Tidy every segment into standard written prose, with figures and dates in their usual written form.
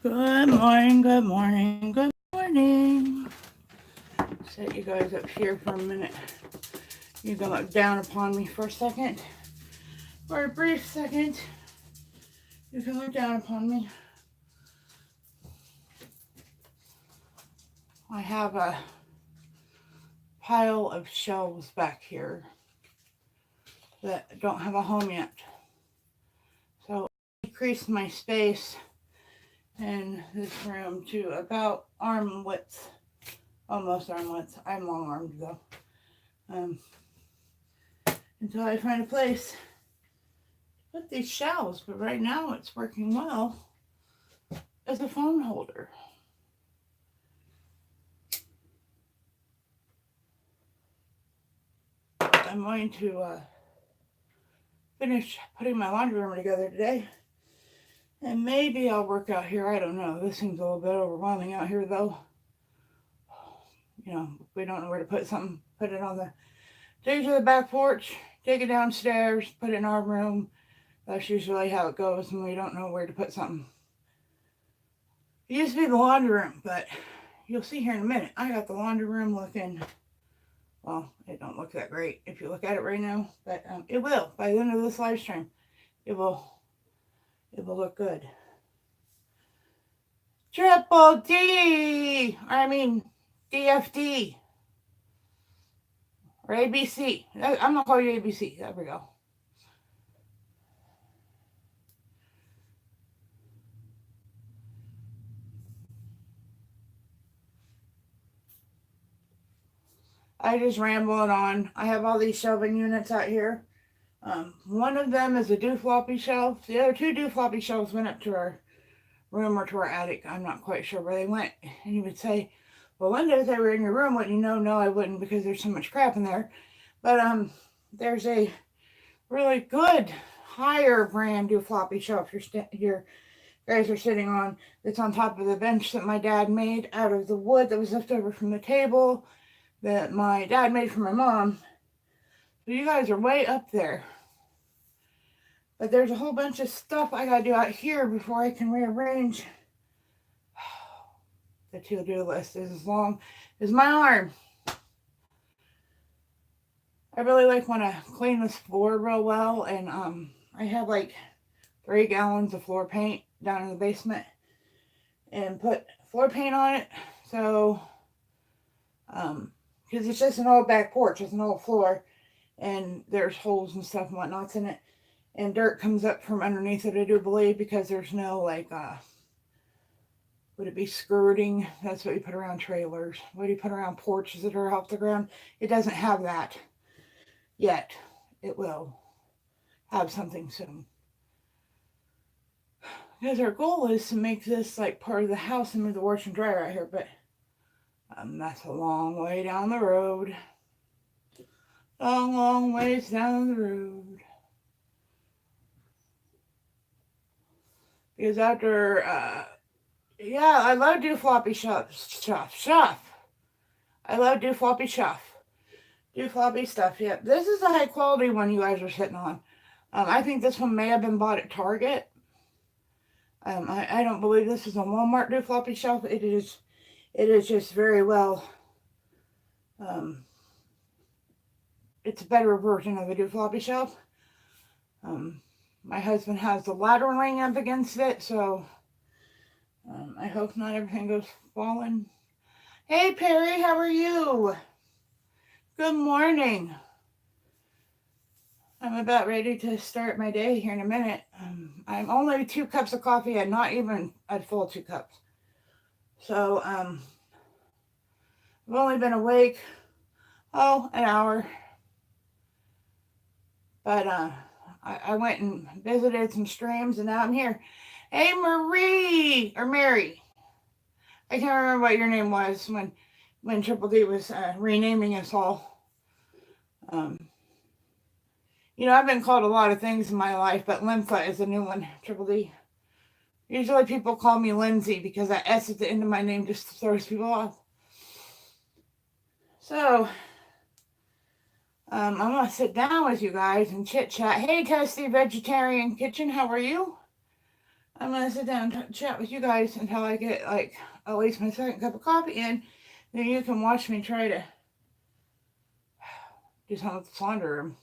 Good morning, good morning, good morning. Set you guys up here for a minute. You can look down upon me for a second. For a brief second, you can look down upon me. I have a pile of shelves back here that don't have a home yet. So I decreased my space in this room to about arm width. Almost arm width. I'm long armed though. Until I find a place to put these shelves, but right now it's working well as a phone holder. I'm going to finish putting my laundry room together today. And maybe I'll work out here. I don't know. This seems a little bit overwhelming out here, though. You know, if we don't know where to put something, put it on the, take it to the back porch, take it downstairs, put it in our room. That's usually how it goes when we don't know where to put something. It used to be the laundry room, but you'll see here in a minute. I got the laundry room looking, well, it don't look that great if you look at it right now, but it will. By the end of this live stream, it will look good. Triple D, DFD, or ABC. I'm gonna call you ABC. There we go. I just rambling on. I have all these shelving units out here. One of them is a do-floppy shelf. The other two do-floppy shelves went up to our room or to our attic. I'm not quite sure where they went. And you would say, well, Linda, if they were in your room, wouldn't you know? No, I wouldn't, because there's so much crap in there. But there's a really good higher brand do-floppy shelf your guys are sitting on, that's on top of the bench that my dad made out of the wood that was left over from the table that my dad made for my mom. So you guys are way up there. But there's a whole bunch of stuff I gotta do out here before I can rearrange. The to-do list is as long as my arm. I really want to clean this floor real well, and I have like 3 gallons of floor paint down in the basement and put floor paint on it. So because it's just an old back porch, it's an old floor, and there's holes and stuff and whatnots in it, and dirt comes up from underneath it, I do believe, because there's no would it be skirting? That's what you put around trailers. What do you put around porches that are off the ground? It doesn't have that yet. It will have something soon. Because our goal is to make this like part of the house and move the wash and dryer out here, but that's a long way down the road. Long ways down the road. Because after, I love do floppy stuff. I love do floppy stuff. Do floppy stuff, yeah. This is a high quality one you guys are sitting on. I think this one may have been bought at Target. I don't believe this is a Walmart do floppy shelf. It is just very well. It's a better version of a do floppy shelf. My husband has the ladder laying up against it, so I hope not everything goes falling. Hey Perry, how are you? Good morning. I'm about ready to start my day here in a minute. I'm only 2 cups of coffee and not even a full 2 cups. So I've only been awake, an hour. But I went and visited some streams, and now I'm here. Hey Marie, or Mary. I can't remember what your name was when Triple D was renaming us all. I've been called a lot of things in my life, but Lympha is a new one, Triple D. Usually people call me Lindsay because that S at the end of my name just throws people off. So, I'm going to sit down with you guys and chit chat. Hey, Testy Vegetarian Kitchen, how are you? I'm going to sit down and chat with you guys until I get like at least my second cup of coffee in. Then you can watch me try to do something with the laundry room.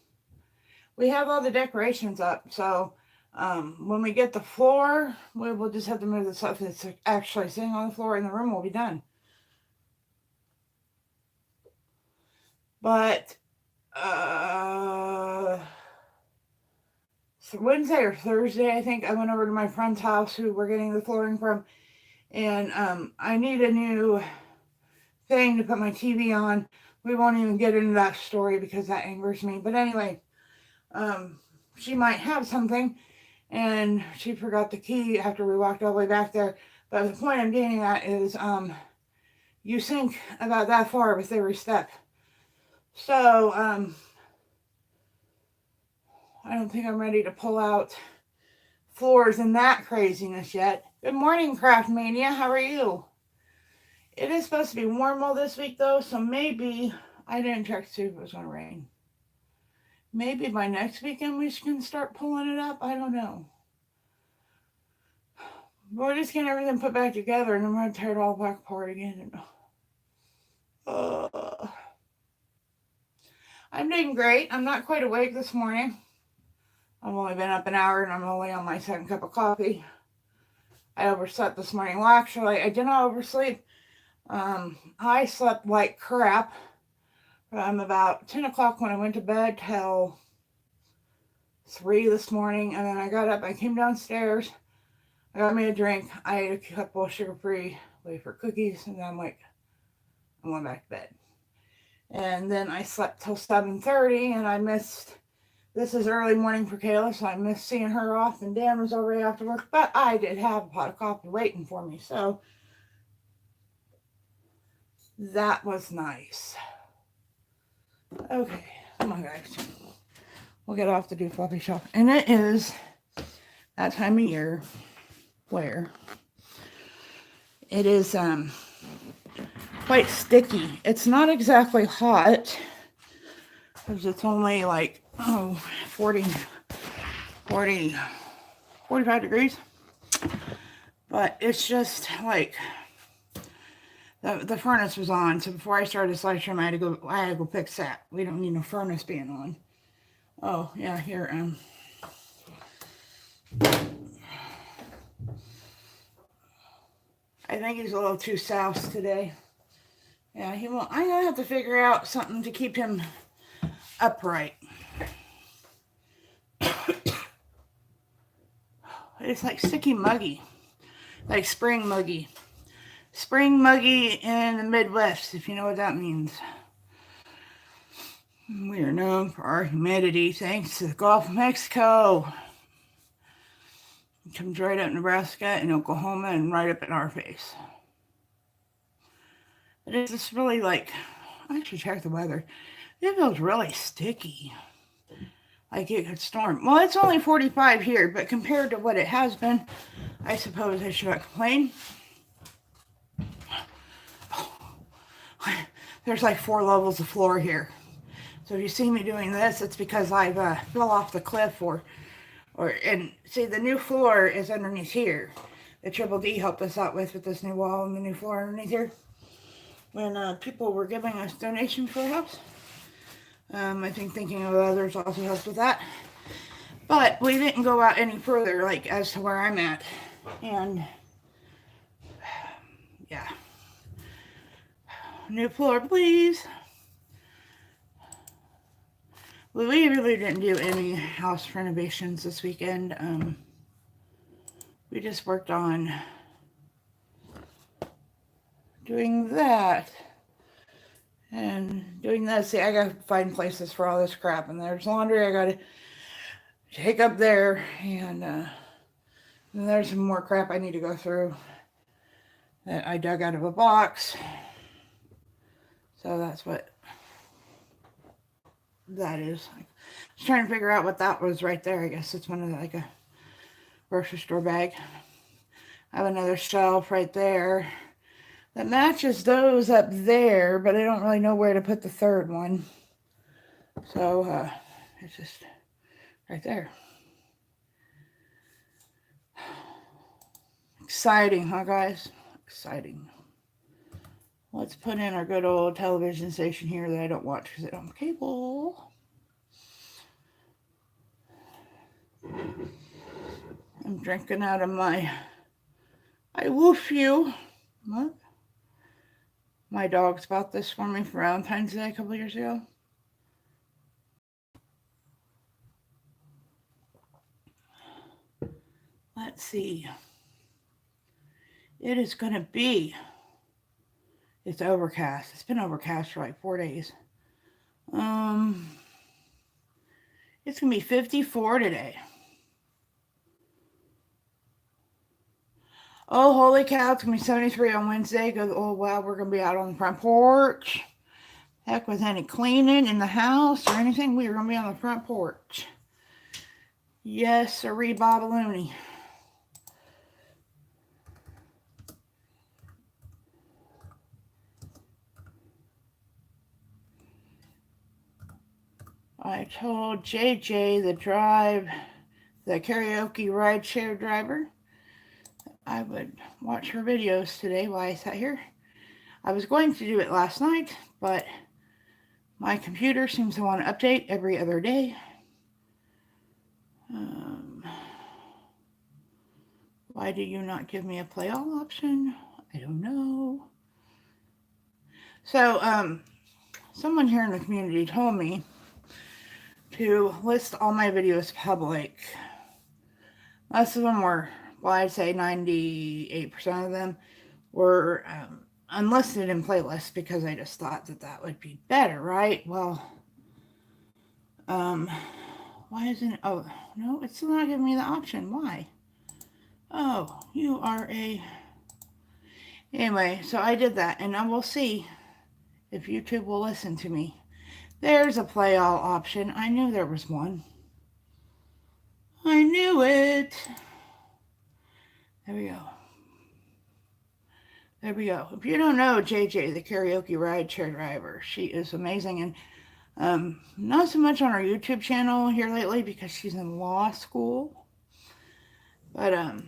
We have all the decorations up, so when we get the floor, we will just have to move the stuff that's actually sitting on the floor, and the room will be done. But Wednesday or Thursday, I think I went over to my friend's house who we're getting the flooring from, and I need a new thing to put my TV on. We won't even get into that story because that angers me. But anyway, she might have something, and she forgot the key after we walked all the way back there. But the point I'm getting at is you sink about that far with every step. So I don't think I'm ready to pull out floors and that craziness yet. Good morning, Craft Mania. How are you? It is supposed to be warm all this week though, so maybe I didn't check to see if it was going to rain. Maybe by next weekend we can start pulling it up. I don't know. We're just getting everything put back together, and I'm going to tear it all back apart again. I'm doing great. I'm not quite awake this morning. I've only been up an hour, and I'm only on my second cup of coffee. I overslept this morning. Well, actually, I did not oversleep. I slept like crap from about 10 o'clock when I went to bed till 3 this morning, and then I got up. I came downstairs. I got me a drink. I ate a couple of sugar-free wafer cookies, and then I'm going back to bed. And then I slept till 7:30, and I missed. This is early morning for Kayla, so I missed seeing her off, and Dan was already after work, but I did have a pot of coffee waiting for me, so that was nice. Okay, come on, guys. We'll get off the Do Floppy Shelf. And it is that time of year where it is quite sticky. It's not exactly hot because it's only like 45 degrees, but it's just like the furnace was on, so before I started the slide stream I had to go fix that. We don't need no furnace being on. Oh yeah, here I think he's a little too soused today. Yeah, he won't. I'm gonna have to figure out something to keep him upright. It's like sticky muggy, like spring muggy. Spring muggy in the Midwest, if you know what that means. We are known for our humidity thanks to the Gulf of Mexico. It comes right up Nebraska and Oklahoma and right up in our face. But it's just really like, I should check the weather. It feels really sticky. Like it could storm. Well, it's only 45 here, but compared to what it has been, I suppose I should not complain. There's like 4 levels of floor here. So if you see me doing this, it's because I fell off the cliff and see the new floor is underneath here. The Triple D helped us out with this new wall and the new floor underneath here. When people were giving us donations for the house. I think thinking of others also helps with that. But we didn't go out any further, like as to where I'm at. And yeah. New floor, please. We really didn't do any house renovations this weekend. We just worked on doing that. And doing that. See, I gotta find places for all this crap. And there's laundry I gotta take up there. And there's some more crap I need to go through that I dug out of a box. So that's what that is. I was trying to figure out what that was right there. I guess it's one of the, like a grocery store bag. I have another shelf right there that matches those up there, but I don't really know where to put the third one. So it's just right there. Exciting, huh, guys? Exciting. Let's put in our good old television station here that I don't watch because I don't have cable. I'm drinking out of my Woof You. What? My dogs bought this for me for Valentine's Day a couple years ago. Let's see. It is going to be, it's overcast. It's been overcast for like 4 days. It's going to be 54 today. Oh, holy cow, it's going to be 73 on Wednesday. Oh, wow, we're going to be out on the front porch. Heck, with any cleaning in the house or anything, we are going to be on the front porch. Yes, sirree, Bobaloony. I told JJ the karaoke rideshare driver, I would watch her videos today while I sat here. I was going to do it last night, but my computer seems to want to update every other day. Why do you not give me a play all option? I don't know. So, someone here in the community told me to list all my videos public. Most of them were, well, I'd say 98% of them were unlisted in playlists because I just thought that that would be better, right? Well, why isn't it? Oh, no, it's still not giving me the option. Why? Oh, you are a... Anyway, so I did that, and I will see if YouTube will listen to me. There's a play all option. I knew there was one. I knew it. There we go. There we go. If you don't know JJ, the karaoke rideshare driver, she is amazing. And not so much on her YouTube channel here lately because she's in law school. But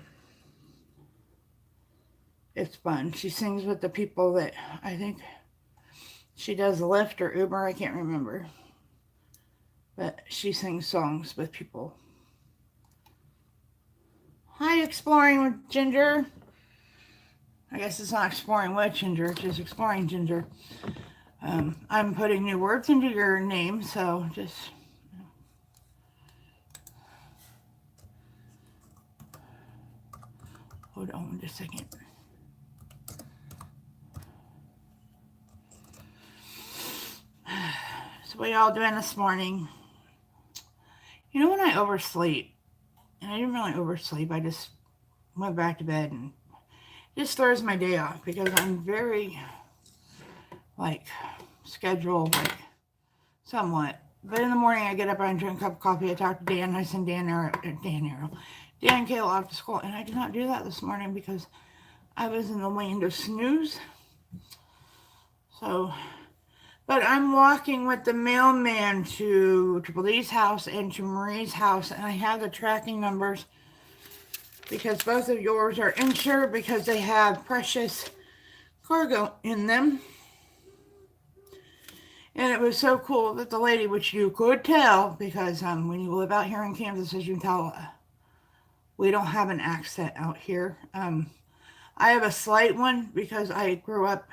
it's fun. She sings with the people that I think she does Lyft or Uber. I can't remember. But she sings songs with people. Hi, Exploring with Ginger. I guess it's not exploring with Ginger, it's just exploring Ginger. I'm putting new words into your name, so just... Hold on just a second. So what y'all doing this morning? You know when I oversleep, and I didn't really oversleep, I just went back to bed and it just throws my day off because I'm very, like, scheduled, like, somewhat. But in the morning I get up, I drink a cup of coffee, I talk to Dan, I send Dan and Kayla off to school, and I did not do that this morning because I was in the land of snooze. So, but I'm walking with the mailman to Triple D's house and to Marie's house, and I have the tracking numbers because both of yours are insured because they have precious cargo in them. And it was so cool that the lady, which you could tell, because when you live out here in Kansas, as you can tell, we don't have an accent out here. I have a slight one because I grew up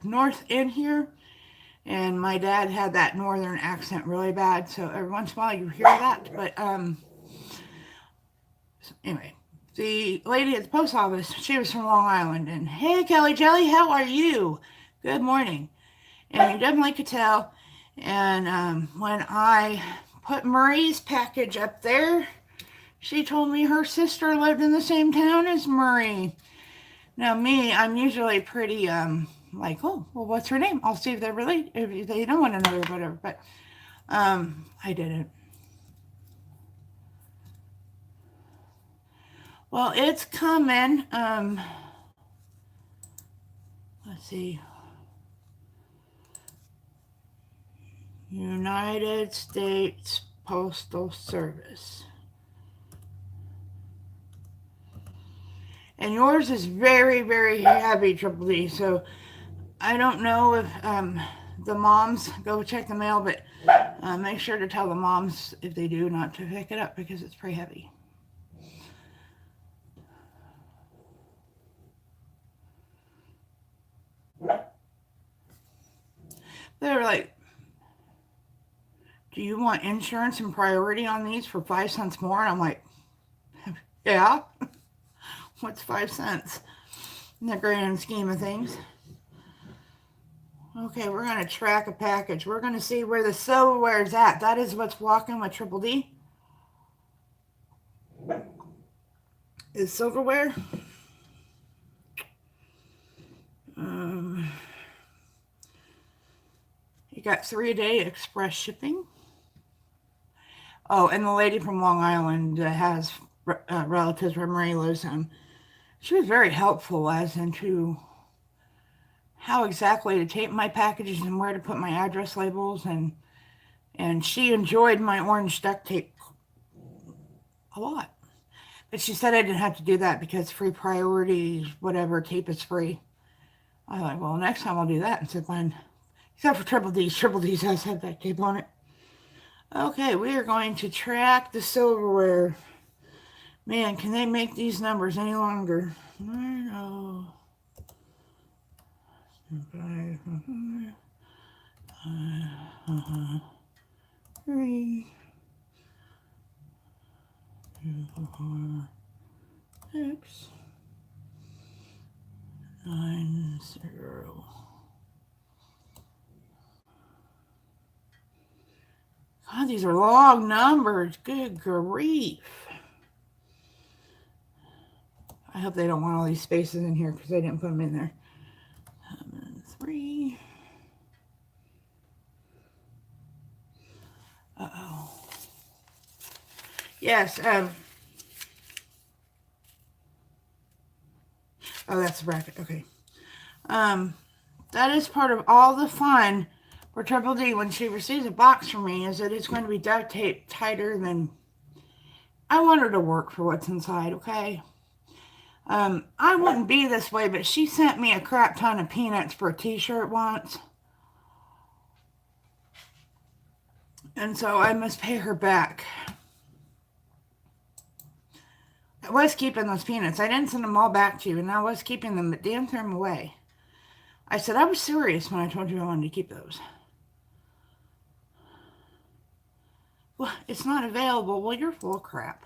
north in here, and my dad had that northern accent really bad, so every once in a while you hear that. But so anyway, the lady at the post office, she was from Long Island, and hey, Kelly Jelly, how are you? Good morning. And you definitely could tell. And when I put Marie's package up there, she told me her sister lived in the same town as Marie. Now me, I'm usually pretty like, oh, well, what's her name? I'll see if they're related, if they know one another, whatever. But I didn't. Well, it's coming. Let's see. United States Postal Service. And yours is very, very heavy, Triple D. So I don't know if the moms go check the mail, but make sure to tell the moms if they do not to pick it up because it's pretty heavy. They're like, do you want insurance and priority on these for 5 cents more? And I'm like, yeah. What's 5 cents in the grand scheme of things? Okay, we're going to track a package. We're going to see where the silverware is at. That is what's walking with Triple D. Is silverware. You got 3-a-day express shipping. Oh, and the lady from Long Island has relatives where Marie lives. She was very helpful as into how exactly to tape my packages and where to put my address labels, and she enjoyed my orange duct tape a lot. But she said I didn't have to do that because free priority, whatever, tape is free. I was like, well, next time I'll do that instead of buying, except for Triple D's. Triple D's has had that tape on it. Okay, we are going to track the silverware. Man, can they make these numbers any longer? 9, 5, 3, 2, 4, 6, 9, 0. God, these are long numbers. Good grief. I hope they don't want all these spaces in here because I didn't put them in there. 3. Uh-oh. Yes, oh, that's the bracket. Okay. That is part of all the fun for Triple D when she receives a box from me, is that it's going to be duct taped tighter than... I want her to work for what's inside, okay? I wouldn't be this way, but she sent me a crap ton of peanuts for a t-shirt once. And so I must pay her back. I was keeping those peanuts. I didn't send them all back to you, and I was keeping them, but Dan threw them away. I said I was serious when I told you I wanted to keep those. Well, it's not available. Well, you're full of crap.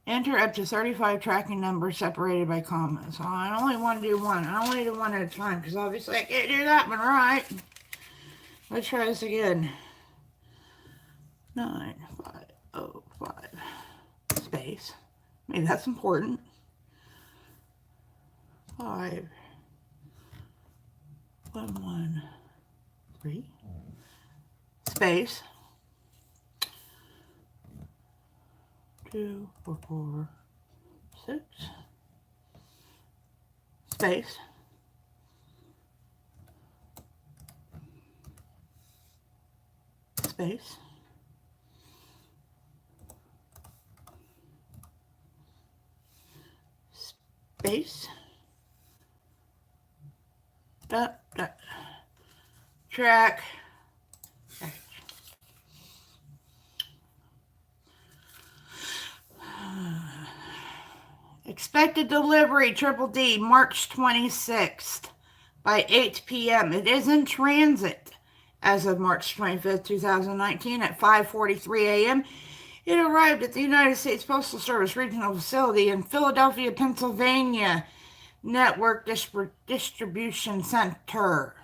Enter up to 35 tracking numbers separated by commas. So I only want to do one. I only do one at a time because obviously I can't do that one right. Let's try this again. 9505 space. Maybe that's important. 5113 space 2446 space space space track expected delivery Triple D March 26th by 8 p.m. It is in transit as of March 25th, 2019 at 5:43 a.m. It arrived at the United States Postal Service Regional Facility in Philadelphia, Pennsylvania Network Distribution Center.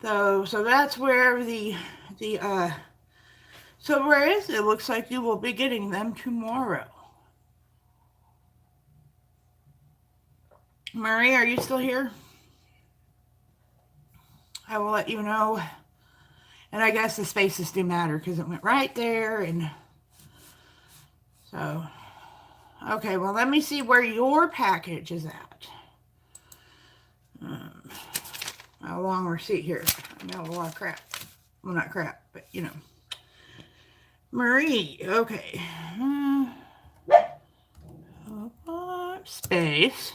So that's where the silverware is. It looks like you will be getting them tomorrow. Marie, are you still here? I will let you know. And I guess the spaces do matter because it went right there. And so, okay, well, let me see where your package is at. A long receipt here. I got a lot of crap. Well, not crap, but you know. Marie, okay. space,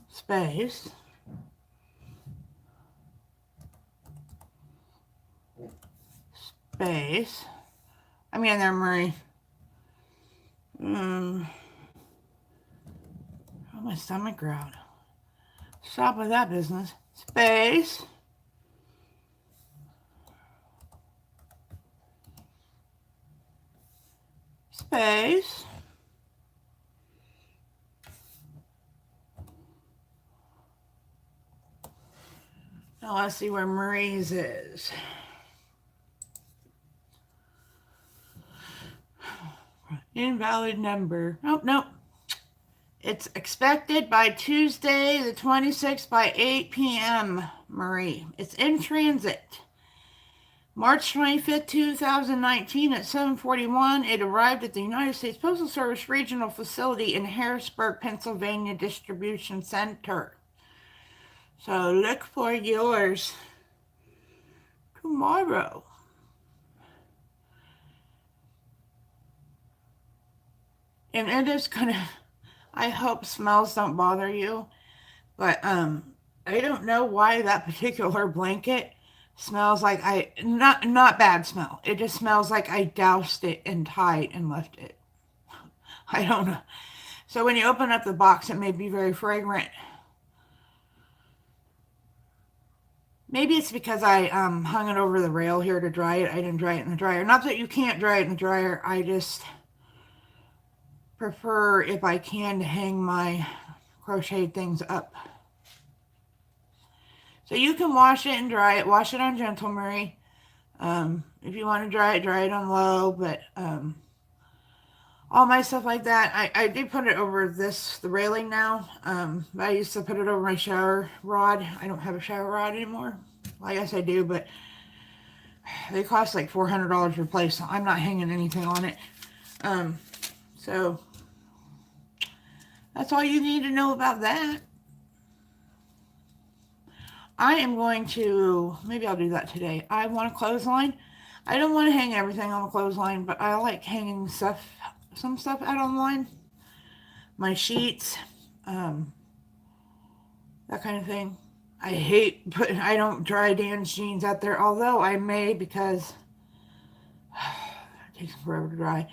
space, space. I'm in there, Marie. Oh, my stomach growled. Stop with that business. Space. Space. Now let's see where Marie's is. Invalid number. Oh, no. It's expected by Tuesday the 26th by 8 p.m., Marie. It's in transit. March 25th, 2019 at 7:41, it arrived at the United States Postal Service Regional Facility in Harrisburg, Pennsylvania Distribution Center. So look for yours tomorrow. And it is gonna, I hope smells don't bother you, but I don't know why that particular blanket smells like not bad smell. It just smells like I doused it in Tide and left it. I don't know. So when you open up the box, it may be very fragrant. Maybe it's because I hung it over the rail here to dry it. I didn't dry it in the dryer. Not that you can't dry it in the dryer. I just prefer, if I can, to hang my crocheted things up. So you can wash it and dry it. Wash it on gentle, Marie. If you want to dry it on low. But all my stuff like that, I do put it over the railing now. I used to put it over my shower rod. I don't have a shower rod anymore. Well, I guess I do, but they cost like $400 to replace, so I'm not hanging anything on it. So that's all you need to know about that. I am going to, maybe I'll do that today. I want a clothesline. I don't want to hang everything on the clothesline, but I like hanging some stuff out online. My sheets, that kind of thing. I don't dry Dan's jeans out there, although I may, because it takes forever to dry.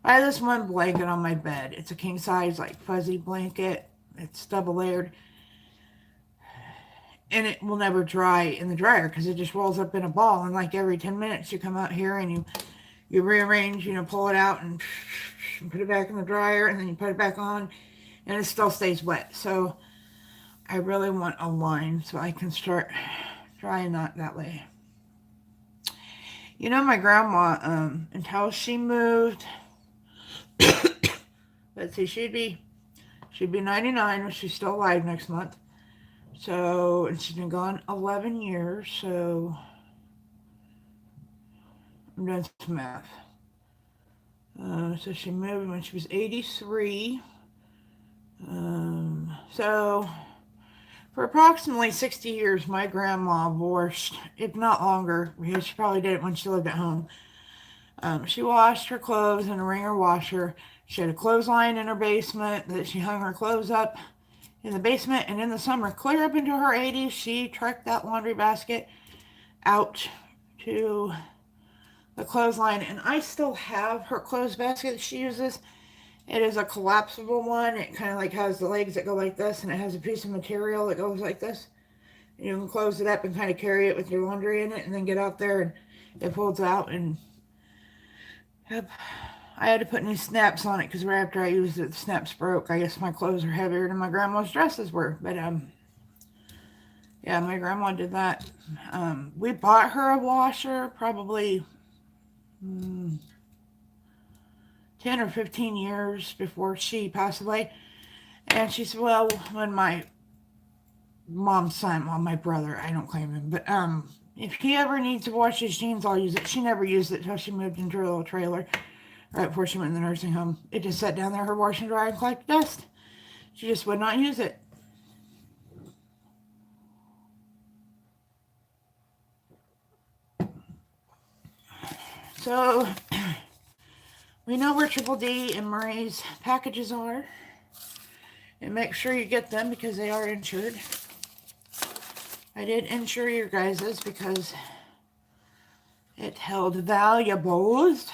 I have this one blanket on my bed. It's a king size, like fuzzy blanket. It's double layered. And it will never dry in the dryer because it just rolls up in a ball. And like every 10 minutes you come out here and you rearrange, pull it out and put it back in the dryer, and then you put it back on and it still stays wet. So I really want a line so I can start drying that way. My grandma, until she moved, let's see, she'd be 99 if she's still alive next month. So, and she's been gone 11 years, so I'm doing some math. So she moved when she was 83. So for approximately 60 years, my grandma washed, if not longer, because she probably did it when she lived at home. She washed her clothes in a wringer washer. She had a clothesline in her basement that she hung her clothes up in the basement, and in the summer, clear up into her 80s, she trekked that laundry basket out to the clothesline, and I still have her clothes basket that she uses. It is a collapsible one. It kind of like has the legs that go like this, and it has a piece of material that goes like this. And you can close it up and kind of carry it with your laundry in it, and then get out there, and it folds out. And yep, I had to put new snaps on it because right after I used it, the snaps broke. I guess my clothes are heavier than my grandma's dresses were. But yeah, my grandma did that. We bought her a washer probably 10 or 15 years before she passed away. And she said, well, when my mom's son, well, my brother, I don't claim him, but if he ever needs to wash his jeans, I'll use it. She never used it until she moved into her little trailer right before she went in the nursing home. It just sat down there, her wash and dryer, and collected dust. She just would not use it. So, we know where Triple D and Murray's packages are. And make sure you get them because they are insured. I did insure your guys's because it held valuables.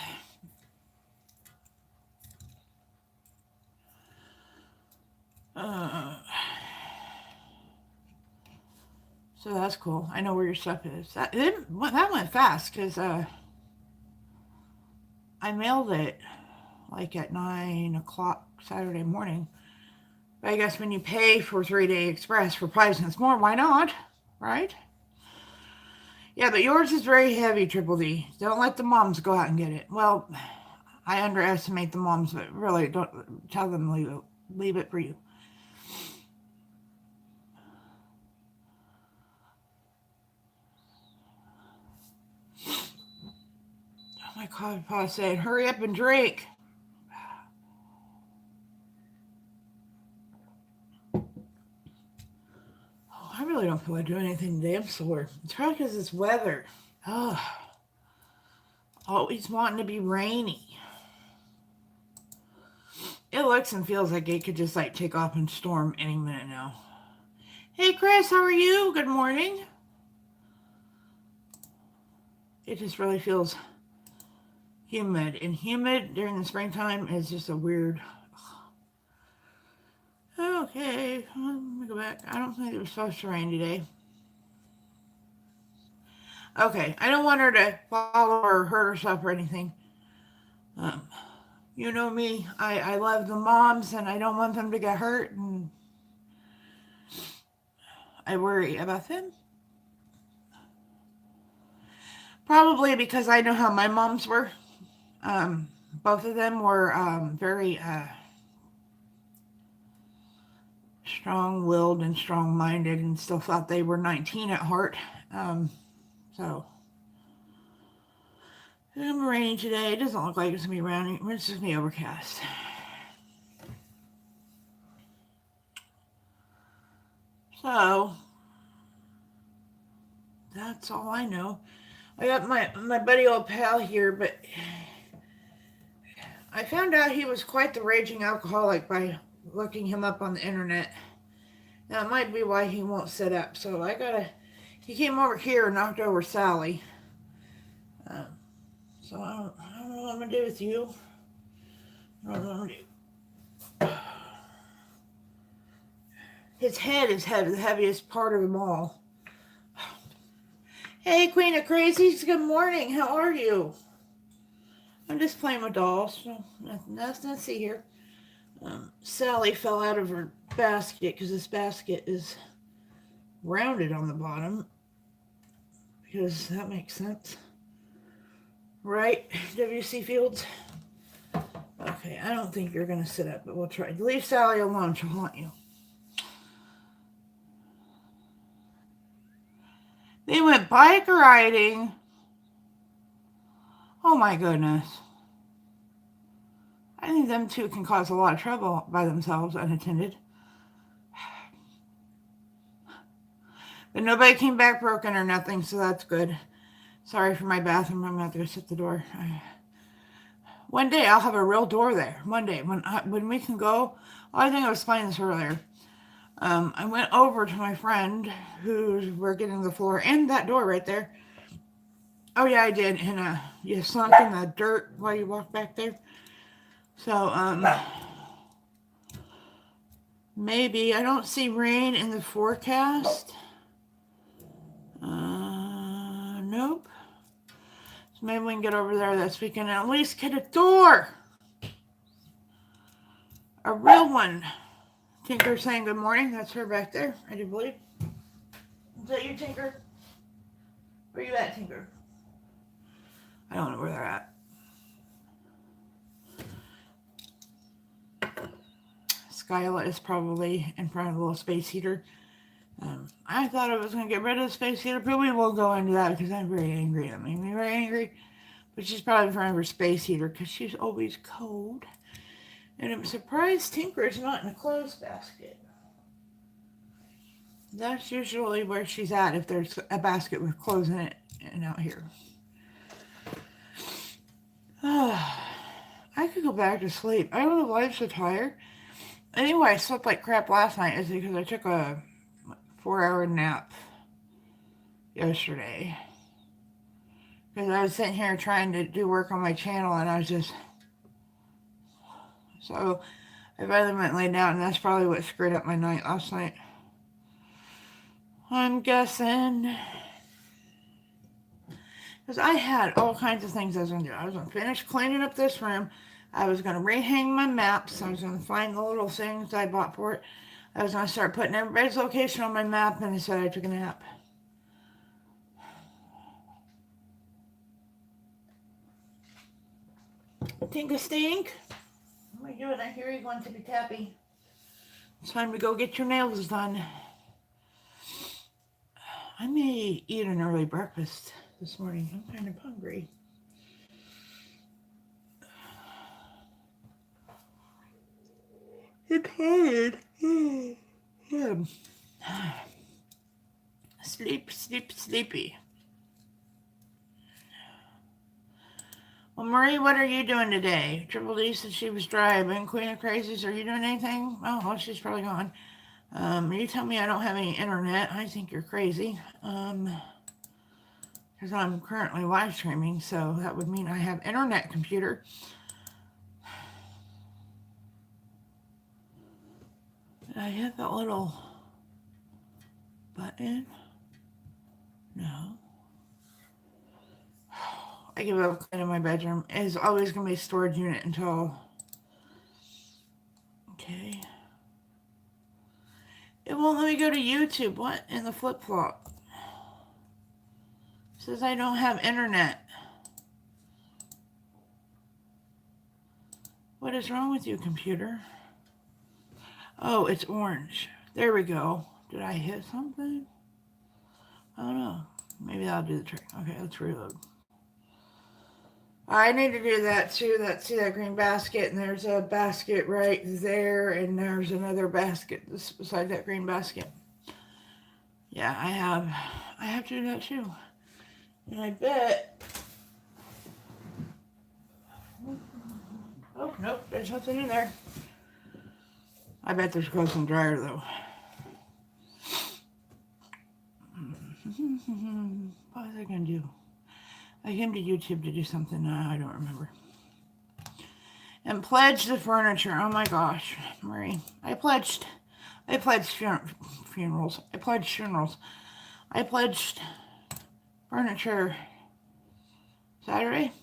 So that's cool. I know where your stuff is. That went fast because I mailed it like at 9 o'clock Saturday morning. But I guess when you pay for 3-day express for 5 cents more, why not? Right? Yeah, but yours is very heavy, Triple D. Don't let the moms go out and get it. Well, I underestimate the moms, but really, don't tell them to leave it for you. Oh my God, Pa said, hurry up and drink. Oh, I really don't feel like doing anything today. I'm sore. It's probably because it's weather. Oh, always wanting to be rainy. It looks and feels like it could just like take off and storm any minute now. Hey Chris, how are you? Good morning. It just really feels humid. And humid during the springtime is just a weird... Okay, let me go back. I don't think it was supposed to rain today. Okay, I don't want her to follow or hurt herself or anything. You know me, I love the moms and I don't want them to get hurt, and I worry about them. Probably because I know how my moms were. Both of them were very strong-willed and strong-minded and still thought they were 19 at heart. So, it's going to be raining today. It doesn't look like it's going to be raining. It's just going to be overcast. So, that's all I know. I got my buddy old pal here, but I found out he was quite the raging alcoholic by looking him up on the internet. That might be why he won't sit up. So he came over here and knocked over Sally. So I don't know what I'm going to do with you. I don't know what I'm going to do. His head is the heaviest part of them all. Hey, Queen of Crazies, good morning. How are you? I'm just playing with dolls. So nothing to see here. Sally fell out of her basket because this basket is rounded on the bottom. Because that makes sense. Right, W.C. Fields? Okay, I don't think you're going to sit up, but we'll try. Leave Sally alone. She'll haunt you. They went bike riding. Oh my goodness. I think them two can cause a lot of trouble by themselves unattended. But nobody came back broken or nothing, so that's good. Sorry for my bathroom. I'm going to have to go sit at the door. One day I'll have a real door there. One day when we can go. I think I was explaining this earlier. I went over to my friend who's working in the floor and that door right there. Oh yeah, I did. And you sunk in the dirt while you walked back there. So maybe I don't see rain in the forecast. Nope. So maybe we can get over there this weekend and at least get a door. A real one. Tinker saying good morning. That's her back there, I do believe. Is that you, Tinker? Where you at, Tinker? I don't know where they're at. Skyla is probably in front of the little space heater. I thought I was going to get rid of the space heater, but we won't go into that because I'm very angry. That made me very angry. But she's probably in front of her space heater because she's always cold. And I'm surprised Tinker is not in a clothes basket. That's usually where she's at if there's a basket with clothes in it and out here. I could go back to sleep. I don't know why I'm so tired. Anyway, I slept like crap last night is because I took a 4-hour nap yesterday. Because I was sitting here trying to do work on my channel and I was just... So, I finally went and laid down and that's probably what screwed up my night last night. I'm guessing... Because I had all kinds of things I was going to do. I was going to finish cleaning up this room. I was going to rehang my maps. I was going to find the little things I bought for it. I was going to start putting everybody's location on my map, and instead I took a nap. Think of stink? What are you doing? I hear you going tippy-tappy. It's time to go get your nails done. I may eat an early breakfast this morning. I'm kind of hungry. I'm tired. Yeah. Sleepy. Well, Marie, what are you doing today? Triple D said she was driving. Queen of Crazies, are you doing anything? Oh, well, she's probably gone. You tell me I don't have any internet. I think you're crazy. Because I'm currently live streaming, so that would mean I have internet computer. Did I hit that little button? No. I give up cleaning my bedroom. It's always going to be a storage unit until... Okay. It won't let me go to YouTube. What in the flip-flop? It says I don't have internet. What is wrong with you, computer? Oh, it's orange. There we go. Did I hit something? I don't know. Maybe that'll do the trick. Okay, let's reload. I need to do that too. See that green basket, and there's a basket right there, and there's another basket beside that green basket. Yeah, I have to do that too. And I bet... Oh, nope, there's nothing in there. I bet there's clothes in the dryer, though. What was I going to do? I came to YouTube to do something. I don't remember. And pledge the furniture. Oh, my gosh, Marie. I pledged funerals. I pledged funerals. I pledged furniture Saturday.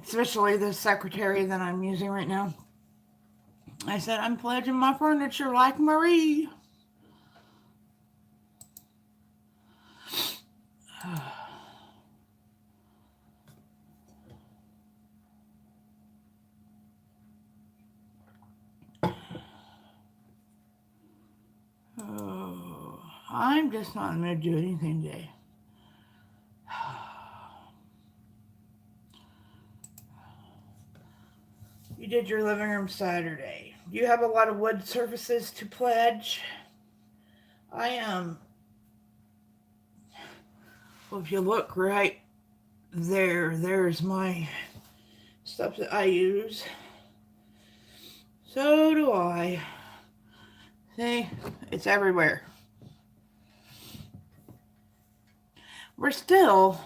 Especially the secretary that I'm using right now. I said, I'm pledging my furniture like Marie. Oh, I'm just not going to do anything today. You did your living room Saturday. Do you have a lot of wood surfaces to pledge? I am. Well, if you look right there's my stuff that I use. So do I. See, it's everywhere. We're still,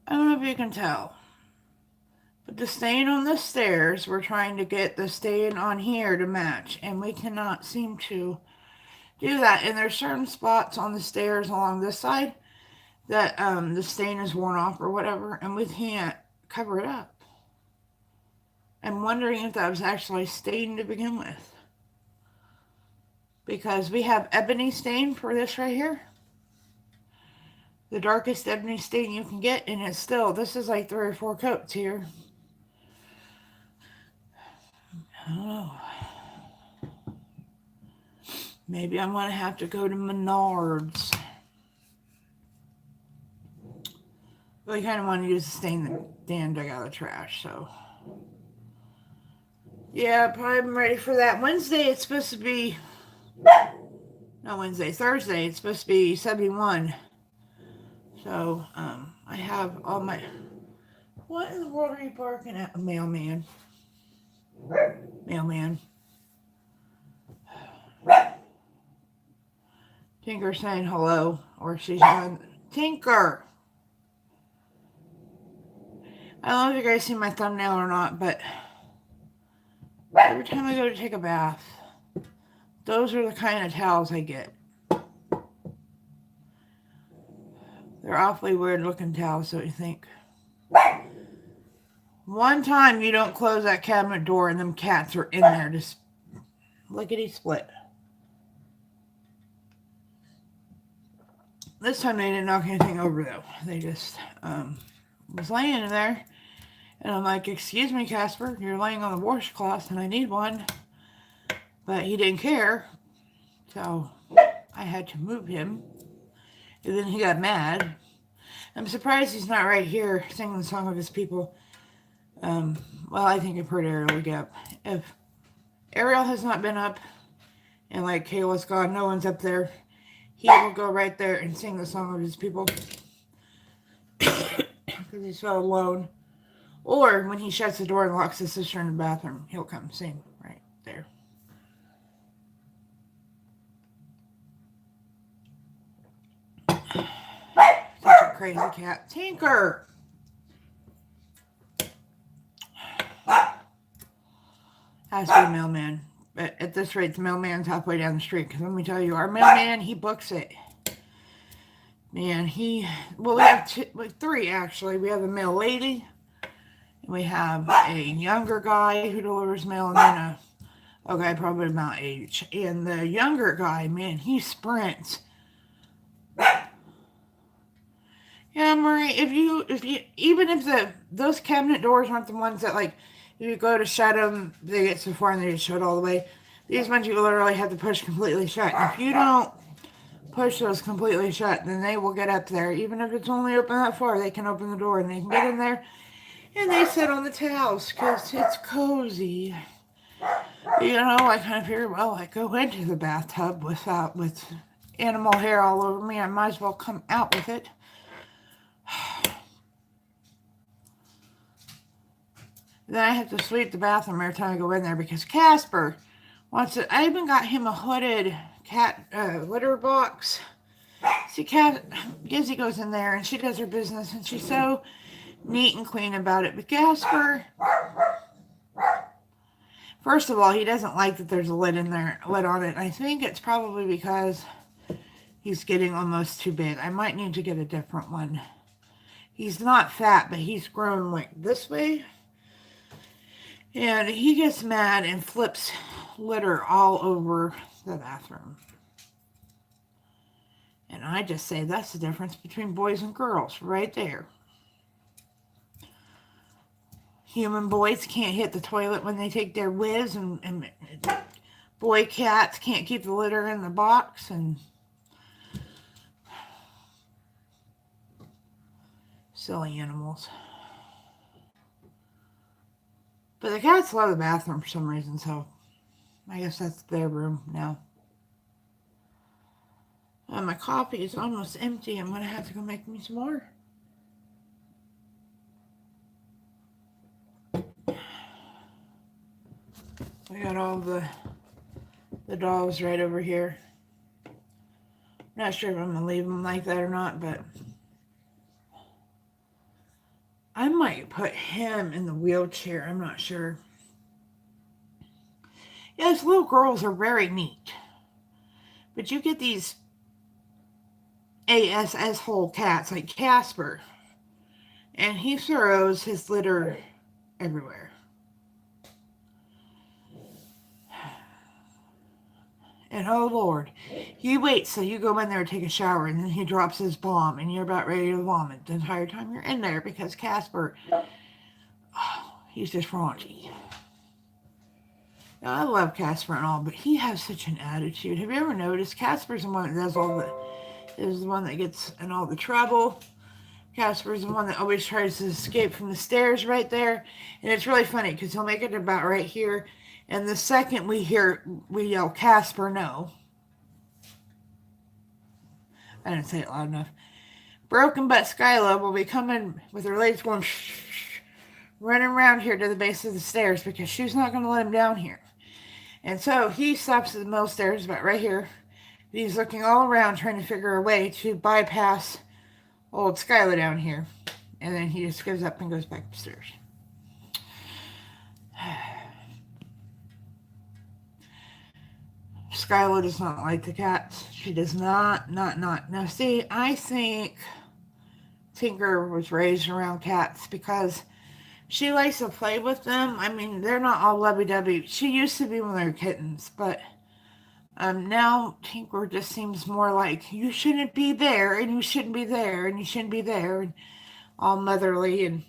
I don't know if you can tell, but the stain on the stairs, we're trying to get the stain on here to match, and we cannot seem to do that. And there's certain spots on the stairs along this side that the stain is worn off or whatever, and we can't cover it up. I'm wondering if that was actually stain to begin with. Because we have ebony stain for this right here. The darkest ebony stain you can get, and it's still, this is like 3 or 4 coats here. I don't know. Maybe I'm going to have to go to Menards. But I kind of want to use the stain that Dan dug out of the trash, so. Yeah, probably I'm ready for that. Wednesday, it's supposed to be, not Wednesday, Thursday, it's supposed to be 71. So, I have all my, What in the world are you barking at? Mailman. Mailman. Tinker saying hello, or she's on. Tinker! I don't know if you guys see my thumbnail or not, but every time I go to take a bath, those are the kind of towels I get. They're awfully weird looking towels, don't you think? One time you don't close that cabinet door and them cats are in there just lickety-split. This time they didn't knock anything over though. They just was laying in there. And I'm like, excuse me, Casper, you're laying on the washcloth and I need one. But he didn't care. So I had to move him. And then he got mad. I'm surprised he's not right here singing the song of his people. Well, I think I've heard Ariel get up. If Ariel has not been up and like Kayla's gone, no one's up there, he will go right there and sing the song of his people. Because he's so alone. Or when he shuts the door and locks his sister in the bathroom, he'll come sing right there. Such a crazy cat. Tinker! Has to be mailman. But at this rate, the mailman's halfway down the street. Because let me tell you, our mailman, he books it. Man, well, we have three actually. We have a mail lady. We have a younger guy who delivers mail, and then a guy probably about age. And the younger guy, man, he sprints. Yeah, Marie, even if those cabinet doors aren't the ones that, like, if you go to shut them, they get so far and they just shut all the way. These ones you literally have to push completely shut. And if you don't push those completely shut, then they will get up there. Even if it's only open that far, they can open the door and they can get in there. And they sit on the towels because it's cozy. You know, I kind of figured, well, I go into the bathtub with animal hair all over me. I might as well come out with it. Then I have to sweep the bathroom every time I go in there because Casper wants it. I even got him a hooded cat litter box. See, Gizzy goes in there and she does her business and she's so neat and clean about it. But Casper, first of all, he doesn't like that there's a lid on it. I think it's probably because he's getting almost too big. I might need to get a different one. He's not fat, but he's grown like this way. And he gets mad and flips litter all over the bathroom. And I just say that's the difference between boys and girls right there. Human boys can't hit the toilet when they take their whiz, and boy cats can't keep the litter in the box, and silly animals. But the cats love the bathroom for some reason, so I guess that's their room now. And my coffee is almost empty. I'm going to have to go make me some more. I got all the dogs right over here. Not sure if I'm going to leave them like that or not, but I might put him in the wheelchair. I'm not sure. Yes, little girls are very neat. But you get these ASS hole cats like Casper, and he throws his litter everywhere. And oh Lord, you wait till you go in there and take a shower and then he drops his bomb and you're about ready to vomit the entire time you're in there because Casper, he's just raunchy. Now, I love Casper and all, but he has such an attitude. Have you ever noticed? Casper's the one that does is the one that gets in all the trouble. Casper's the one that always tries to escape from the stairs right there. And it's really funny because he'll make it about right here. And the second we yell, Casper, no. I didn't say it loud enough. Broken Butt Skyla will be coming with her legs going, shh, shh, running around here to the base of the stairs because she's not going to let him down here. And so he stops at the middle stairs, about right here. He's looking all around trying to figure a way to bypass old Skylar down here. And then he just gives up and goes back upstairs. Skylar does not like the cats. She does not. Now, see, I think Tinker was raised around cats because she likes to play with them. I mean, they're not all lovey-dovey. She used to be when they were kittens, but now Tinker just seems more like, you shouldn't be there, and you shouldn't be there, and you shouldn't be there, and all motherly,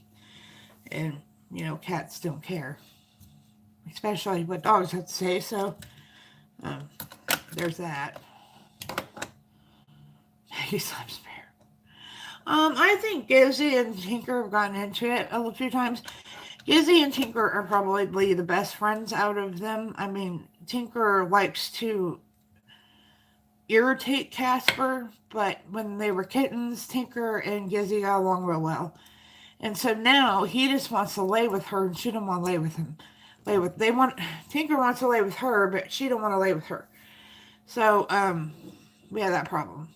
and you know, cats don't care. Especially what dogs have to say, so there's that. Maggie slaps Bear. I think Gizzy and Tinker have gotten into it a few times. Gizzy and Tinker are probably the best friends out of them. I mean, Tinker likes to irritate Casper, but when they were kittens, Tinker and Gizzy got along real well. And so now he just wants to lay with her, and she don't want to lay with him. Tinker wants to lay with her, but she don't want to lay with her. So, we have that problem.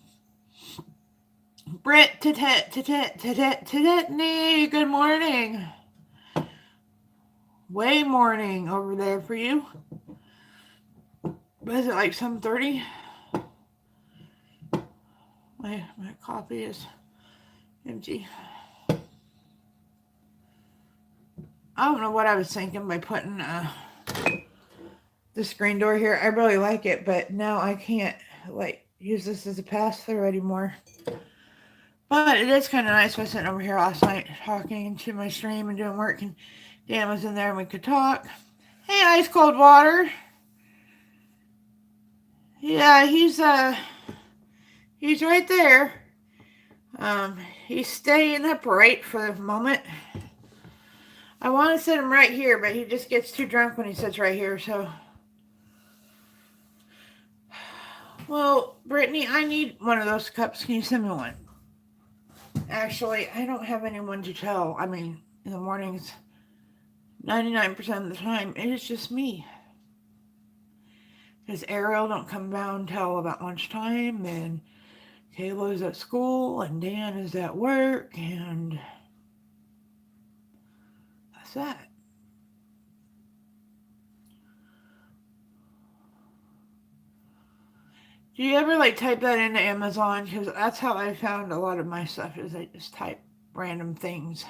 Britt, good morning. Way morning over there for you. Was it like 7:30? My coffee is empty. I don't know what I was thinking by putting the screen door here. I really like it, but now I can't like use this as a pass-through anymore. But it is kind of nice. I was sitting over here last night talking to my stream and doing work, and Dan was in there and we could talk. Hey, ice cold water. Yeah, he's right there. He's staying upright for the moment. I want to sit him right here, but he just gets too drunk when he sits right here, so. Well, Brittany, I need one of those cups. Can you send me one? Actually, I don't have anyone to tell. I mean, in the mornings, 99% of the time, it is just me. Because Ariel don't come down until about lunchtime, and Kayla's at school, and Dan is at work, and that's that. Do you ever like type that into Amazon? Because that's how I found a lot of my stuff, is I just type random things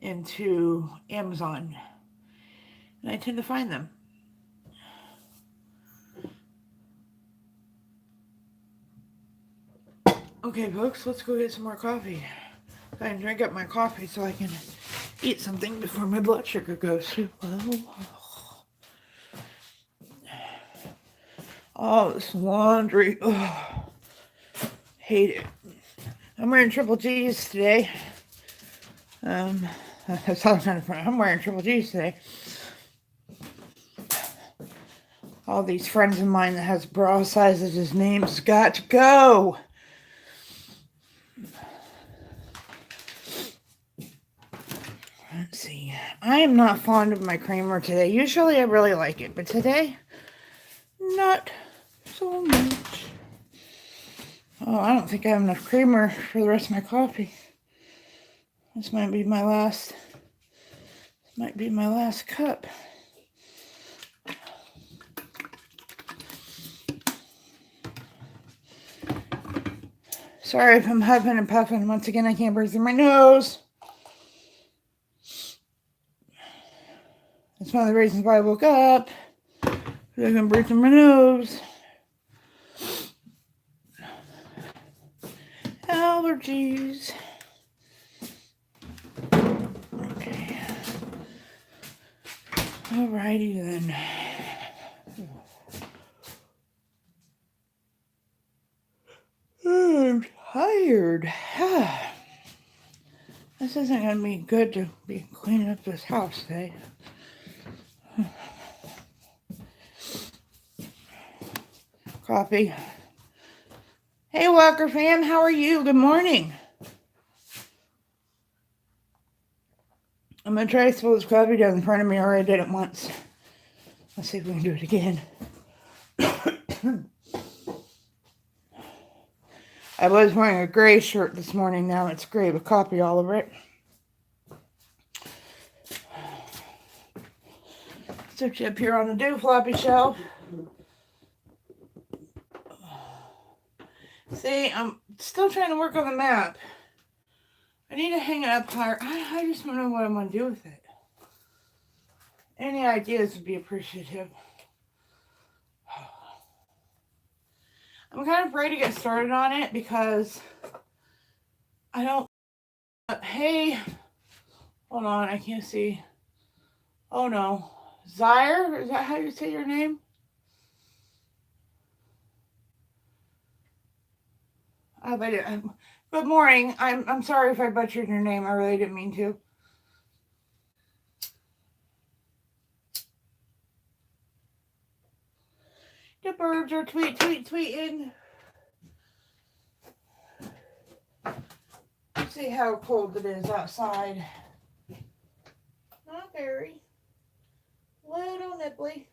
into Amazon, and I tend to find them. Okay, folks, let's go get some more coffee. I can drink up my coffee so I can eat something before my blood sugar goes too low. Oh, this laundry. Oh, hate it. I'm wearing triple G's today. That's all kind of fun. I'm wearing triple G's today. All these friends of mine that has bra sizes, his name's got to go. Let's see. I am not fond of my creamer today. Usually I really like it, but today, not so much. Oh, I don't think I have enough creamer for the rest of my coffee. This might be my last cup. Sorry if I'm huffing and puffing. Once again, I can't breathe through my nose. That's one of the reasons why I woke up. Because I can breathe through my nose. Allergies. Okay. Alrighty then. I'm tired. This isn't going to be good to be cleaning up this house today. Coffee. Hey, Walker fam, how are you? Good morning. I'm going to try to spill this coffee down in front of me. I already did it once. Let's see if we can do it again. I was wearing a gray shirt this morning. Now it's gray with coffee all over it. Switch up here on the do floppy shelf. See, I'm still trying to work on the map. I need to hang it up higher. I just don't know what I'm going to do with it. Any ideas would be appreciative. I'm kind of afraid to get started on it because I don't... Hey, hold on, I can't see. Oh no. Zaire? Is that how you say your name? Good morning. I'm sorry if I butchered your name. I really didn't mean to. The birds are tweeting. Let's see how cold it is outside. Not very. Little nipply.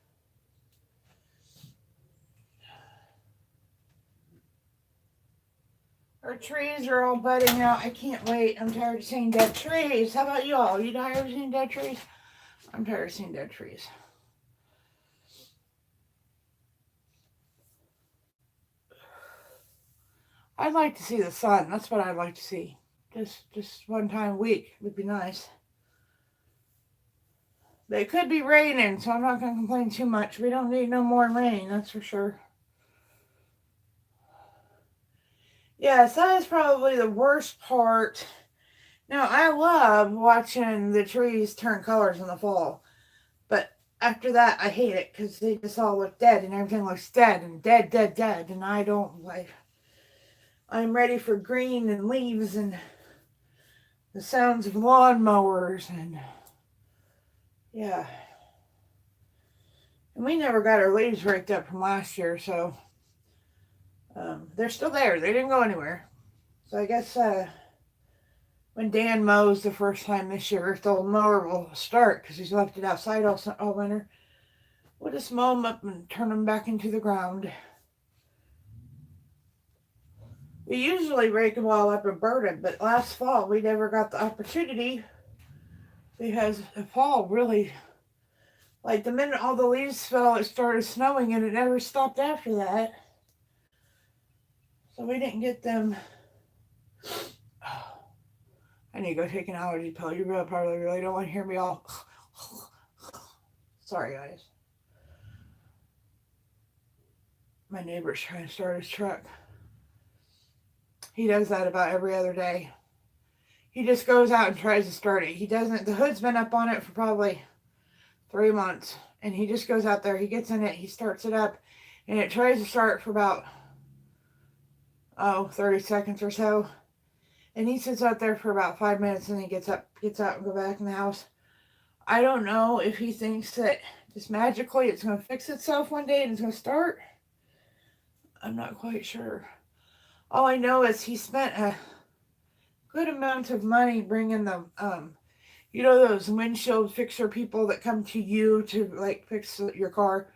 Our trees are all budding out. I can't wait. I'm tired of seeing dead trees. How about y'all? You tired of seeing dead trees? I'm tired of seeing dead trees. I'd like to see the sun. That's what I'd like to see. Just one time a week would be nice. But it could be raining, so I'm not going to complain too much. We don't need no more rain, that's for sure. Yes, that is probably the worst part. Now, I love watching the trees turn colors in the fall. But after that, I hate it because they just all look dead and everything looks dead and dead. And I don't like... I'm ready for green and leaves and the sounds of lawnmowers and... Yeah. And we never got our leaves raked up from last year, so... they're still there. They didn't go anywhere. So I guess when Dan mows the first time this year, the old mower will start because he's left it outside all winter. We'll just mow them up and turn them back into the ground. We usually rake them all up and burn them, but last fall we never got the opportunity because the fall really, like the minute all the leaves fell, it started snowing and it never stopped after that. So we didn't get them. I need to go take an allergy pill. You probably really don't want to hear me all. Sorry, guys. My neighbor's trying to start his truck. He does that about every other day. He just goes out and tries to start it. He doesn't. The hood's been up on it for probably 3 months. And he just goes out there. He gets in it. He starts it up. And it tries to start for about, 30 seconds or so. And he sits out there for about 5 minutes and he gets out and go back in the house. I don't know if he thinks that just magically it's going to fix itself one day and it's going to start. I'm not quite sure. All I know is he spent a good amount of money bringing the, those windshield fixer people that come to you to like fix your car.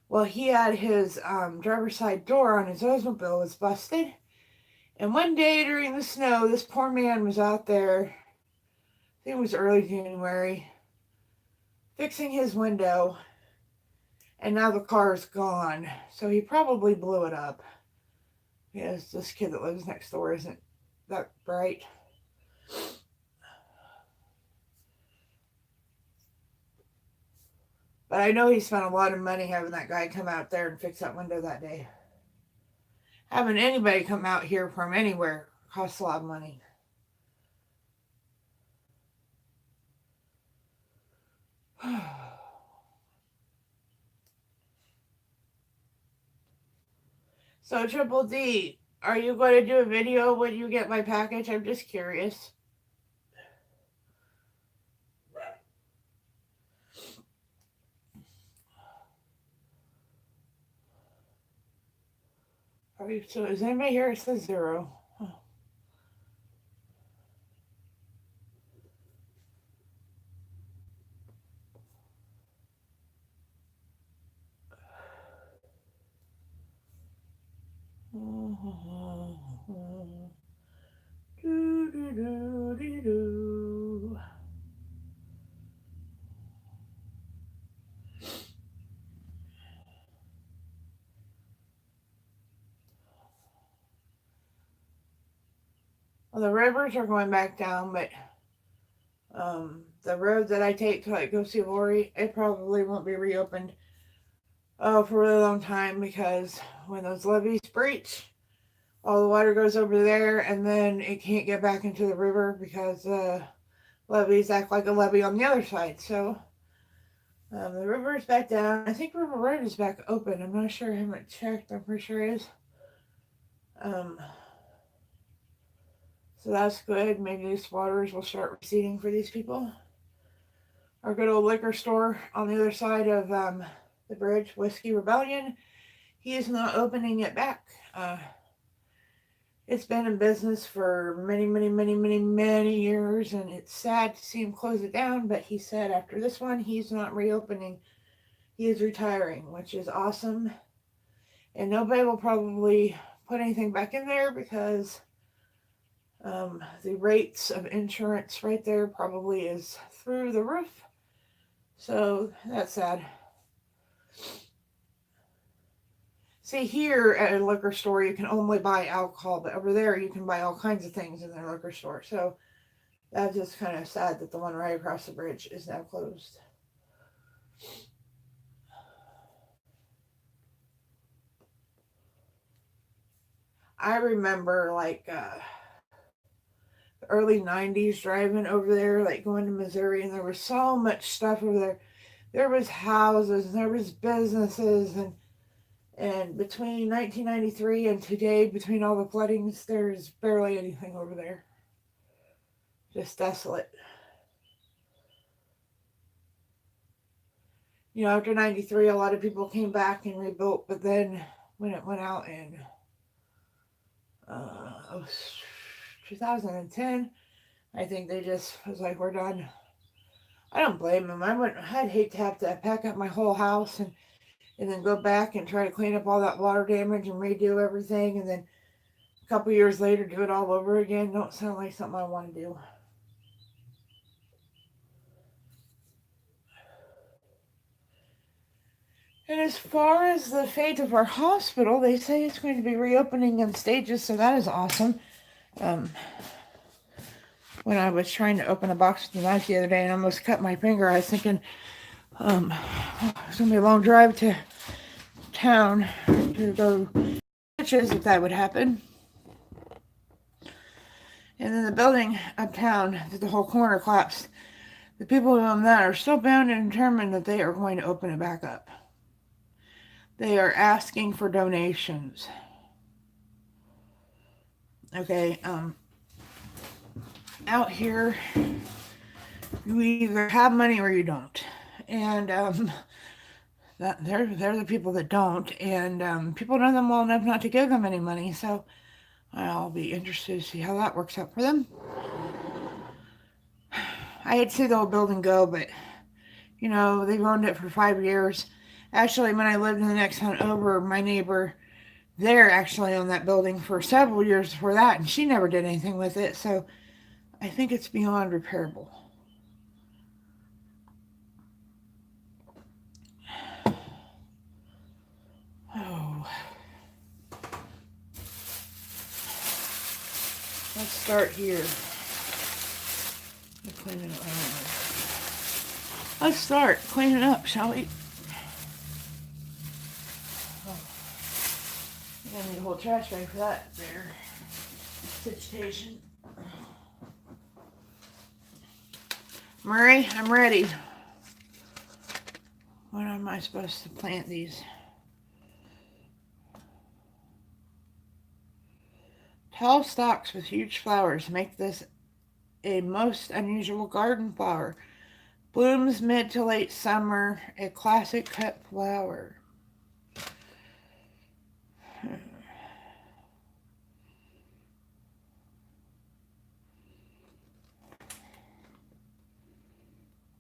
Well, he had his driver's side door on his Oldsmobile was busted. And one day during the snow, this poor man was out there, I think it was early January, fixing his window, and now the car is gone. So he probably blew it up. Because this kid that lives next door isn't that bright. But I know he spent a lot of money having that guy come out there and fix that window that day. Having anybody come out here from anywhere costs a lot of money. So Triple D, are you going to do a video when you get my package? I'm just curious. So is anybody here? It says 0. Oh. Do, do, do, do, do. Well, the rivers are going back down, but the road that I take to like go see Lori, it probably won't be reopened for a really long time because when those levees breach, all the water goes over there and then it can't get back into the river because levees act like a levee on the other side. So the river is back down. I think River Road is back open. I'm not sure. I haven't checked. I'm pretty sure it is. So that's good. Maybe these waters will start receding for these people. Our good old liquor store on the other side of the bridge, Whiskey Rebellion, he is not opening it back. It's been in business for many years, and it's sad to see him close it down, but he said after this one, he's not reopening. He is retiring, which is awesome. And nobody will probably put anything back in there because the rates of insurance right there probably is through the roof. So that's sad. See, here at a liquor store, you can only buy alcohol, but over there, you can buy all kinds of things in their liquor store. So that's just kind of sad that the one right across the bridge is now closed. I remember like the early 90s driving over there, like going to Missouri, and there was so much stuff over there. There was houses, and there was businesses, and between 1993 and today, between all the floodings, there's barely anything over there. Just desolate. You know, after 93, a lot of people came back and rebuilt, but then when it went out in 2010, I think they just was like, we're done. I don't blame them. I'd hate to have to pack up my whole house and then go back and try to clean up all that water damage and redo everything, and then a couple years later do it all over again. Don't sound like something I want to do. And as far as the fate of our hospital, they say it's going to be reopening in stages, so that is awesome. When I was trying to open a box with the knife the other day and almost cut my finger, I was thinking it's going to be a long drive to town to go stitches if that would happen. And then the building uptown, the whole corner collapsed. The people who own that are still bound and determined that they are going to open it back up. They are asking for donations. Okay, out here, you either have money or you don't. And they're the people that don't. And people know them well enough not to give them any money. So I'll be interested to see how that works out for them. I had to see the whole building go, but, you know, they've owned it for 5 years. Actually, when I lived in the next town over, my neighbor there actually owned that building for several years before that, and she never did anything with it, so I think it's beyond repairable. Oh. Let's start here. Let's start cleaning up, shall we? I'm gonna need a whole trash bag for that there situation. Murray, I'm ready. When am I supposed to plant these? Tall stalks with huge flowers make this a most unusual garden flower. Blooms mid to late summer, a classic cut flower.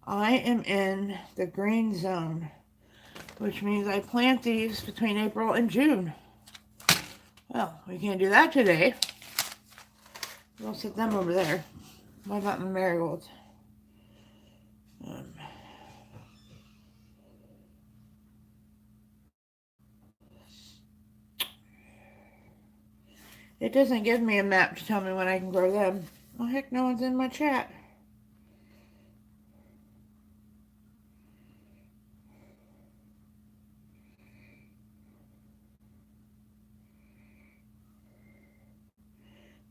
I am in the green zone, which means I plant these between April and June. Well, we can't do that today. We'll set them over there. What about my marigolds? It doesn't give me a map to tell me when I can grow them. Oh, heck, no one's in my chat.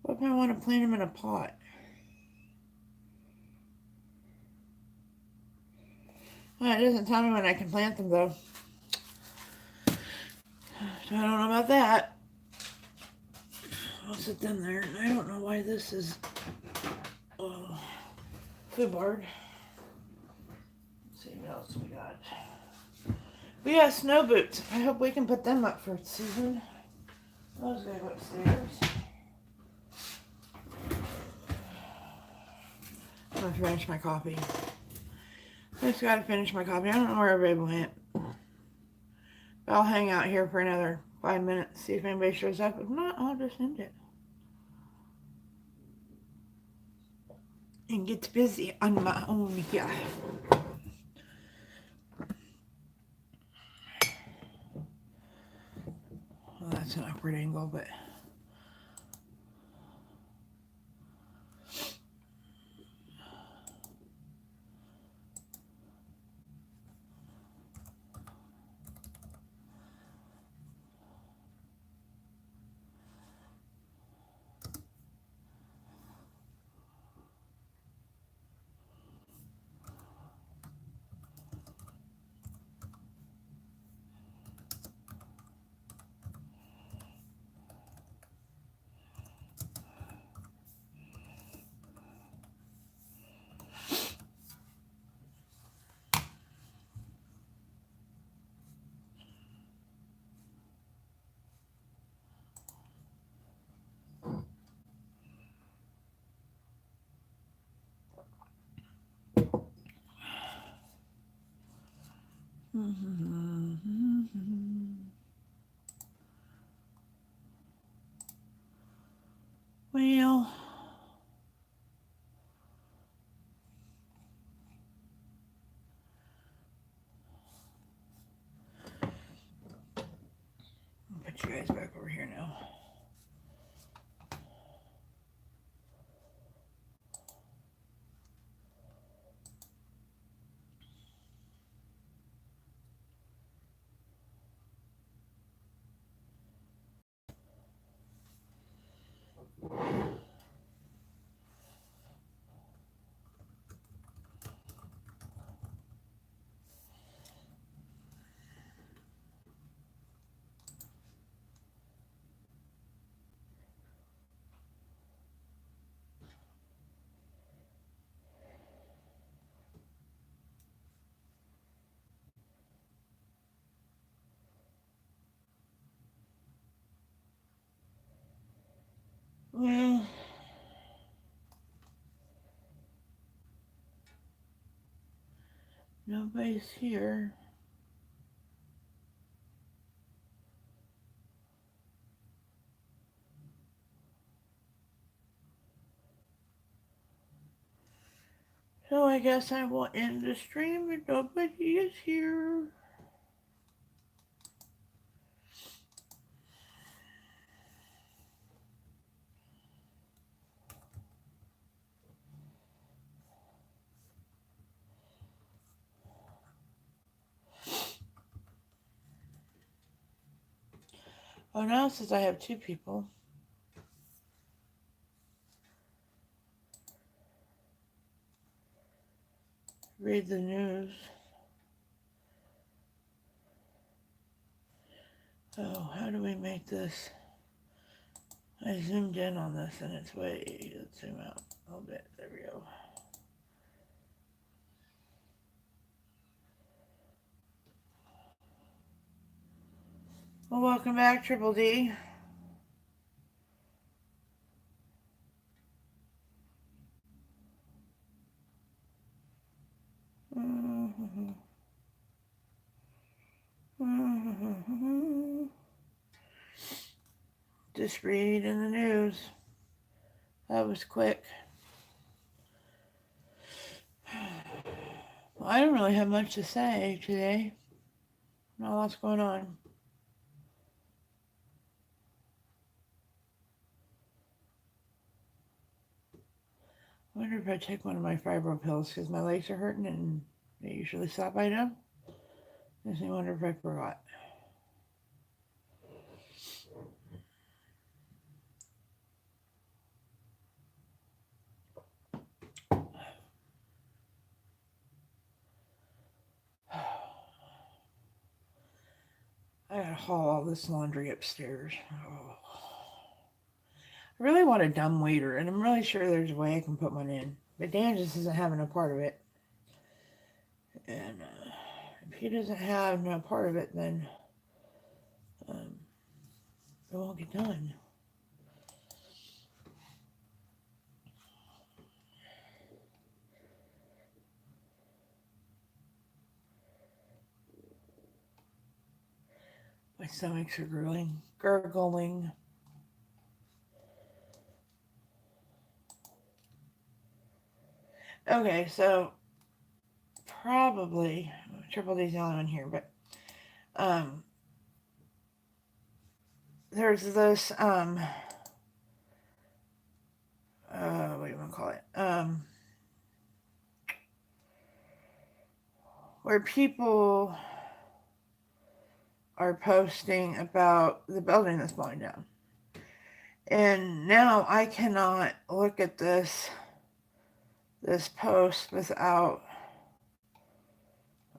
What if I want to plant them in a pot? Well, it doesn't tell me when I can plant them, though. So I don't know about that. I'll sit them there. I don't know why this is foobarred. Let's see what else we got. We got snow boots. I hope we can put them up for season. Those go upstairs. I'm gonna finish my coffee. I just gotta finish my coffee. I don't know where everybody went. I'll hang out here for another 5 minutes, see if anybody shows up. If not, I'll just end it. And get busy on my own here. Well, that's an awkward angle, but... Well... I'll put you guys back over here now. Well... Nobody's here. So I guess I will end the stream and nobody is here. Oh, now it says I have 2 people. Read the news. Oh, how do we make this? I zoomed in on this and it's way... Let's zoom out a little bit. There we go. Well, welcome back, Triple D. Just reading the news. That was quick. Well, I don't really have much to say today. Not lots going on. I wonder if I take one of my fibro pills because my legs are hurting and they usually stop by now. Makes me wonder if I forgot. I gotta haul all this laundry upstairs. Oh. I really want a dumb waiter, and I'm really sure there's a way I can put one in. But Dan just isn't having a part of it. And if he doesn't have no part of it, then it won't get done. My stomach's are gurgling. Okay, so probably Triple D's the only one here, but there's this what do you want to call it? Where people are posting about the building that's blowing down. And now I cannot look at this post without,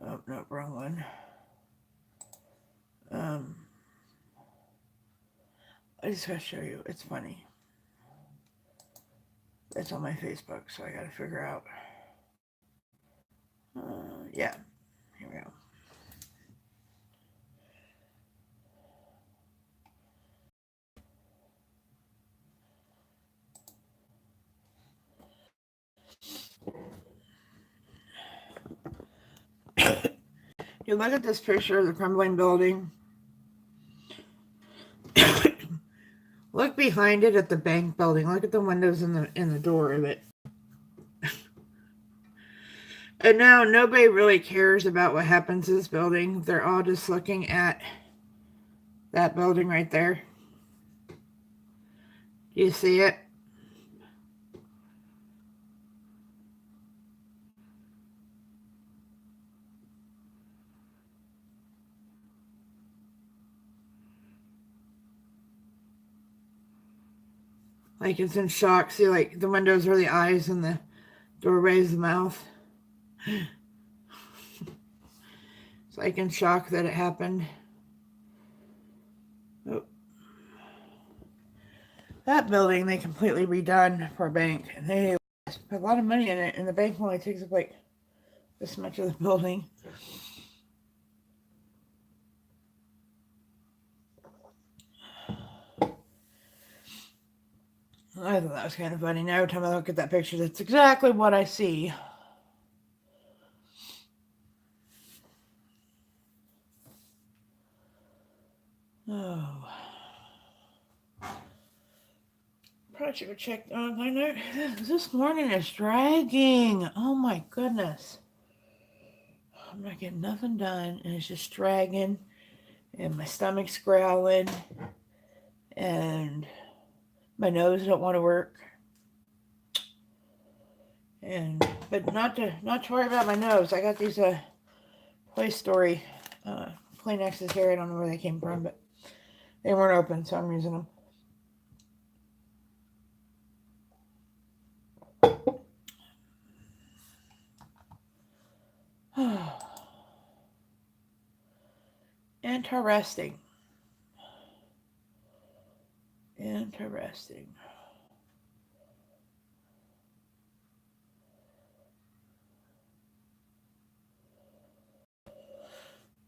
oh no, wrong one. I just gotta show you. It's funny. It's on my Facebook, so I gotta figure out. Yeah, here we go. You look at this picture of the crumbling building. Look behind it at the bank building. Look at the windows in the door of it. And now nobody really cares about what happens to this building. They're all just looking at that building right there. You see it? Like it's in shock. See, like the windows are the eyes and the doorway is the mouth. It's like in shock that it happened. Oh. That building they completely redone for a bank. And they put a lot of money in it, and the bank only takes up like this much of the building. I thought that was kind of funny. Now every time I look at that picture, that's exactly what I see. Oh. Probably should have checked online there. This morning is dragging. Oh my goodness. I'm not getting nothing done, and it's just dragging, and my stomach's growling, and my nose don't want to work. But not to worry about my nose. I got these Toy Story Kleenexes here. I don't know where they came from, but they weren't open, so I'm using them. Interesting. Interesting.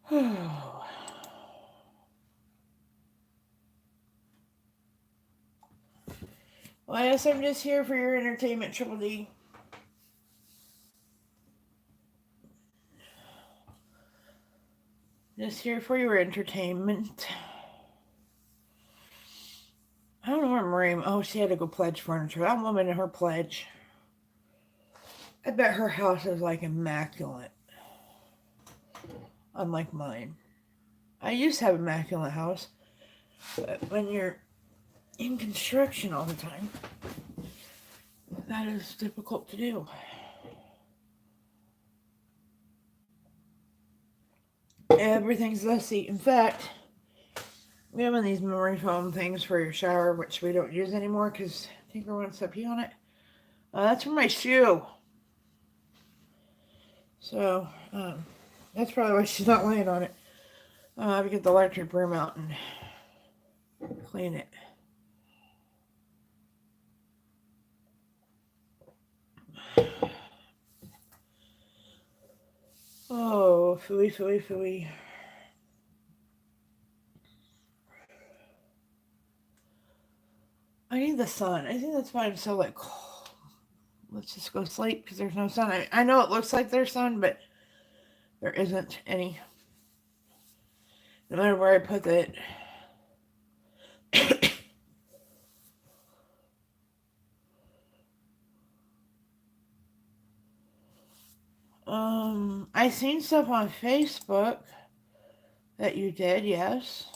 Well, I guess I'm just here for your entertainment, Triple D. Just here for your entertainment. dream. Oh, she had to go pledge furniture. That woman and her pledge. I bet her house is like immaculate. Unlike mine. I used to have an immaculate house. But when you're in construction all the time, that is difficult to do. Everything's dusty. In fact, we have one of these memory foam things for your shower, which we don't use anymore because Tinker wants to pee on it. That's for my shoe. So, that's probably why she's not laying on it. I have to get the electric broom out and clean it. Oh, phooey, phooey, phooey. I need the sun. I think that's why I'm so like, oh, let's just go sleep because there's no sun. I know it looks like there's sun, but there isn't any. No matter where I put it. I seen stuff on Facebook that you did, yes.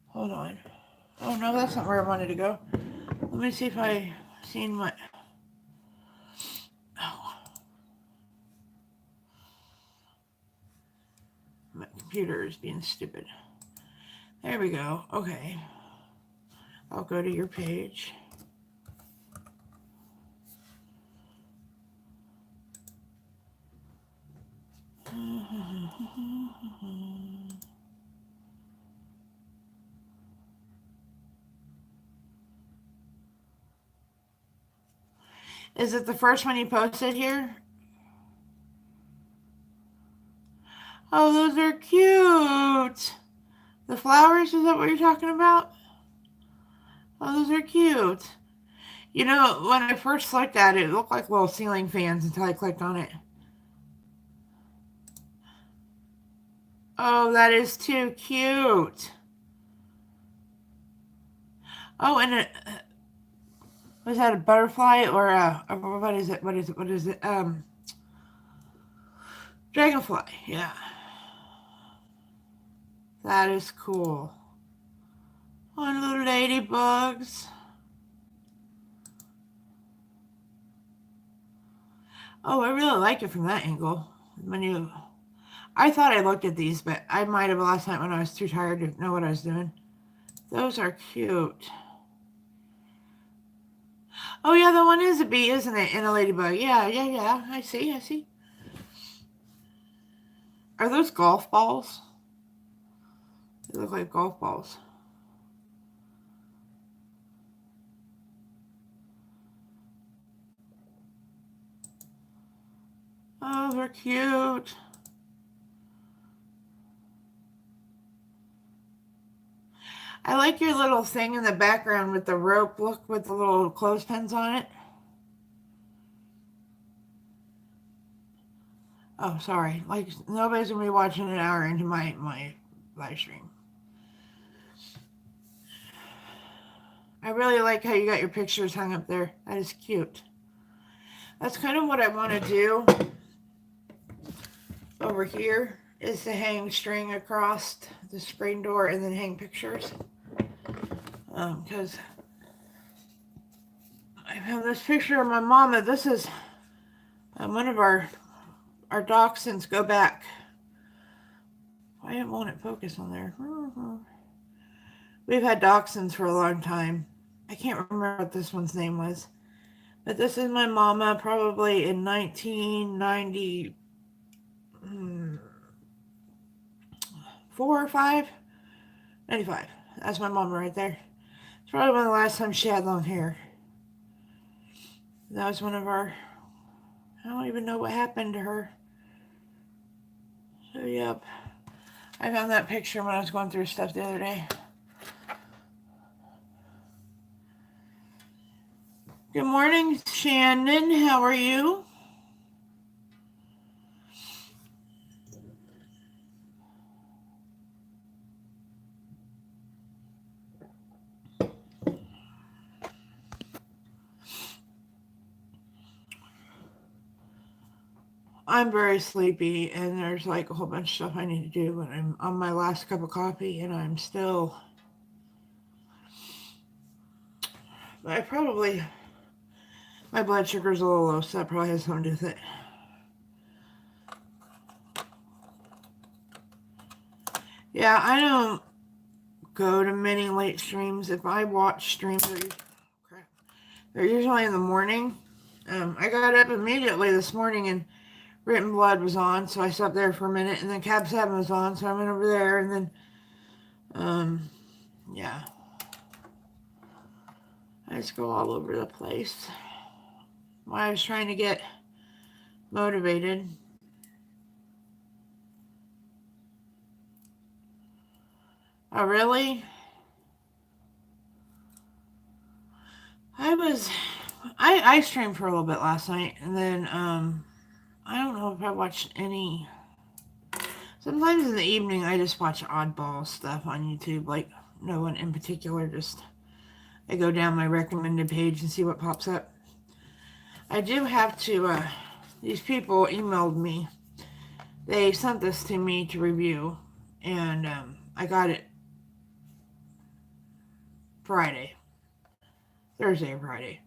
Hold on. Oh no, that's not where I wanted to go. Let me see if I seen what. Oh. My computer is being stupid. There we go. Okay. I'll go to your page. Is it the first one you posted here? Oh, those are cute. The flowers, is that what you're talking about? Oh, those are cute. You know, when I first looked at it, it looked like little ceiling fans until I clicked on it. Oh, that is too cute. Oh, and it was that a butterfly or what is it? What is it? What is it? Dragonfly. Yeah. That is cool. Oh, little ladybugs. Oh, I really like it from that angle. I thought I looked at these, but I might have last night when I was too tired to know what I was doing. Those are cute. Oh, yeah, the one is a bee, isn't it? And a ladybug. Yeah. I see. Are those golf balls? They look like golf balls. Oh, they're cute. I like your little thing in the background with the rope. Look, with the little clothespins on it. Oh, sorry. Like, nobody's going to be watching an hour into my live stream. I really like how you got your pictures hung up there. That is cute. That's kind of what I want to do over here, is to hang string across the screen door and then hang pictures. Because I have this picture of my mama. This is one of our dachshunds. Go back. Why won't it focus on there? We've had dachshunds for a long time. I can't remember what this one's name was. But this is my mama, probably in 1994 or 5? 95. That's my mama right there. It's probably one of the last times she had long hair. That was one of our... I don't even know what happened to her. So, yep. I found that picture when I was going through stuff the other day. Good morning, Shannon. How are you? I'm very sleepy, and there's like a whole bunch of stuff I need to do, and I'm on my last cup of coffee, and I'm still. I probably. My blood sugar's a little low, so that probably has something to do with it. Yeah, I don't go to many late streams. If I watch streams, they're usually in the morning. I got up immediately this morning and Written Blood was on, so I slept there for a minute, and then Cab 7 was on, so I went over there, and then, yeah. I just go all over the place. While I was trying to get motivated. Oh, really? I streamed for a little bit last night, and then, I don't know if I watched any. Sometimes in the evening, I just watch oddball stuff on YouTube, like no one in particular, just I go down my recommended page and see what pops up. I do have to, these people emailed me. They sent this to me to review, and I got it Thursday or Friday.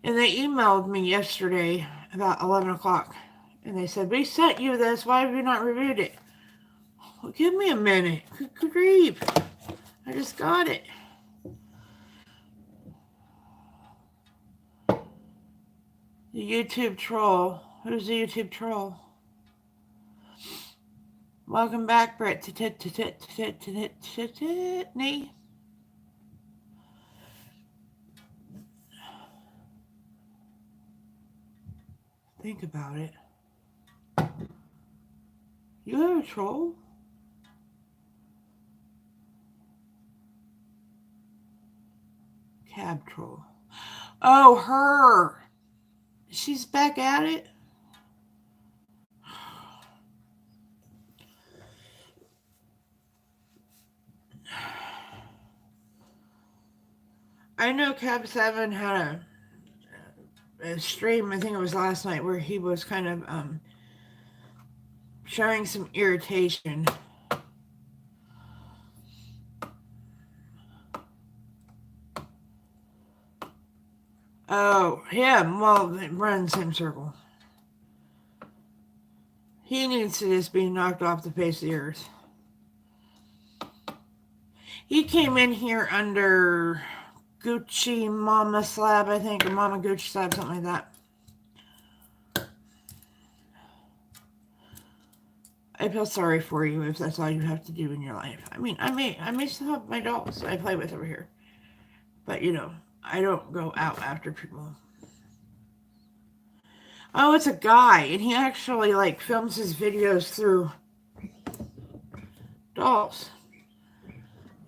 And they emailed me yesterday about 11 o'clock, and they said, we sent you this, why have you not reviewed it? Well, give me a minute. Good grief. I just got it. The YouTube troll. Who's the YouTube troll? Welcome back, Brett. Tittany. Think about it. You have a troll? Cab troll. Oh, her. She's back at it? I know Cab 7 had a stream, I think it was last night, where he was kind of showing some irritation. Oh, him. Well, they run in the same circle. He needs to just be knocked off the face of the earth. He came in here under Gucci Mama Slab, I think, or Mama Gucci Slab, something like that. I feel sorry for you if that's all you have to do in your life. I mean, I may still have my dolls I play with over here, but you know, I don't go out after people. Oh, it's a guy, and he actually like films his videos through dolls,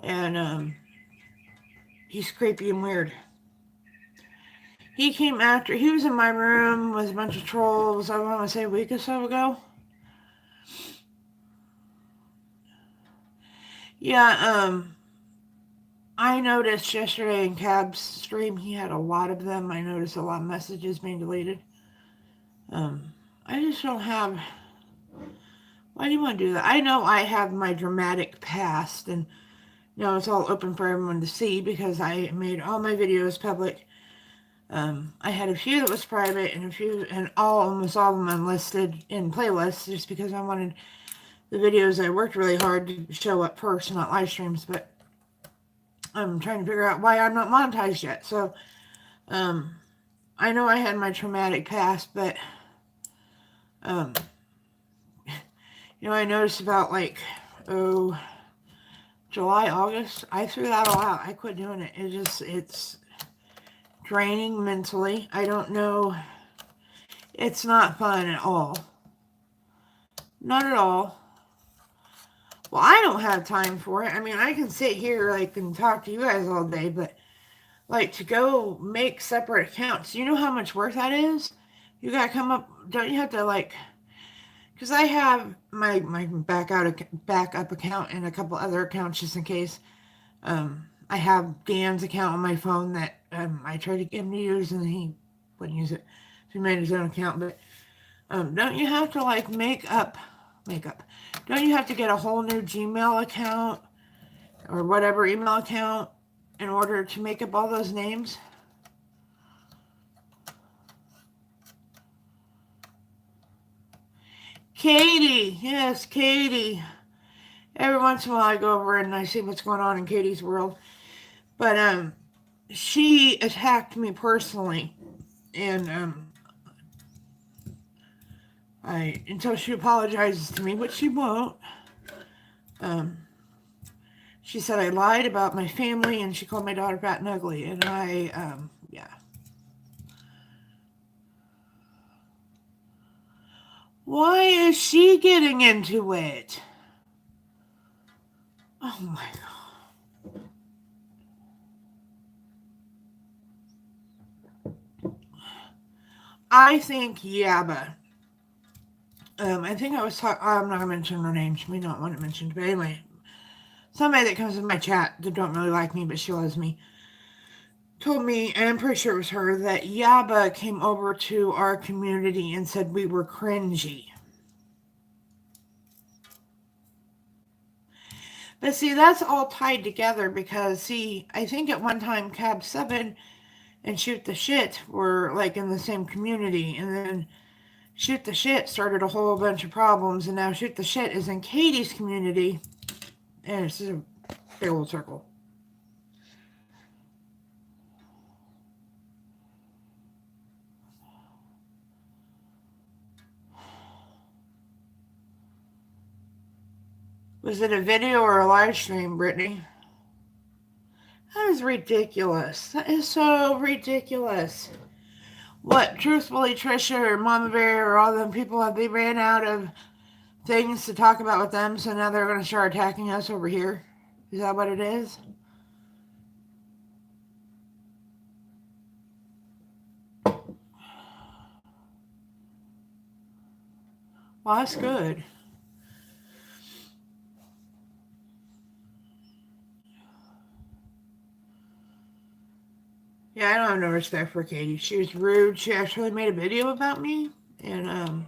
and he's creepy and weird. He came after. He was in my room with a bunch of trolls. I want to say a week or so ago. Yeah, I noticed yesterday in Cab's stream he had a lot of them. I noticed a lot of messages being deleted. I just don't have. Why do you want to do that? I know I have my dramatic past, and you know it's all open for everyone to see because I made all my videos public. I had a few that was private and a few, and almost all of them unlisted in playlists just because I wanted the videos I worked really hard to show up first, not live streams, but I'm trying to figure out why I'm not monetized yet. So, I know I had my traumatic past, but, you know, I noticed about like, July, August, I threw that all out. I quit doing it. It's draining mentally. I don't know. It's not fun at all. Not at all. Well, I don't have time for it. I mean, I can sit here like and talk to you guys all day, but like to go make separate accounts, you know how much work that is? You gotta come up. Don't you have to like? Because I have my backup account and a couple other accounts just in case. I have Dan's account on my phone that I tried to get him to use and he wouldn't use it. So he made his own account, but Don't you have to like makeup? Don't you have to get a whole new Gmail account or whatever email account in order to make up all those names? Katie, yes, Katie. Every once in a while I go over and I see what's going on in Katie's world. But she attacked me personally, and until she apologizes to me, which she won't. She said I lied about my family, and she called my daughter fat and ugly, and yeah. Why is she getting into it? Oh my God. I think Yaba. I think I was talking. I'm not gonna mention her name. She may not want it mentioned, but anyway, somebody that comes in my chat that don't really like me, but she loves me, told me, and I'm pretty sure it was her, that Yaba came over to our community and said we were cringy. But see, that's all tied together because, see, I think at one time Cab 7 and Shoot the Shit were like in the same community, and then Shoot the Shit started a whole bunch of problems, and now Shoot the Shit is in Katie's community, and it's just a big old circle. Was it a video or a live stream, Brittany? That is ridiculous. That is so ridiculous. What, truthfully, Trisha or Mama Bear or all them people, have they ran out of things to talk about with them, so now they're going to start attacking us over here? Is that what it is? Well, that's good. Yeah, I don't have no respect for Katie. She was rude. She actually made a video about me, and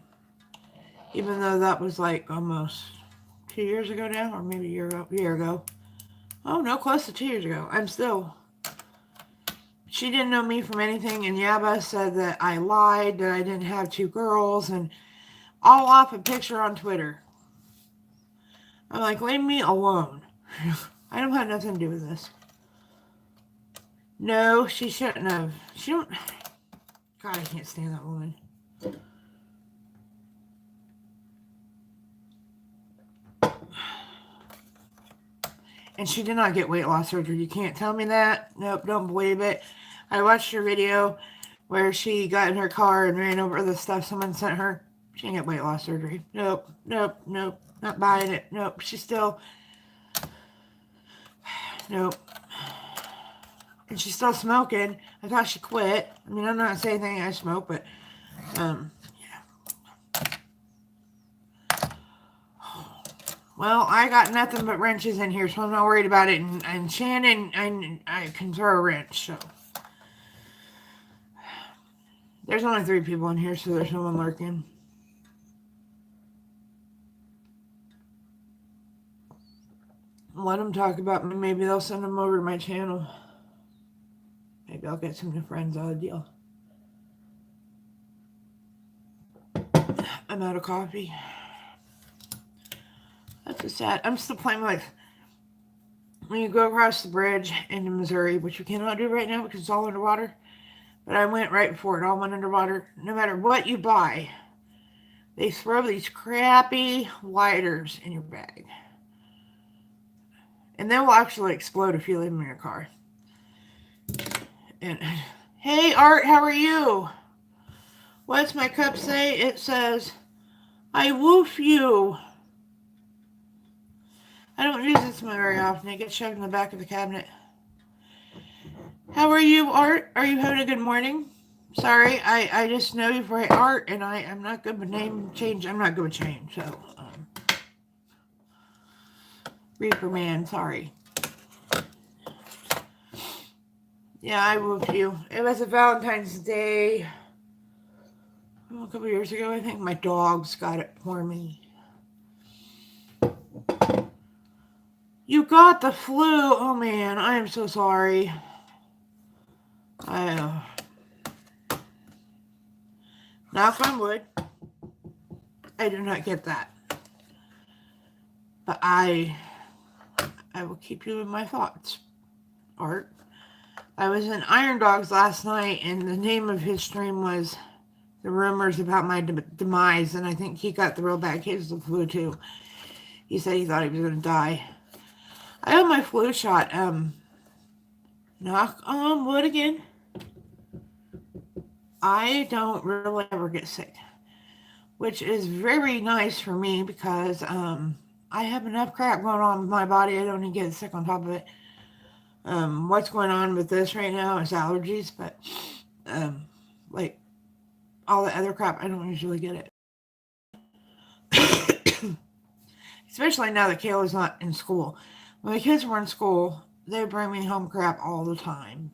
even though that was like almost 2 years ago now, or maybe a year ago. Oh no, close to 2 years ago. She didn't know me from anything, and Yaba said that I lied, that I didn't have 2 girls, and all off a picture on Twitter. I'm like, leave me alone. I don't have nothing to do with this. No, she shouldn't have. She don't. God, I can't stand that woman. And she did not get weight loss surgery. You can't tell me that. Nope, don't believe it. I watched her video where she got in her car and ran over the stuff someone sent her. She didn't get weight loss surgery. Nope, nope, nope. Not buying it. Nope, she's still... Nope. And she's still smoking. I thought she quit. I mean, I'm not saying anything I smoke, but... yeah. Well, I got nothing but wrenches in here, so I'm not worried about it. And Shannon, I can throw a wrench, so... There's only 3 people in here, so there's no one lurking. Let them talk about me. Maybe they'll send them over to my channel. Maybe I'll get some new friends out of the deal. I'm out of coffee. That's just sad. I'm still playing with... When you go across the bridge into Missouri, which you cannot do right now because it's all underwater. But I went right before it all went underwater. No matter what you buy, they throw these crappy lighters in your bag. And they will actually explode if you leave them in your car. And, hey, Art, how are you? What's my cup say? It says, I woof you. I don't use this one very often. It gets shoved in the back of the cabinet. How are you, Art? Are you having a good morning? Sorry, I just know you for Art, and I'm not good with name change. I'm not good with change, so... Reaper Man, sorry. Yeah, I moved you. It was a Valentine's Day. a couple years ago, I think my dogs got it for me. You got the flu. Oh man, I am so sorry. I knock on wood. I did not get that, but I will keep you in my thoughts, Art. I was in Iron Dogs last night, and the name of his stream was "The Rumors About My Demise," and I think he got the real bad case of the flu too. He said he thought he was going to die. I got my flu shot. Knock on wood again. I don't really ever get sick, which is very nice for me because I have enough crap going on with my body. I don't need to get sick on top of it. What's going on with this right now is allergies, but like all the other crap, I don't usually get it. Especially now that Kayla's not in school. When the kids were in school, they bring me home crap all the time.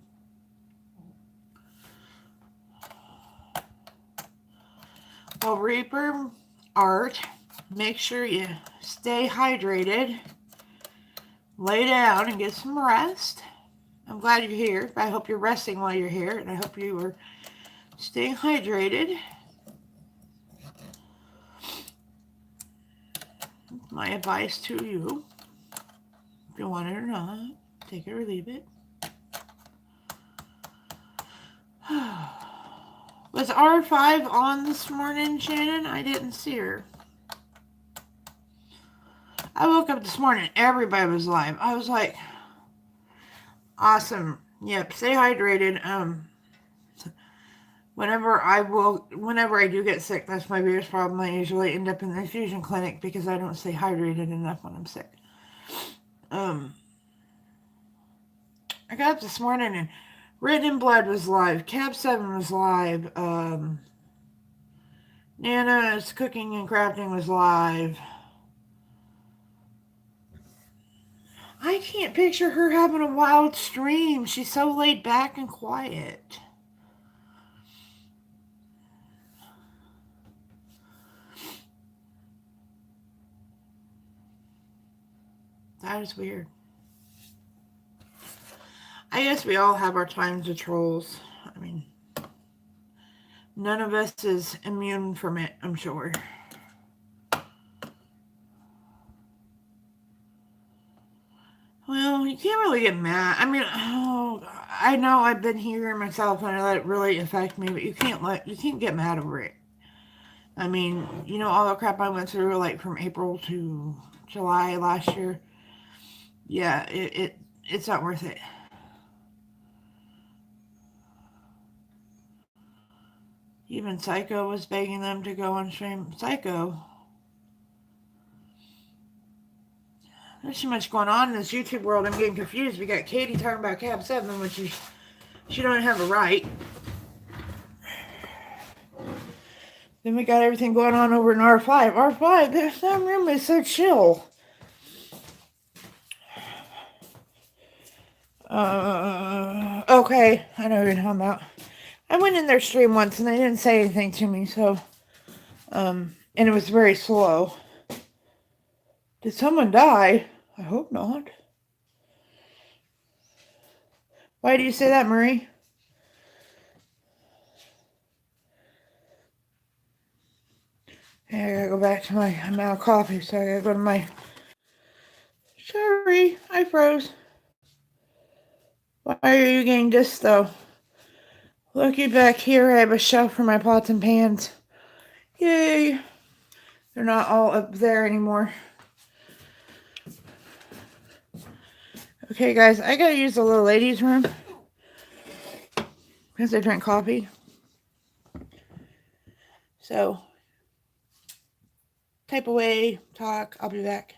Well, Reaper, Art, make sure you stay hydrated, lay down, and get some rest. I'm glad you're here. I hope you're resting while you're here, and I hope you are staying hydrated. My advice to you, if you want it or not, take it or leave it. Was R5 on this morning, Shannon? I didn't see her. I woke up this morning, everybody was live. I was like, awesome. Yep, stay hydrated. Whenever I do get sick, that's my biggest problem. I usually end up in the infusion clinic because I don't stay hydrated enough when I'm sick. I got up this morning and Written in Blood was live. Cab 7 was live. Nana's Cooking and Crafting was live. I can't picture her having a wild stream. She's so laid back and quiet. That is weird. I guess we all have our times of trolls. I mean, none of us is immune from it, I'm sure. Well, you can't really get mad. I mean, I know I've been here myself and I let it really affect me, but you can't get mad over it. I mean, all the crap I went through, like from April to July last year. Yeah, it's not worth it. Even Psycho was begging them to go on stream. Psycho. There's too much going on in this YouTube world. I'm getting confused. We got Katie talking about Cab 7, which she don't have a right. Then we got everything going on over in R5. R5, that room is so chill. Okay, I know what you're talking about. I went in their stream once and they didn't say anything to me, so, and it was very slow. Did someone die? I hope not. Why do you say that, Marie? Hey, I gotta go back to I'm out of coffee, so I gotta go to my... Sorry, I froze. Why are you getting this, though? Looky back here, I have a shelf for my pots and pans. Yay! They're not all up there anymore. Okay, guys, I gotta use the little ladies' room because I drink coffee. So, type away, talk, I'll be back.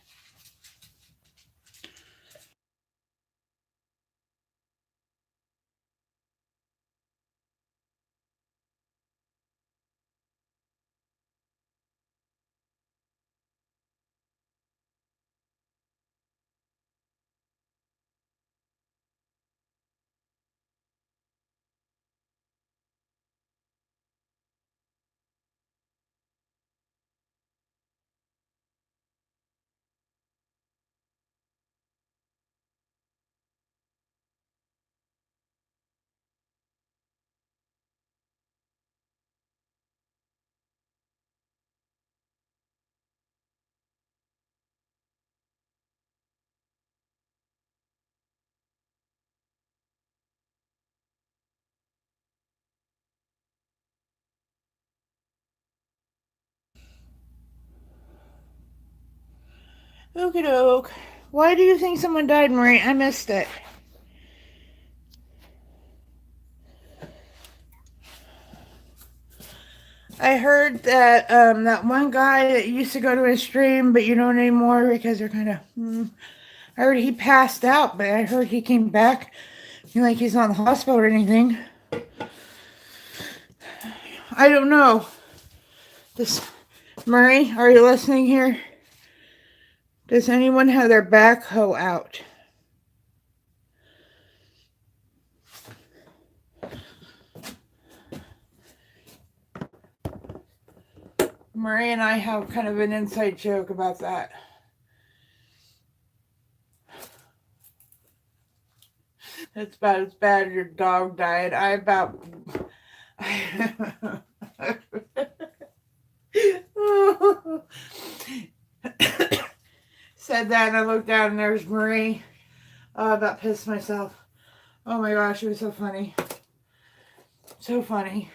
Okie doke. Why do you think someone died, Marie? I missed it. I heard that that one guy that used to go to his stream, but you don't anymore because they're kind of. I heard he passed out, but I heard he came back. Like he's not in the hospital or anything. I don't know. This Murray, are you listening here? Does anyone have their backhoe out? Murray and I have kind of an inside joke about that. It's about as bad as your dog died. Said that and I looked down and there's Marie. Oh, I about pissed myself. Oh my gosh, it was so funny. So funny.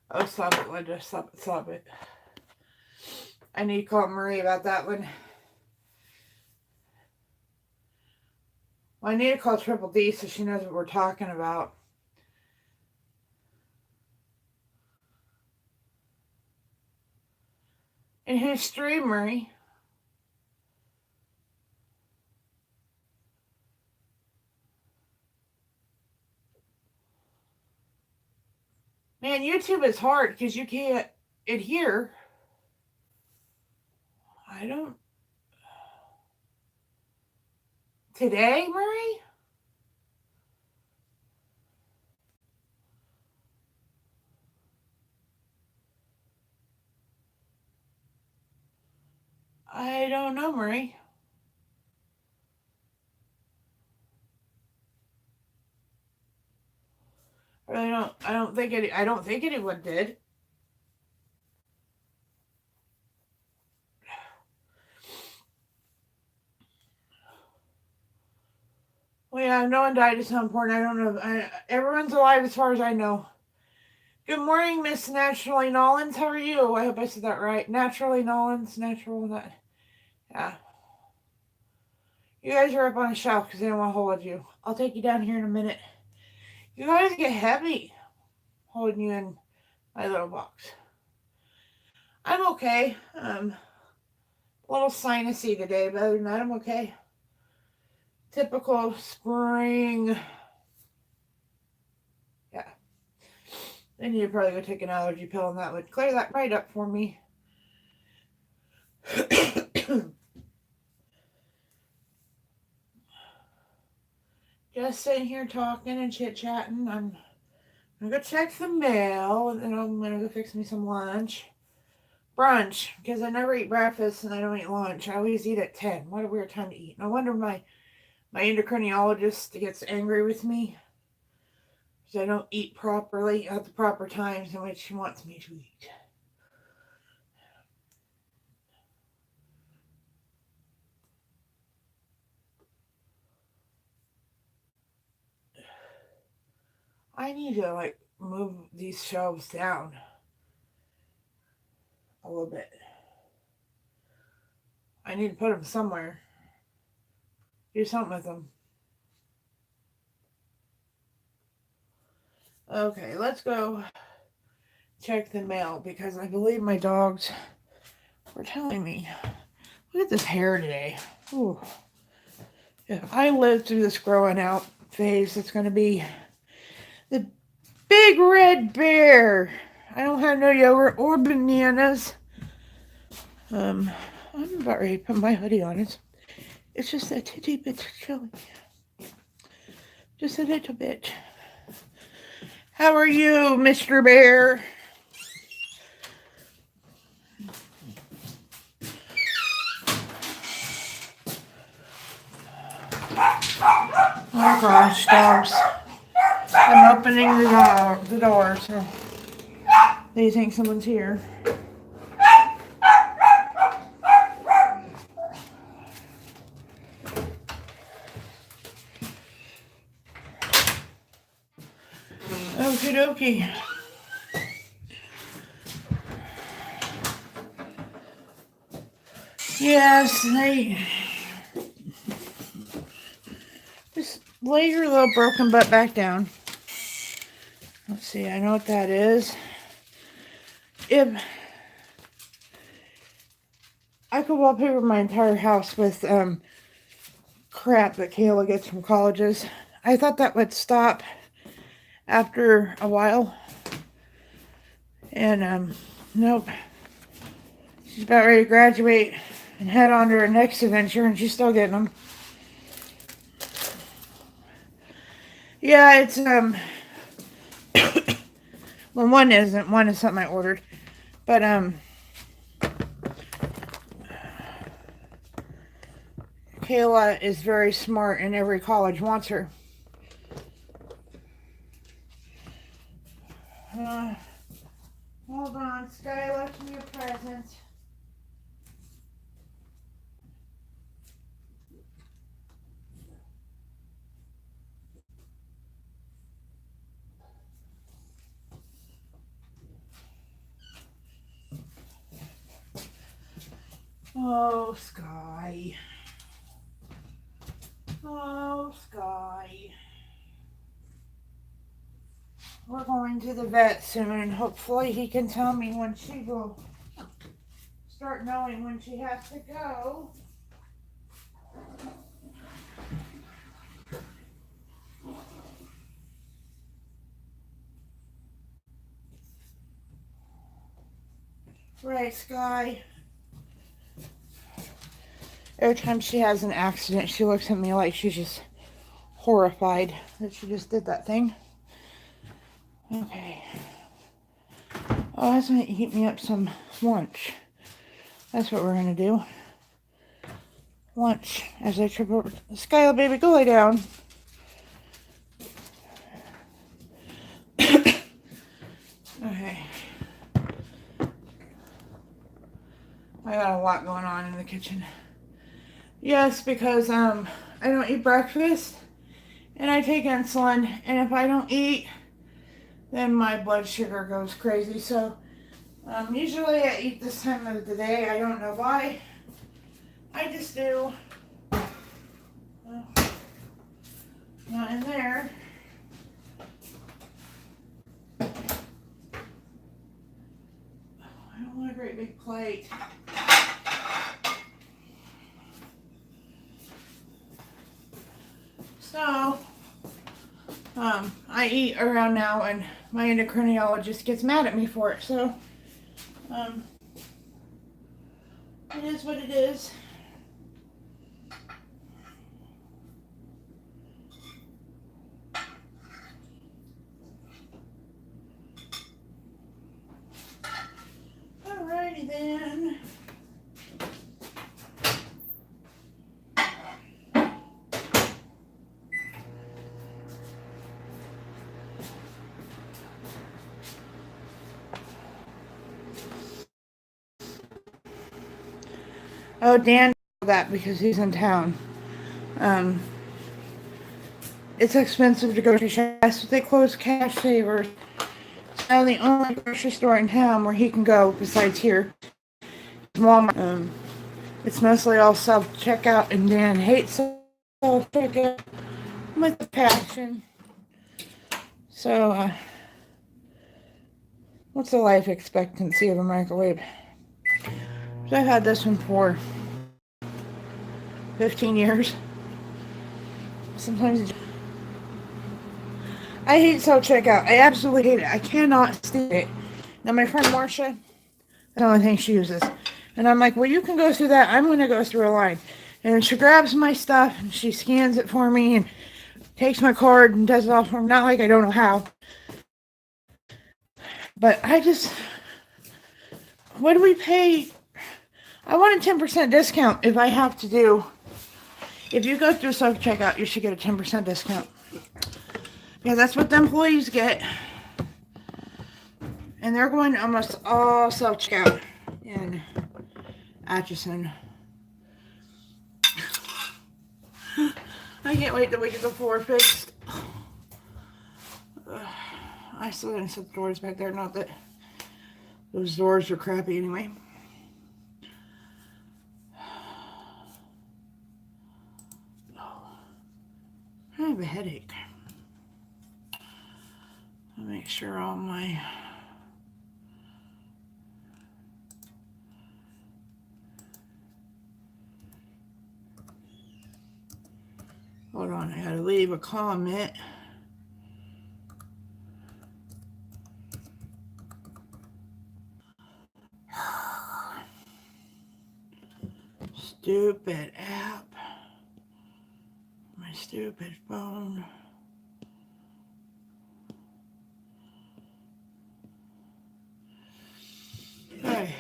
Oh, stop it, Linda. Stop it. I need to call Marie about that one. Well, I need to call Triple D so she knows what we're talking about. In his stream, Marie. Man, YouTube is hard because you can't adhere. I don't. Today, Marie? I don't know, Marie. I don't think anyone did. Well, yeah, no one died at some point. I don't know. Everyone's alive as far as I know. Good morning, Miss Naturally Nolans. How are you? I hope I said that right. Naturally Nolans. Yeah. You guys are up on a shelf because they don't want to hold you. I'll take you down here in a minute. You guys get heavy holding you in my little box. I'm okay. A little sinusy today, but other than that, I'm okay. Typical spring. Yeah. I need to probably go take an allergy pill, and that would clear that right up for me. Just sitting here talking and chit-chatting. I'm going to go check the mail, and then I'm going to go fix me some lunch. Brunch, because I never eat breakfast and I don't eat lunch. I always eat at 10. What a weird time to eat. No wonder my endocrinologist gets angry with me because I don't eat properly at the proper times in which she wants me to eat. I need to move these shelves down a little bit. I need to put them somewhere. Do something with them. Okay, let's go check the mail because I believe my dogs were telling me. Look at this hair today. Ooh. If I live through this growing out phase, it's going to be the big red bear. I don't have no yogurt or bananas. I'm about ready to put my hoodie on. It's just a titty bit chilly. Just a little bit. How are you, Mr. Bear? Oh gosh, dogs. I'm opening the door so they think someone's here. Okie dokie. Yes, they just lay your little broken butt back down. Let's see, I know what that is. If I could wallpaper my entire house with crap that Kayla gets from colleges, I thought that would stop after a while. And nope. She's about ready to graduate and head on to her next adventure, and she's still getting them. Yeah, it's well, one isn't. One is something I ordered, but Kayla is very smart, and every college wants her. Hold on, Sky left me a present. Oh, Sky. Oh, Sky. We're going to the vet soon. Hopefully he can tell me when she will start knowing when she has to go. Right, Sky. Every time she has an accident, she looks at me like she's just horrified that she just did that thing. Okay. Oh, I was going to heat me up some lunch. That's what we're going to do. Lunch. As I trip over. Skylar, baby, go lay down. Okay. I got a lot going on in the kitchen. Yes, because I don't eat breakfast and I take insulin, and if I don't eat, then my blood sugar goes crazy. So usually I eat this time of the day. I don't know why. I just do. Not in there. I don't want a great big plate. So, I eat around now, and my endocrinologist gets mad at me for it. So, it is what it is. Alrighty then. Oh, Dan knows that because he's in town. It's expensive to go to Shasta. They close Cash Savers. It's now the only grocery store in town where he can go besides here. Walmart. It's mostly all self-checkout, and Dan hates self-checkout with a passion. So, what's the life expectancy of a microwave? So I've had this one for 15 years. Sometimes I hate self-checkout. I absolutely hate it. I cannot stand it. Now my friend Marcia, that's the only thing she uses. And I'm like, well, you can go through that. I'm going to go through a line. And she grabs my stuff and she scans it for me and takes my card and does it all for me. Not like I don't know how. But what do we pay? I want a 10% discount if I have to do. If you go through self-checkout, you should get a 10% discount. Yeah, that's what the employees get. And they're going to almost all self-checkout in Atchison. I can't wait till we get the floor fixed. I still didn't set the doors back there. Not that those doors are crappy anyway. of a headache. I'll make sure all my hold on, I gotta leave a comment. Stupid app. My stupid phone. Okay.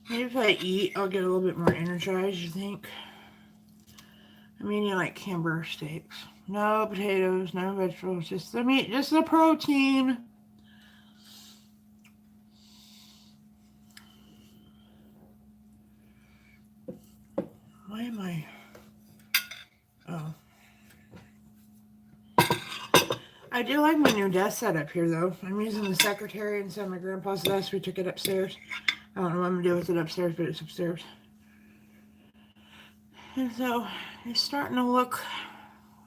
Maybe if I eat, I'll get a little bit more energized, you think? I mean, you like hamburger steaks. No potatoes, no vegetables, just the meat, just the protein. Why am I? Oh. I do like my new desk setup here, though. I'm using the secretary instead of my grandpa's desk. We took it upstairs. I don't know what I'm going to do with it upstairs, but it's upstairs. And so it's starting to look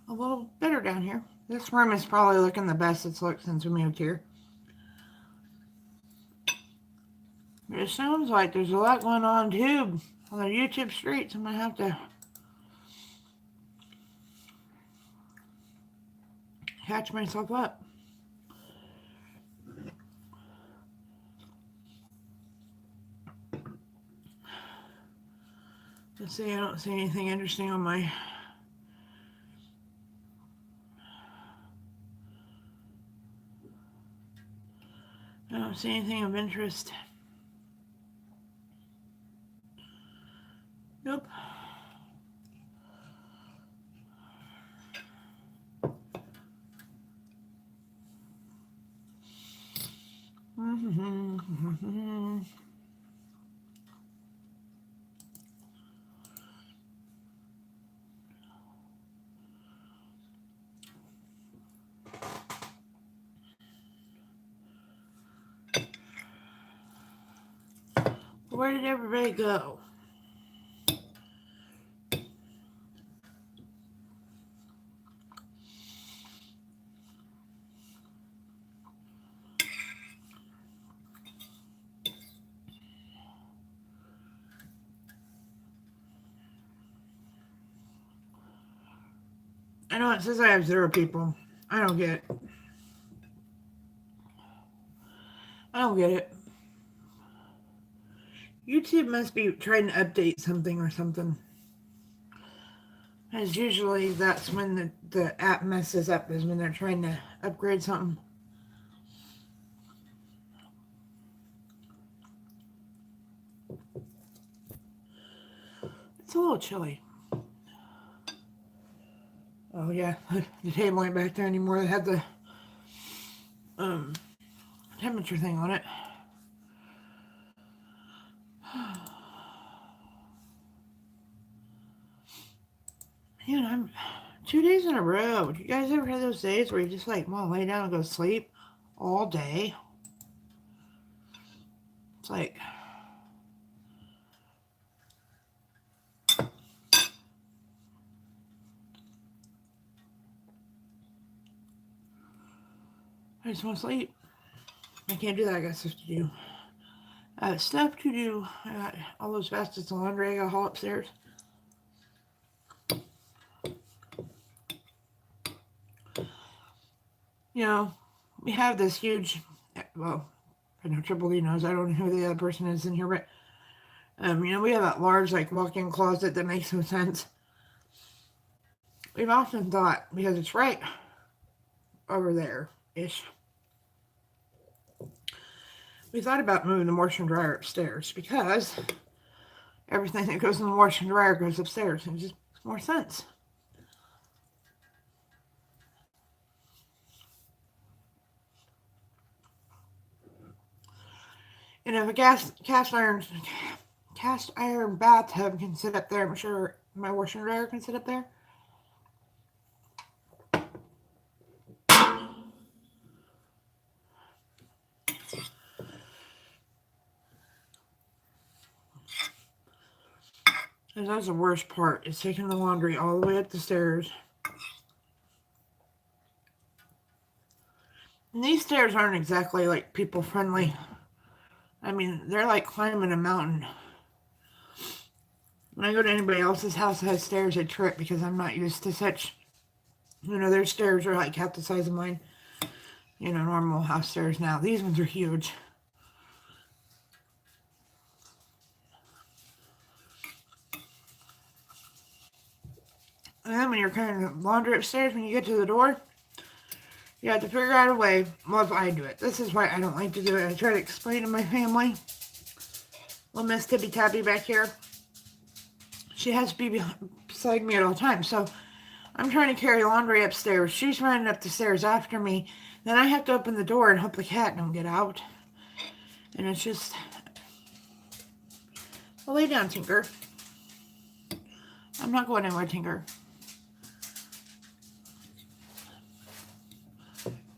a little better down here. This room is probably looking the best it's looked since we moved here. But it sounds like there's a lot going on, too, on the YouTube streets. I'm going to have to catch myself up. Let's see, I don't see anything interesting on my... I don't see anything of interest. Nope. Where did everybody go? I know it says I have 0 people. I don't get it. I don't get it. YouTube must be trying to update something or something. As usually that's when the app messes up, is when they're trying to upgrade something. It's a little chilly. Oh yeah, the table ain't back there anymore. They had the temperature thing on it. Man, I'm 2 days in a row. Do you guys ever have those days where you just like want to lay down and go to sleep all day? It's like, I just want to sleep. I can't do that. I got stuff to do. Stuff to do. I got all those baskets of laundry I got to haul upstairs. You know, we have this huge, well, I know Triple D knows. I don't know who the other person is in here, but, you know, we have that large, like, walk-in closet that makes no sense. We've often thought, because it's right over there-ish, we thought about moving the washer and dryer upstairs because everything that goes in the washer and dryer goes upstairs. And it just makes more sense. And if a cast iron bathtub can sit up there, I'm sure my washer and dryer can sit up there. And that's the worst part, is taking the laundry all the way up the stairs. And these stairs aren't exactly like people friendly. I mean, they're like climbing a mountain. When I go to anybody else's house that has stairs, I trip because I'm not used to such. Their stairs are like half the size of mine. Normal house stairs now. These ones are huge. And then when you're carrying the laundry upstairs, when you get to the door, you have to figure out a way. Well, if I do it. This is why I don't like to do it. I try to explain to my family. Well, Miss Tippy Tappy back here, she has to be beside me at all times. So I'm trying to carry laundry upstairs. She's running up the stairs after me. Then I have to open the door and hope the cat don't get out. And it's just... Well, lay down, Tinker. I'm not going anywhere, Tinker.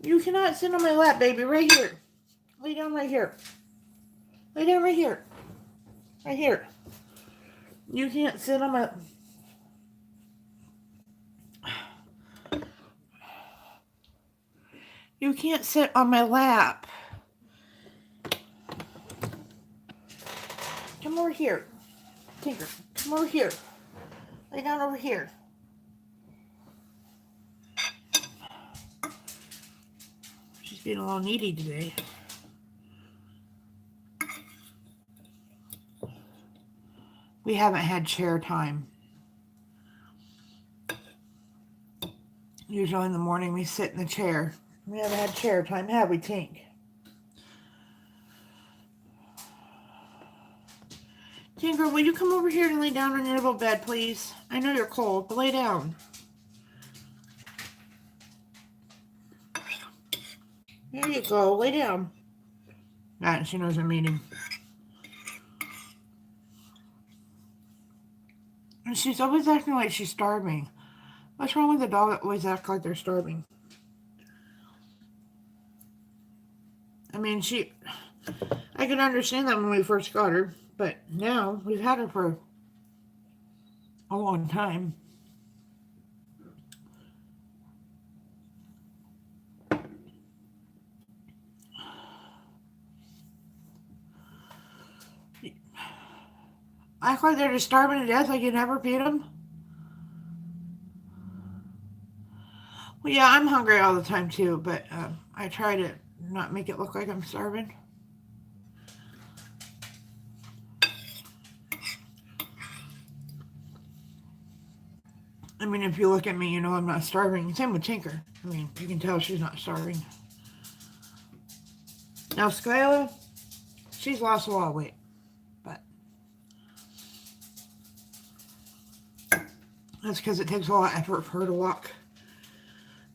You cannot sit on my lap, baby. Right here. Lay down right here. Lay down right here. Right here. You can't sit on my... You can't sit on my lap. Come over here. Tinker, come over here. Lay down over here. She's being a little needy today. We haven't had chair time. Usually in the morning we sit in the chair. We haven't had chair time, have we, Tink? Tinker, will you come over here and lay down on your little bed, please? I know you're cold, but lay down. There you go, lay down. Alright, she knows I'm eating. And she's always acting like she's starving. What's wrong with the dog that always acts like they're starving? I mean, I could understand that when we first got her, but now we've had her for a long time. Act like they're just starving to death, like you never feed them. Well, yeah, I'm hungry all the time too, but I try to not make it look like I'm starving. I mean, if you look at me, you know I'm not starving. Same with Tinker. I mean, you can tell she's not starving. Now, Skyla, she's lost a lot of weight, but that's because it takes a lot of effort for her to walk.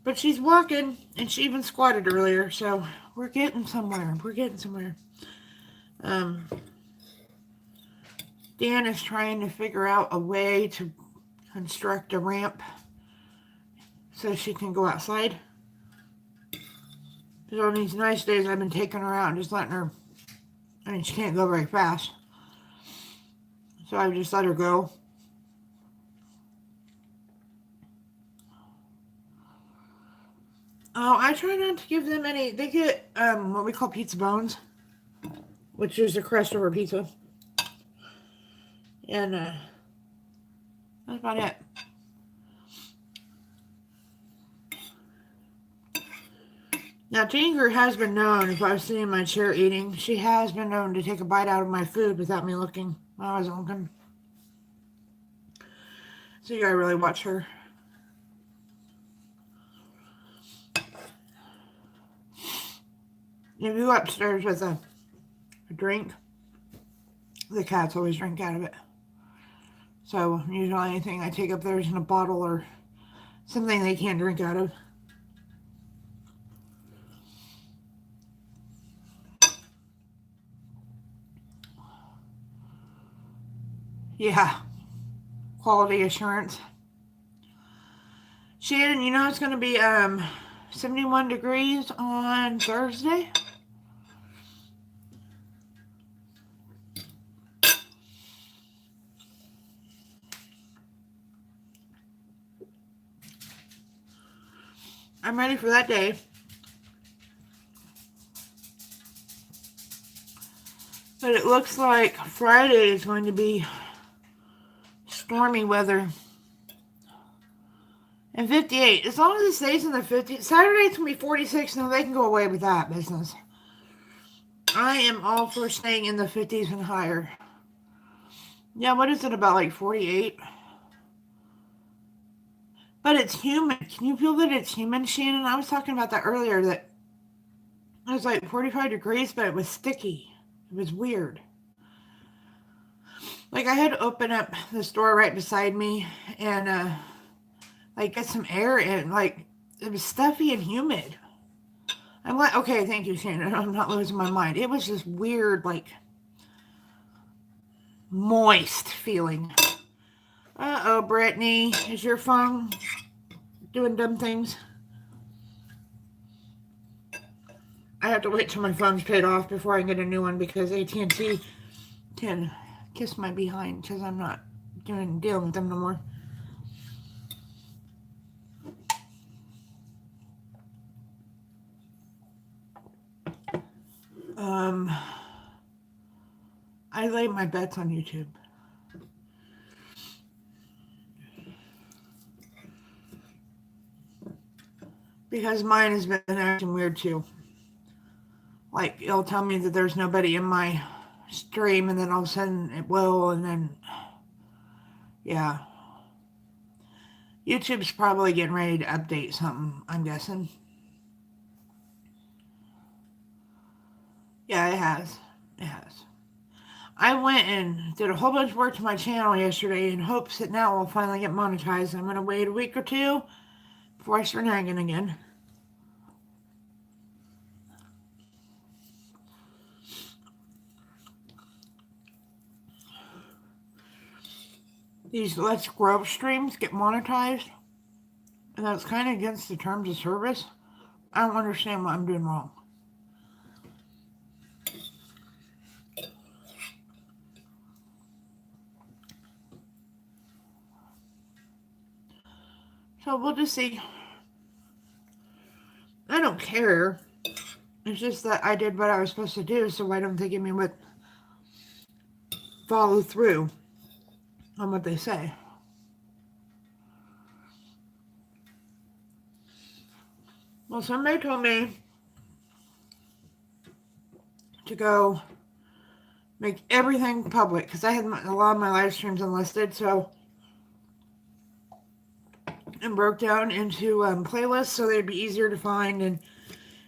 But she's walking, and she even squatted earlier, so we're getting somewhere. We're getting somewhere. Dan is trying to figure out a way to construct a ramp so she can go outside. So on these nice days, I've been taking her out and just letting her, I mean, she can't go very fast. So I just let her go. Oh, I try not to give them any, they get what we call pizza bones, which is the crust of our pizza. And that's about it. Now, Tinker has been known, if I was sitting in my chair eating, she has been known to take a bite out of my food without me looking. I wasn't looking. So you gotta really watch her. If you go upstairs with a drink, the cats always drink out of it. So usually anything I take up there is in a bottle or something they can't drink out of. Yeah, quality assurance. Shannon, you know it's going to be 71 degrees on Thursday. I'm ready for that day. But it looks like Friday is going to be stormy weather. And 58. As long as it stays in the 50s. Saturday's going to be 46. No, they can go away with that business. I am all for staying in the 50s and higher. Yeah, what is it, about like 48? But it's humid. Can you feel that it's humid, Shannon? I was talking about that earlier, that it was like 45 degrees, but it was sticky. It was weird. Like, I had to open up the store right beside me and, like, get some air in. Like, it was stuffy and humid. I'm like, okay, thank you, Shannon. I'm not losing my mind. It was just weird, like, moist feeling. Uh-oh, Brittany. Is your phone doing dumb things? I have to wait till my phone's paid off before I get a new one, because AT&T can kiss my behind because I'm not dealing with them no more. I lay my bets on YouTube. Because mine has been acting weird too. Like, it'll tell me that there's nobody in my stream, and then all of a sudden it will, and then, yeah. YouTube's probably getting ready to update something, I'm guessing. Yeah, it has. It has. I went and did a whole bunch of work to my channel yesterday in hopes that now we'll finally get monetized. I'm going to wait a week or two before I start nagging again. These Let's Grow streams get monetized, and that's kind of against the terms of service. I don't understand what I'm doing wrong. So we'll just see. I don't care. It's just that I did what I was supposed to do, so why don't they give me what follow through on what they say? Well, somebody told me to go make everything public, because I had a lot of my live streams unlisted, so, and broke down into playlists so they'd be easier to find,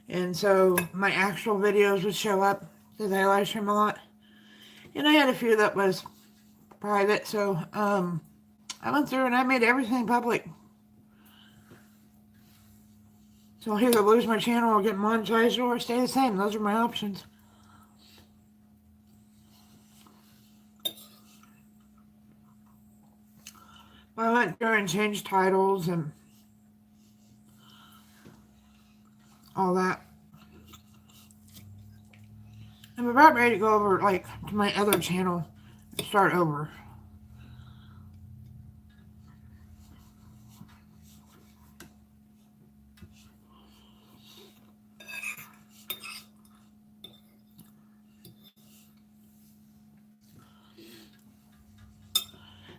and so my actual videos would show up, because I live stream a lot. And I had a few that was private, so I went through and I made everything public. So I'll either lose my channel or get monetized or stay the same. Those are my options. I went through and changed titles and all that. I'm about ready to go over, like, to my other channel and start over.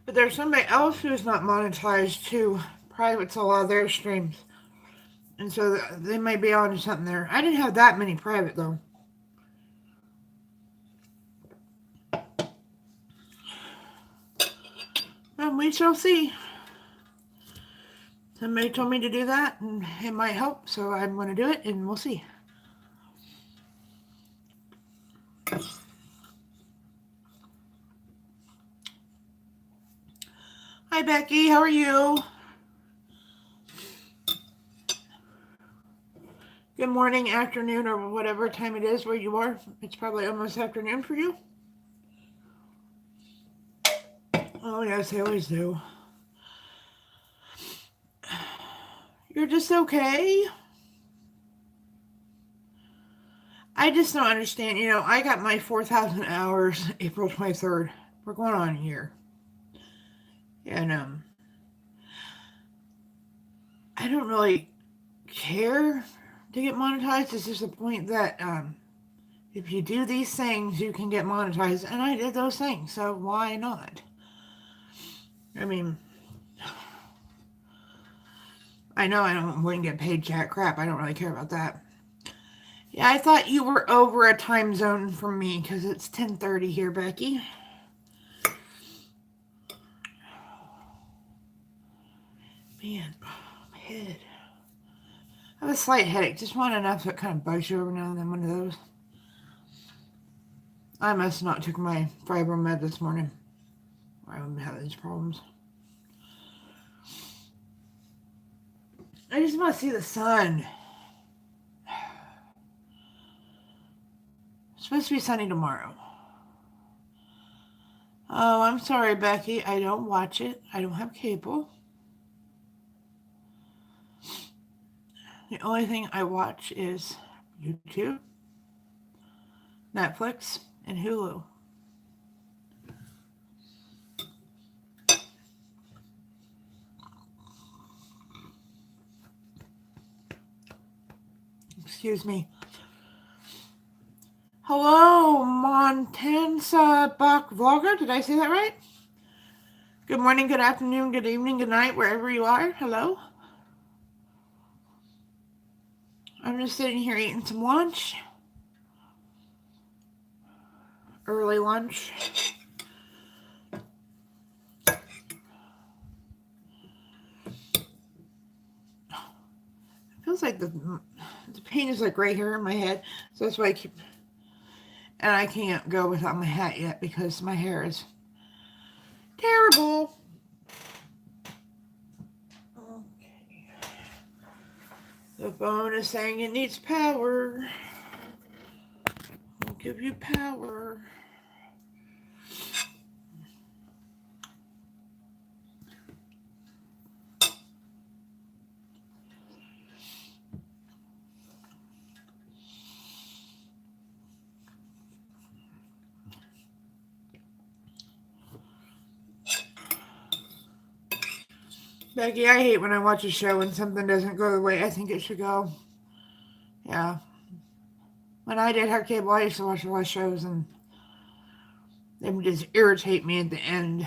But there's somebody else who's not monetized who privates a lot of their streams. And so they may be on to something there. I didn't have that many private, though. Well, we shall see. Somebody told me to do that, and it might help, so I'm going to do it, and we'll see. Hi, Becky. How are you? Good morning, afternoon, or whatever time it is where you are. It's probably almost afternoon for you. Oh, yes, they always do. You're just okay? I just don't understand. You know, I got my 4,000 hours April 23rd. We're going on a year. And, I don't really care to get monetized. It's just the point that if you do these things, you can get monetized. And I did those things, so why not? I mean, I know I wouldn't get paid jack crap. I don't really care about that. Yeah, I thought you were over a time zone from me because it's 10:30 here, Becky. Man, my head. I have a slight headache. Just one enough so it kind of bugs you every now and then. One of those. I must not took my Fibromed this morning. I wouldn't have these problems. I just want to see the sun. It's supposed to be sunny tomorrow. Oh, I'm sorry, Becky. I don't watch it. I don't have cable. The only thing I watch is YouTube, Netflix, and Hulu. Excuse me. Hello, Montanza Bach Vlogger. Did I say that right? Good morning, good afternoon, good evening, good night, wherever you are. Hello. I'm just sitting here eating some lunch. Early lunch. It feels like the pain is like right here in my head. So that's why I keep... And I can't go without my hat yet because my hair is terrible. Okay. The phone is saying it needs power. I'll give you power. Becky, I hate when I watch a show and something doesn't go the way I think it should go. Yeah. When I did have cable, I used to watch a lot of shows and they would just irritate me at the end.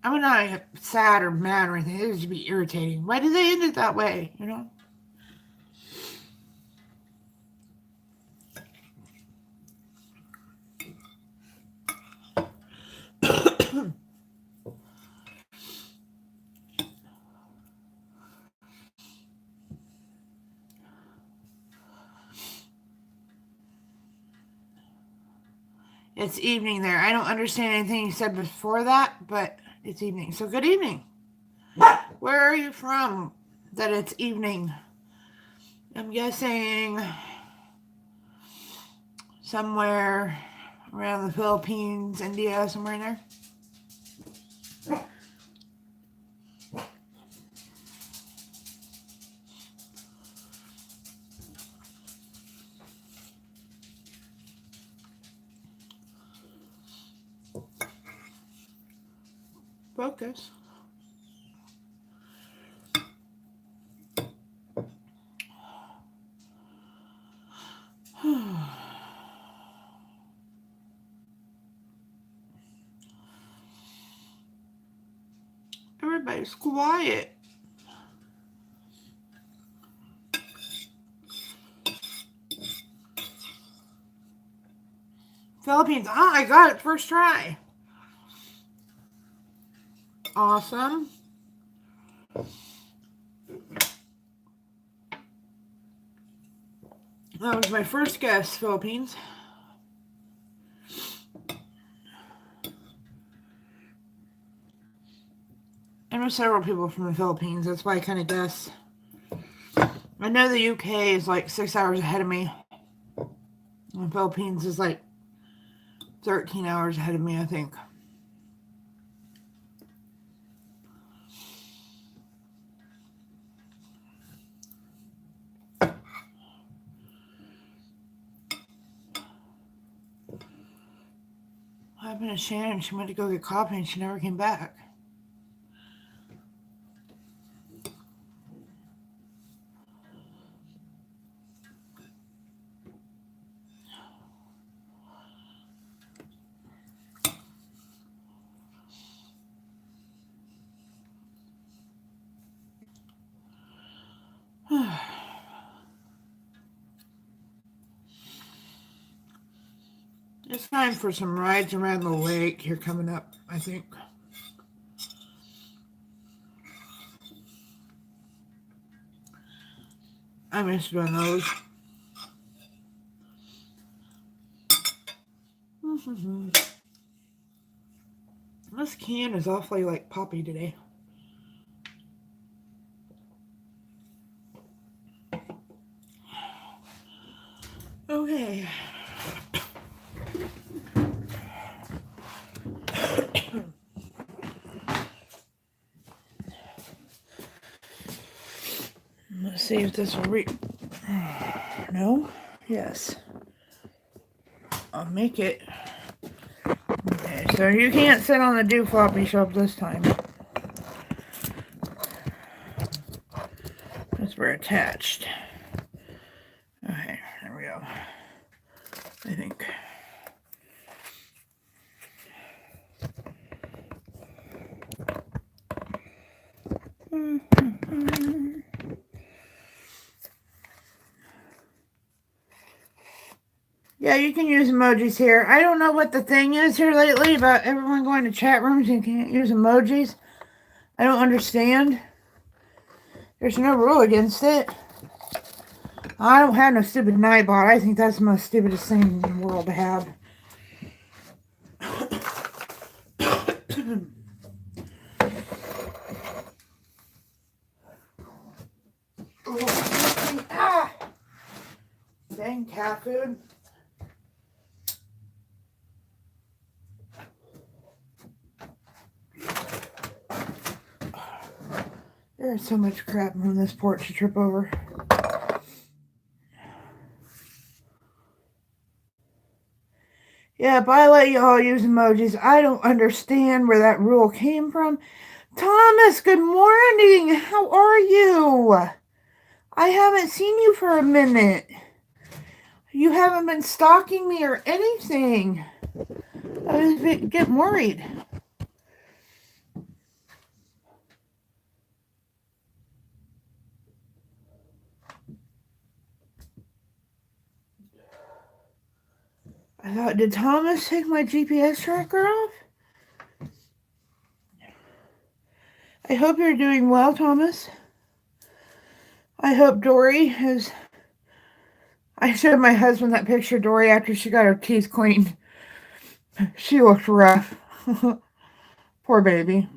I'm not sad or mad or anything. It would just be irritating. Why did they end it that way, you know? It's evening there. I don't understand anything you said before that, but it's evening. So good evening. Where are you from that it's evening? I'm guessing somewhere around the Philippines, India, somewhere in there. Focus. Everybody's quiet. Philippines. Oh, I got it first try. Awesome. That was my first guess, Philippines. I know several people from the Philippines. That's why I kind of guess. I know the UK is like 6 hours ahead of me. And the Philippines is like 13 hours ahead of me, I think. What happened to Shannon? She went to go get coffee and she never came back. It's time for some rides around the lake here coming up, I think. I miss doing those. This can is awfully like poppy today. Okay. Let's see if this will read. No? Yes. I'll make it. Okay, so you can't sit on the do floppy shelf this time. Because we're attached. Okay, there we go. I think. Yeah, you can use emojis here. I don't know what the thing is here lately about everyone going to chat rooms and can't use emojis. I don't understand. There's no rule against it. I don't have no stupid Nightbot. I think that's the most stupidest thing in the world to have. Ah! Dang cat food. There's so much crap on this porch to trip over. Yeah, but I let y'all use emojis. I don't understand where that rule came from. Thomas, good morning. How are you? I haven't seen you for a minute. You haven't been stalking me or anything. I was getting worried. I thought, did Thomas take my GPS tracker off? I hope you're doing well, Thomas. I hope Dory is... I showed my husband that picture of Dory after she got her teeth cleaned. She looked rough. Poor baby.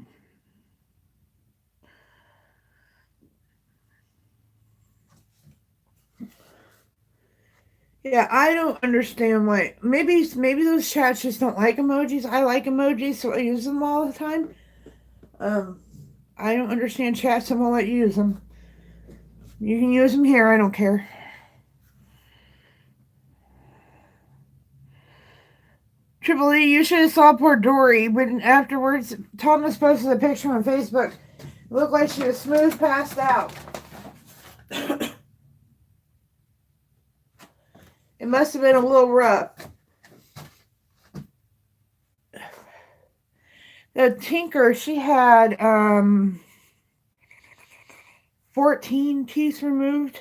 Yeah, I don't understand why. Maybe those chats just don't like emojis. I like emojis, so I use them all the time. I don't understand chats and won't let you use them. You can use them here. I don't care. Triple E, you should have saw poor Dory. But afterwards, Thomas posted a picture on Facebook. It looked like she was smooth passed out. It must have been a little rough. The Tinker, she had 14 teeth removed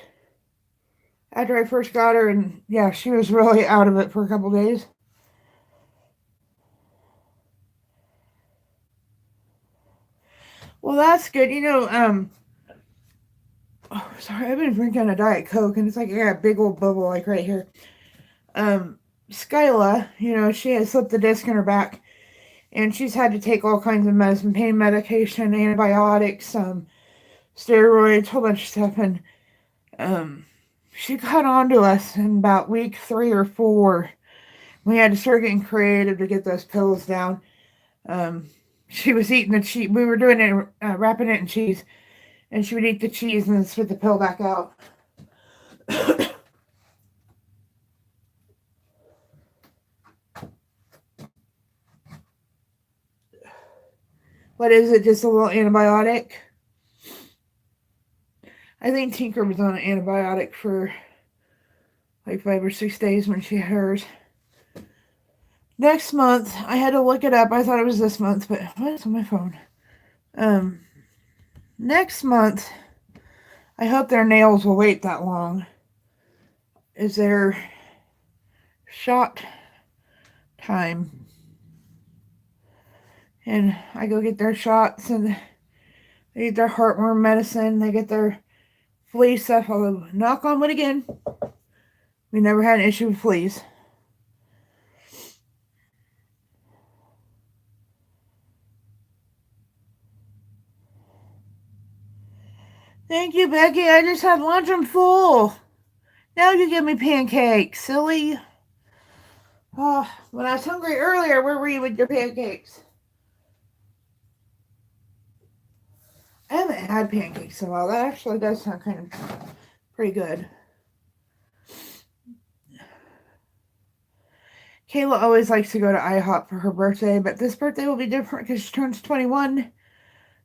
after I first got her, and yeah, she was really out of it for a couple days. Well, that's good. You know, oh, sorry, I've been drinking a Diet Coke, and it's like I got a big old bubble, like right here. Skyla, you know, she had slipped the disc in her back, and she's had to take all kinds of medicine, pain medication, antibiotics, steroids, a whole bunch of stuff, and she got on to us in about week 3 or 4. We had to start getting creative to get those pills down. She was eating the cheese. We were doing it, wrapping it in cheese, and she would eat the cheese and then spit the pill back out. What is it? Just a little antibiotic? I think Tinker was on an antibiotic for like 5 or 6 days when she had hers. Next month, I had to look it up. I thought it was this month, but what's on my phone? Next month, I hope their nails will wait that long. Is their shot time. And I go get their shots, and they get their heartworm medicine, they get their flea stuff, although knock on wood again, we never had an issue with fleas. Thank you, Becky. I just had lunch. I'm full. Now you give me pancakes, silly. Oh, when I was hungry earlier, where were you with your pancakes? I haven't had pancakes in a while. That actually does sound kind of pretty good. Kayla always likes to go to IHOP for her birthday, but this birthday will be different because she turns 21.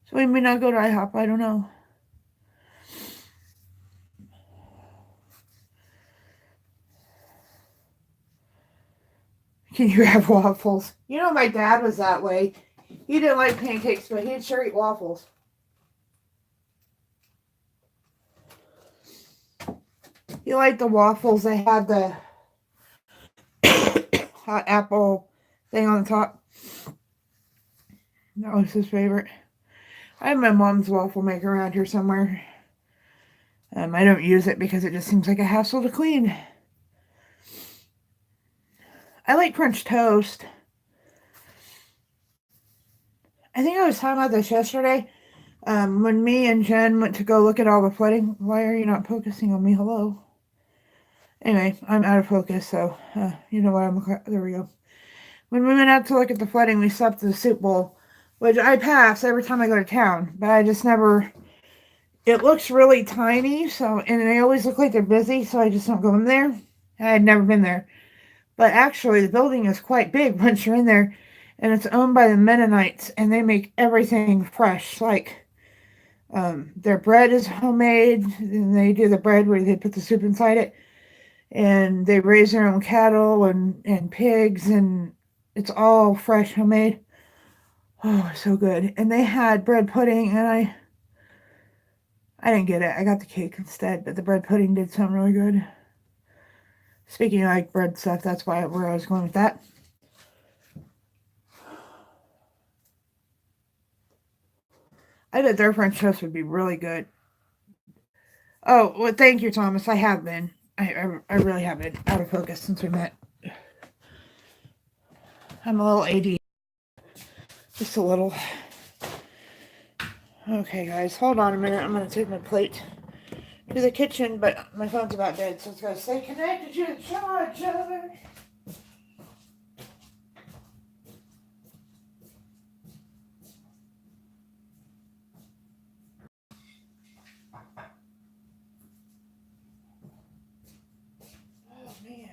So we may not go to IHOP. I don't know. Can you have waffles? You know, my dad was that way. He didn't like pancakes, but he'd sure eat waffles. He liked the waffles. They had the hot apple thing on the top. That was his favorite. I have my mom's waffle maker around here somewhere. I don't use it because it just seems like a hassle to clean. I like French toast. I think I was talking about this yesterday. When me and Jen went to go look at all the flooding. Why are you not focusing on me? Hello. Anyway, I'm out of focus, so you know what? There we go. When we went out to look at the flooding, we stopped at the soup bowl, which I pass every time I go to town, but I just never. It looks really tiny, and they always look like they're busy, so I just don't go in there. I had never been there. But actually, the building is quite big once you're in there, and it's owned by the Mennonites, and they make everything fresh. Like, their bread is homemade, and they do the bread where they put the soup inside it, and they raise their own cattle and pigs, and it's all fresh, homemade. Oh, so good. And they had bread pudding, and I didn't get it. I got the cake instead, but the bread pudding did sound really good. Speaking of like bread stuff, that's where I was going with that. I bet their French toast would be really good. Oh, well, thank you, Thomas. I have been. I really have been out of focus since we met. I'm a little AD. Just a little. Okay, guys, hold on a minute. I'm going to take my plate to the kitchen, but my phone's about dead, so it's going to stay connected to the charger. Oh, man.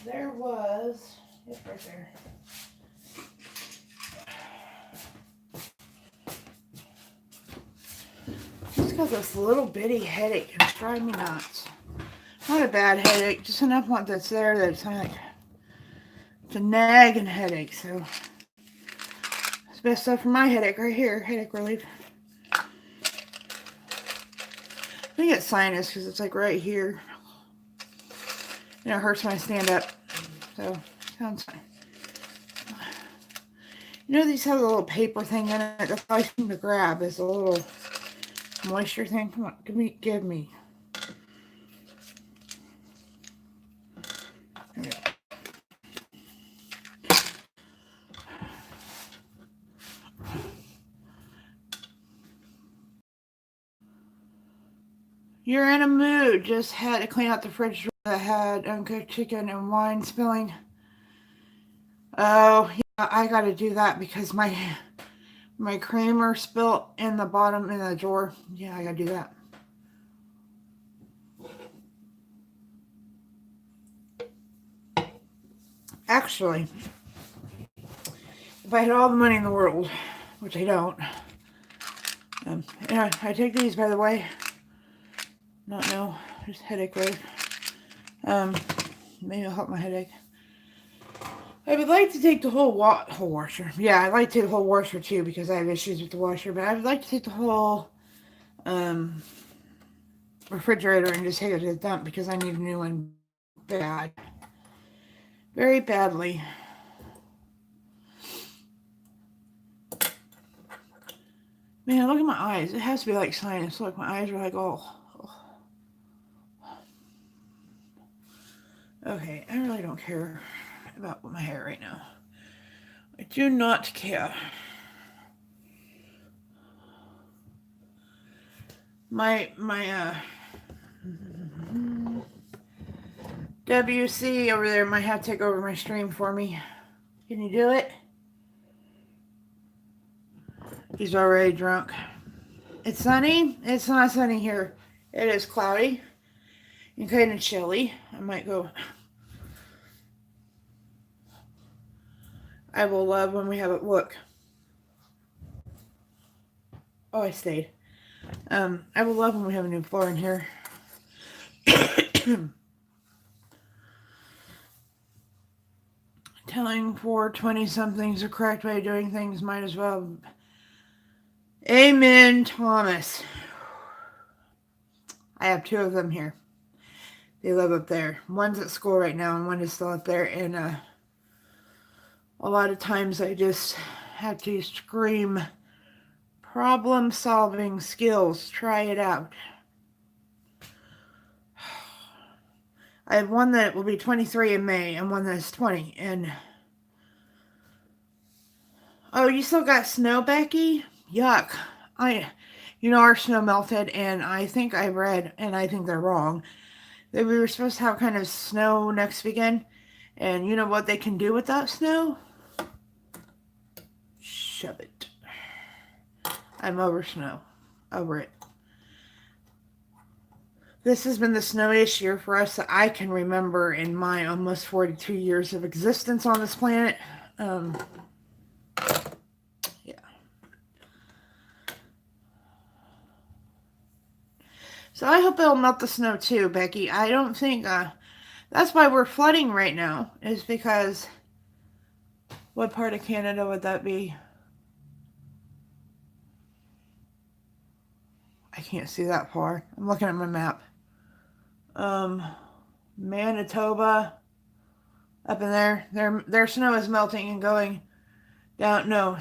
There was, it's right there. Just got this little bitty headache and it's driving me nuts. Not a bad headache, just enough one that's there that's like, it's a nagging headache, so it's the best stuff for my headache right here, headache relief. I think it's sinus because it's like right here. You know, it hurts when I stand up, so sounds fine. You know, these have a little paper thing in it. That's all I seem to grab is a little moisture thing. Come on, give me. There we go. You're in a mood. Just had to clean out the fridge that had uncooked chicken and wine spilling. Oh, yeah, I got to do that because my creamer spilt in the bottom in the drawer. Yeah, I got to do that. Actually, if I had all the money in the world, which I don't, yeah, I take these, by the way. No, just headache relief. Maybe it'll help my headache. I would like to take the whole washer. Yeah, I'd like to take the whole washer too because I have issues with the washer. But I would like to take the whole refrigerator and just take it to the dump because I need a new one bad. Very badly. Man, look at my eyes. It has to be like sinus. Look, my eyes are like, oh. Okay, I really don't care about my hair right now. I do not care. My WC over there might have to take over my stream for me. Can you do it? He's already drunk. It's sunny? It's not sunny here. It is cloudy and kind of chilly. I might go. I will love when we have it. Look. Oh, I stayed. I will love when we have a new floor in here. Telling 420-somethings the correct way of doing things might as well. Amen, Thomas. I have two of them here. They live up there. One's at school right now, and one is still up there. And a lot of times I just have to scream, problem-solving skills. Try it out. I have one that will be 23 in May and one that's 20. And oh, you still got snow, Becky? Yuck. Our snow melted, and I think I read, and I think they're wrong, that we were supposed to have kind of snow next weekend. And you know what they can do with that snow? Shove it. I'm over snow. Over it. This has been the snowiest year for us that I can remember in my almost 42 years of existence on this planet. Yeah. So I hope it'll melt the snow too, Becky. I don't think, that's why we're flooding right now, is because, what part of Canada would that be? I can't see that far. I'm looking at my map. Manitoba, up in there. Their snow is melting and going down. No,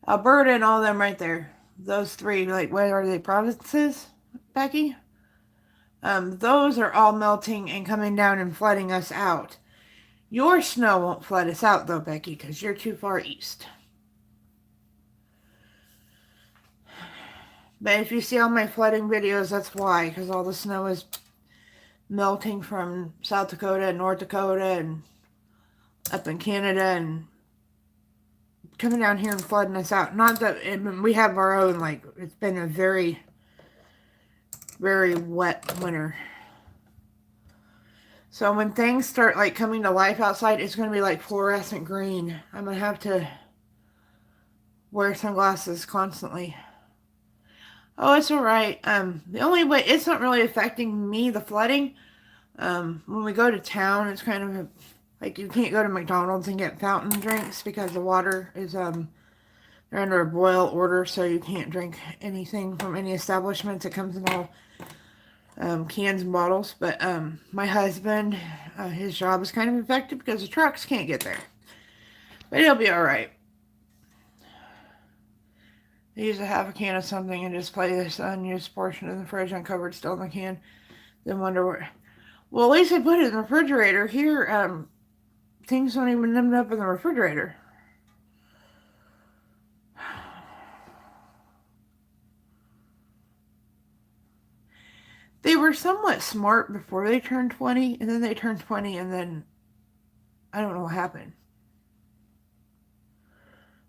Alberta and all them right there. Those three, like, what are they, provinces, Becky? Those are all melting and coming down and flooding us out. Your snow won't flood us out, though, Becky, because you're too far east. But if you see all my flooding videos, that's why, because all the snow is melting from South Dakota and North Dakota and up in Canada and coming down here and flooding us out. Not that we have our own, like, it's been a very, very wet winter. So when things start, like, coming to life outside, it's going to be like fluorescent green. I'm going to have to wear sunglasses constantly. Oh, it's all right. The only way, it's not really affecting me, the flooding. When we go to town, it's kind of like you can't go to McDonald's and get fountain drinks because the water is, they're under a boil order, so you can't drink anything from any establishments. It comes in all cans and bottles. But my husband, his job is kind of affected because the trucks can't get there. But he'll be all right. I use a half a can of something and just play this unused portion of the fridge uncovered still in the can. Then wonder where. Well, at least I put it in the refrigerator. Here, things don't even end up in the refrigerator. They were somewhat smart before they turned 20, and then they turned 20, and then I don't know what happened.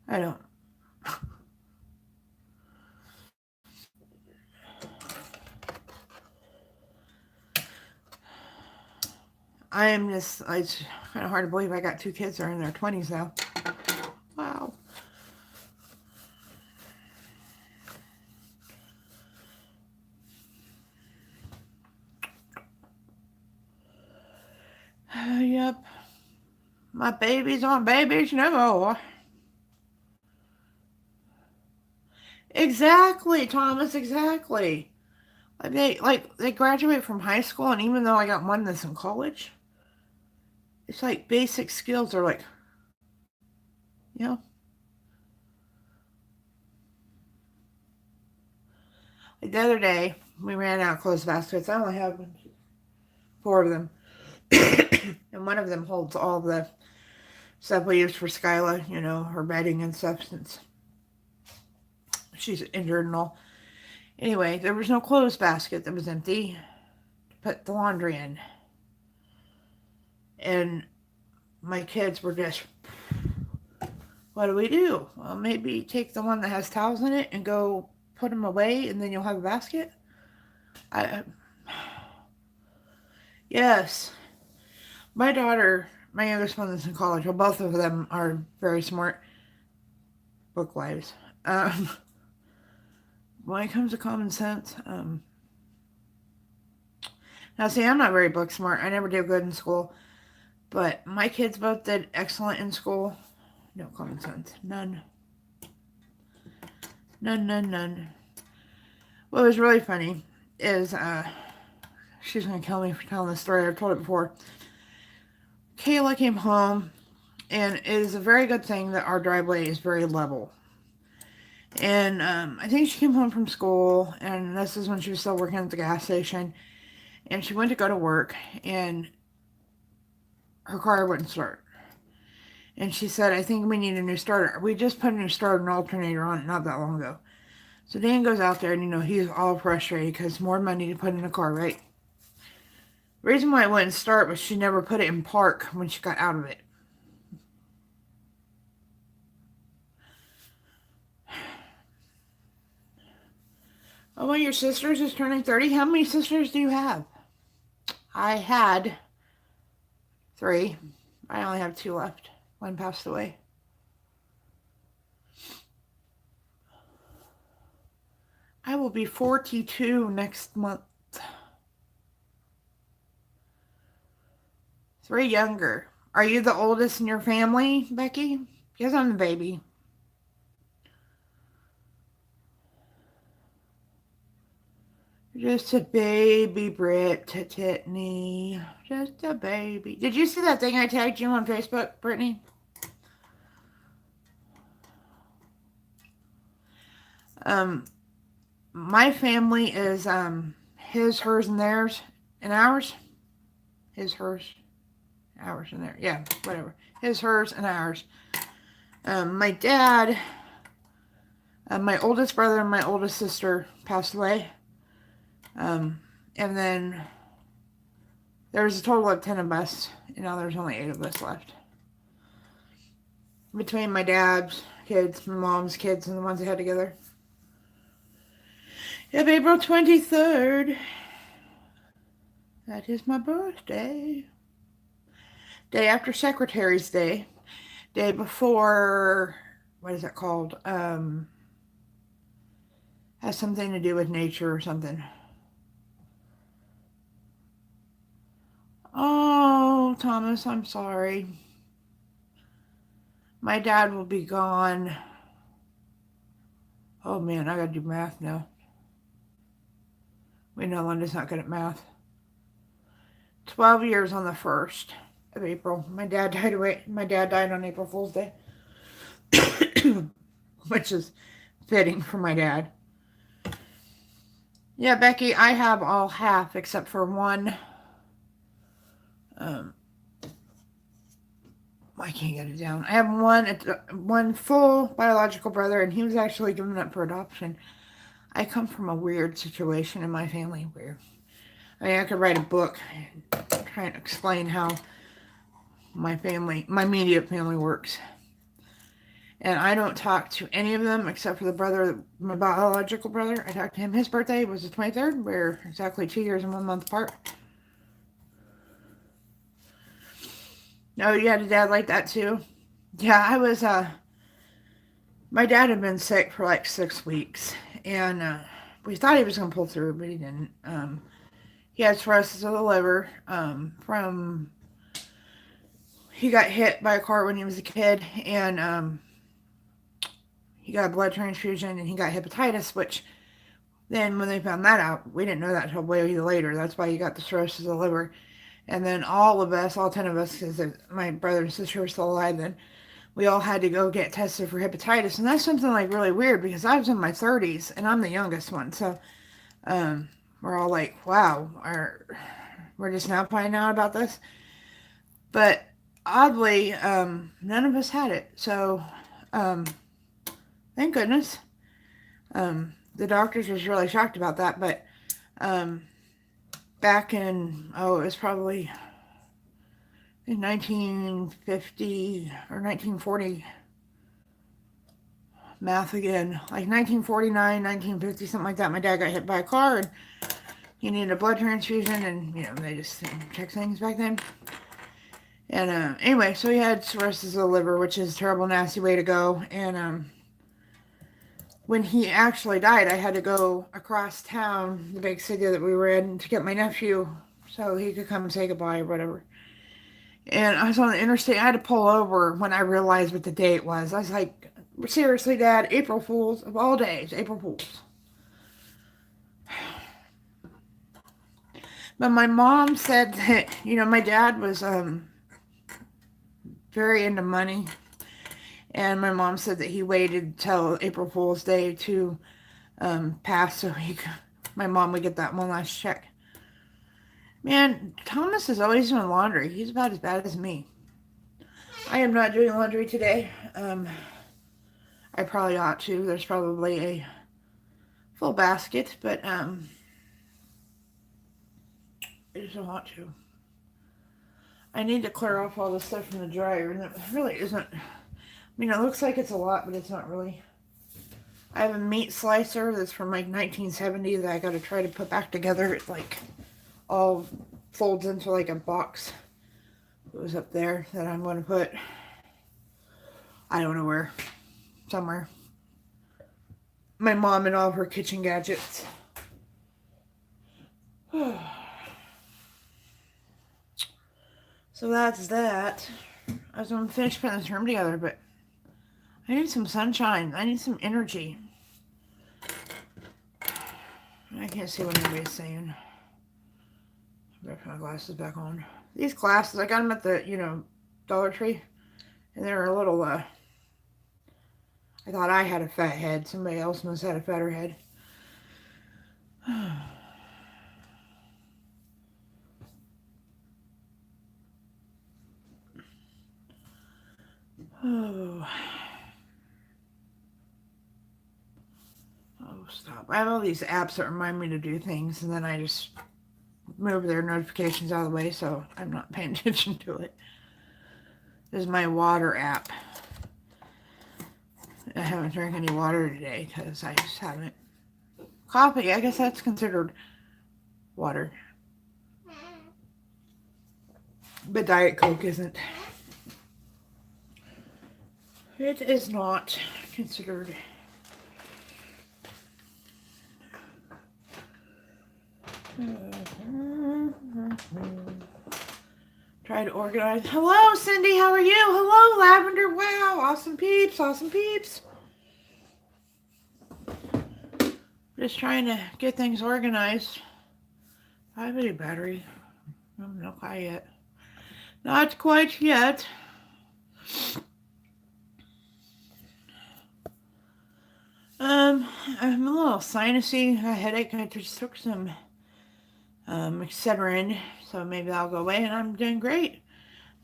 I don't. It's kind of hard to believe I got two kids that are in their 20s now. Wow. Yep. My babies aren't babies no more. Exactly, Thomas, exactly. They graduate from high school, and even though I got one that's in college, it's like basic skills are like, you know. Like the other day, we ran out of clothes baskets. I only have 4 of them. And one of them holds all the stuff we use for Skyla, her bedding and stuff since she's injured and all. Anyway, there was no clothes basket that was empty to put the laundry in. And my kids were just, what do we do? Well, maybe take the one that has towels in it and go put them away, and then you'll have a basket. Yes. My daughter, my youngest one is in college. Well, both of them are very smart book-wise. When it comes to common sense, now see, I'm not very book smart. I never did good in school. But my kids both did excellent in school. No common sense. None. None. What was really funny is, she's going to kill me for telling this story. I've told it before. Kayla came home, and it is a very good thing that our driveway is very level. And I think she came home from school, and this is when she was still working at the gas station. And she went to go to work, and her car wouldn't start. And she said, I think we need a new starter. We just put a new starter and alternator on it not that long ago. So Dan goes out there, and he's all frustrated because more money to put in the car, right? The reason why it wouldn't start was she never put it in park when she got out of it. Oh, well, your sister's is turning 30. How many sisters do you have? I had 3. I only have 2 left. One passed away. I will be 42 next month. 3 younger. Are you the oldest in your family, Becky? Because I'm the baby. Just a baby, Brittany. Just a baby. Did you see that thing I tagged you on Facebook, Brittany? My family is his, hers, and theirs, and ours. His, hers, ours, and theirs. Yeah, whatever. His, hers, and ours. My dad, my oldest brother, and my oldest sister passed away. And then there's a total of 10 of us, and now there's only 8 of us left. Between my dad's kids, my mom's kids, and the ones I had together. Yep, April 23rd. That is my birthday. Day after Secretary's Day. Day before, what is that called? Has something to do with nature or something. Oh, Thomas, I'm sorry. My dad will be gone. Oh, man, I gotta do math now. We know Linda's not good at math. 12 years on the 1st of April. My dad died on April Fool's Day. Which is fitting for my dad. Yeah, Becky, I have all half except for one. I can't get it down. I have one full biological brother, and he was actually given up for adoption. I come from a weird situation in my family. Weird. I mean, I could write a book trying to explain how my immediate family works. And I don't talk to any of them except for my biological brother. I talked to him. His birthday was the 23rd. We're exactly 2 years and 1 month apart. No, you had a dad like that too? Yeah, I was, my dad had been sick for like 6 weeks. And we thought he was going to pull through, but he didn't. He had cirrhosis of the liver he got hit by a car when he was a kid. And he got a blood transfusion, and he got hepatitis, which Then when they found that out, we didn't know that till way later. That's why he got the cirrhosis of the liver. And then all of us, all 10 of us, because my brother and sister were still alive then, we all had to go get tested for hepatitis. And that's something like really weird because I was in my 30s and I'm the youngest one. So we're all like, wow, we're just now finding out about this. But oddly, none of us had it. So thank goodness. The doctors was really shocked about that. But back in, it was probably in 1950 or 1940, math again, like 1949, 1950, something like that. My dad got hit by a car and he needed a blood transfusion, and they just didn't check things back then. And anyway, so he had cirrhosis of the liver, which is a terrible, nasty way to go. And when he actually died, I had to go across town, the big city that we were in, to get my nephew so he could come say goodbye or whatever. And I was on the interstate. I had to pull over when I realized what the date was. I was like, seriously, Dad, April Fools of all days, April Fools. But my mom said that, my dad was very into money. And my mom said that he waited till April Fool's Day to pass so my mom would get that one last check. Man, Thomas is always doing laundry. He's about as bad as me. I am not doing laundry today. I probably ought to. There's probably a full basket, but I just don't want to. I need to clear off all the stuff from the dryer, and it really isn't. It looks like it's a lot, but it's not really. I have a meat slicer that's from like 1970 that I got to try to put back together. It like all folds into like a box. It was up there that I'm going to put. I don't know where. Somewhere. My mom and all of her kitchen gadgets. So that's that. I was going to finish putting this room together, but I need some sunshine. I need some energy. I can't see what anybody's saying. I better put my glasses back on. These glasses, I got them at the, Dollar Tree. And they're a little, I thought I had a fat head. Somebody else must have had a fatter head. Oh, stop. I have all these apps that remind me to do things, and then I just move their notifications out of the way, so I'm not paying attention to it. This is my water app. I haven't drank any water today because I just haven't. Coffee, I guess that's considered water. But Diet Coke isn't. It is not considered. Try to organize. Hello, Cindy. How are you? Hello, Lavender. Wow. Awesome peeps. Awesome peeps. Just trying to get things organized. I have a battery. I'm not quite yet. Not quite yet. I'm a little sinusy, a headache. I just took some Excedrin, so maybe that'll go away, and I'm doing great.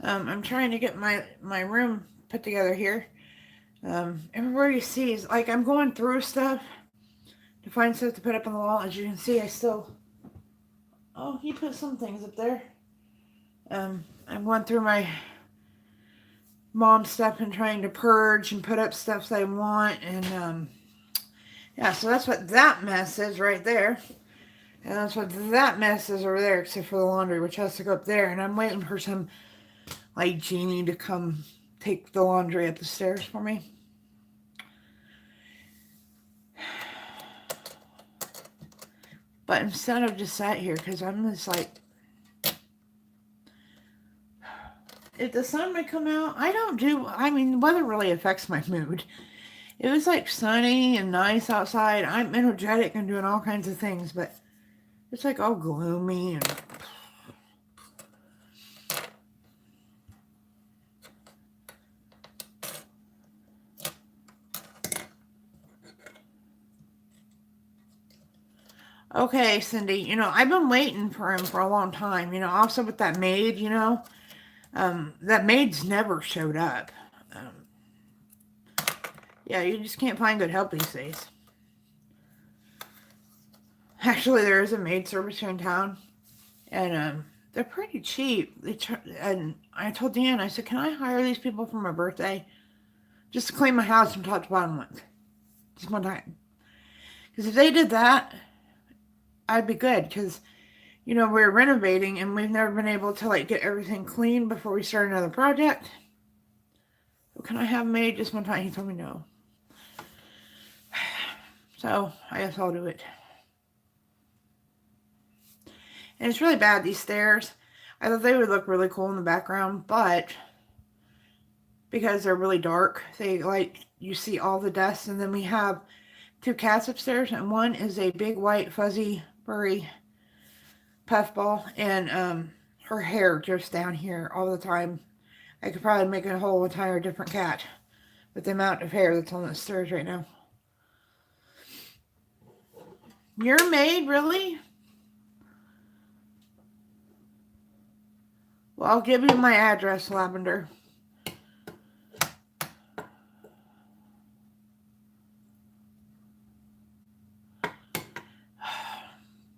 I'm trying to get my room put together here. Everywhere you see is like I'm going through stuff to find stuff to put up on the wall. As you can see, I still. Oh, he put some things up there. I'm going through my mom's stuff and trying to purge and put up stuff that I want, and yeah, so that's what that mess is right there. And that's what that mess is over there, except for the laundry, which has to go up there. And I'm waiting for some, like, genie to come take the laundry up the stairs for me. But instead of just sat here, because I'm just like, if the sun would come out, the weather really affects my mood. It was like sunny and nice outside. I'm energetic and doing all kinds of things, but it's like all gloomy and okay, Cindy, I've been waiting for him for a long time. Also with that maid, that maid's never showed up. Yeah, you just can't find good help these days. Actually, there is a maid service here in town, and they're pretty cheap. And I told Dan, I said, can I hire these people for my birthday? Just to clean my house from top to bottom once. Just one time. Because if they did that, I'd be good. Because, we're renovating and we've never been able to, like, get everything clean before we start another project. So can I have a maid just one time? He told me no. So, I guess I'll do it. And it's really bad, these stairs. I thought they would look really cool in the background, but because they're really dark, you see all the dust. And then we have 2 cats upstairs, and one is a big white fuzzy furry puffball, and her hair drifts down here all the time. I could probably make a whole entire different cat with the amount of hair that's on the stairs right now. You're a maid, really? Well, I'll give you my address, Lavender.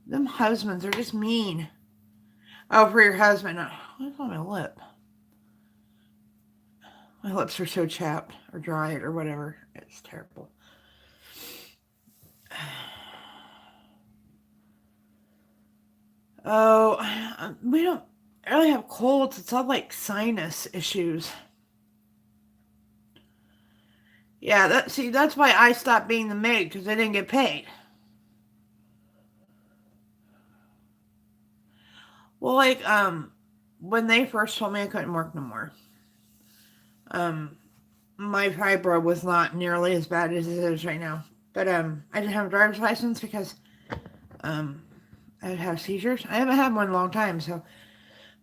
Them husbands are just mean. Oh, for your husband. What's on my lip? My lips are so chapped or dried or whatever. It's terrible. Oh, we don't really have colds. It's all like sinus issues. Yeah, that's why I stopped being the maid, because I didn't get paid. Well, like, when they first told me I couldn't work no more, my fibro was not nearly as bad as it is right now. But, I didn't have a driver's license because, I'd have seizures. I haven't had one in a long time,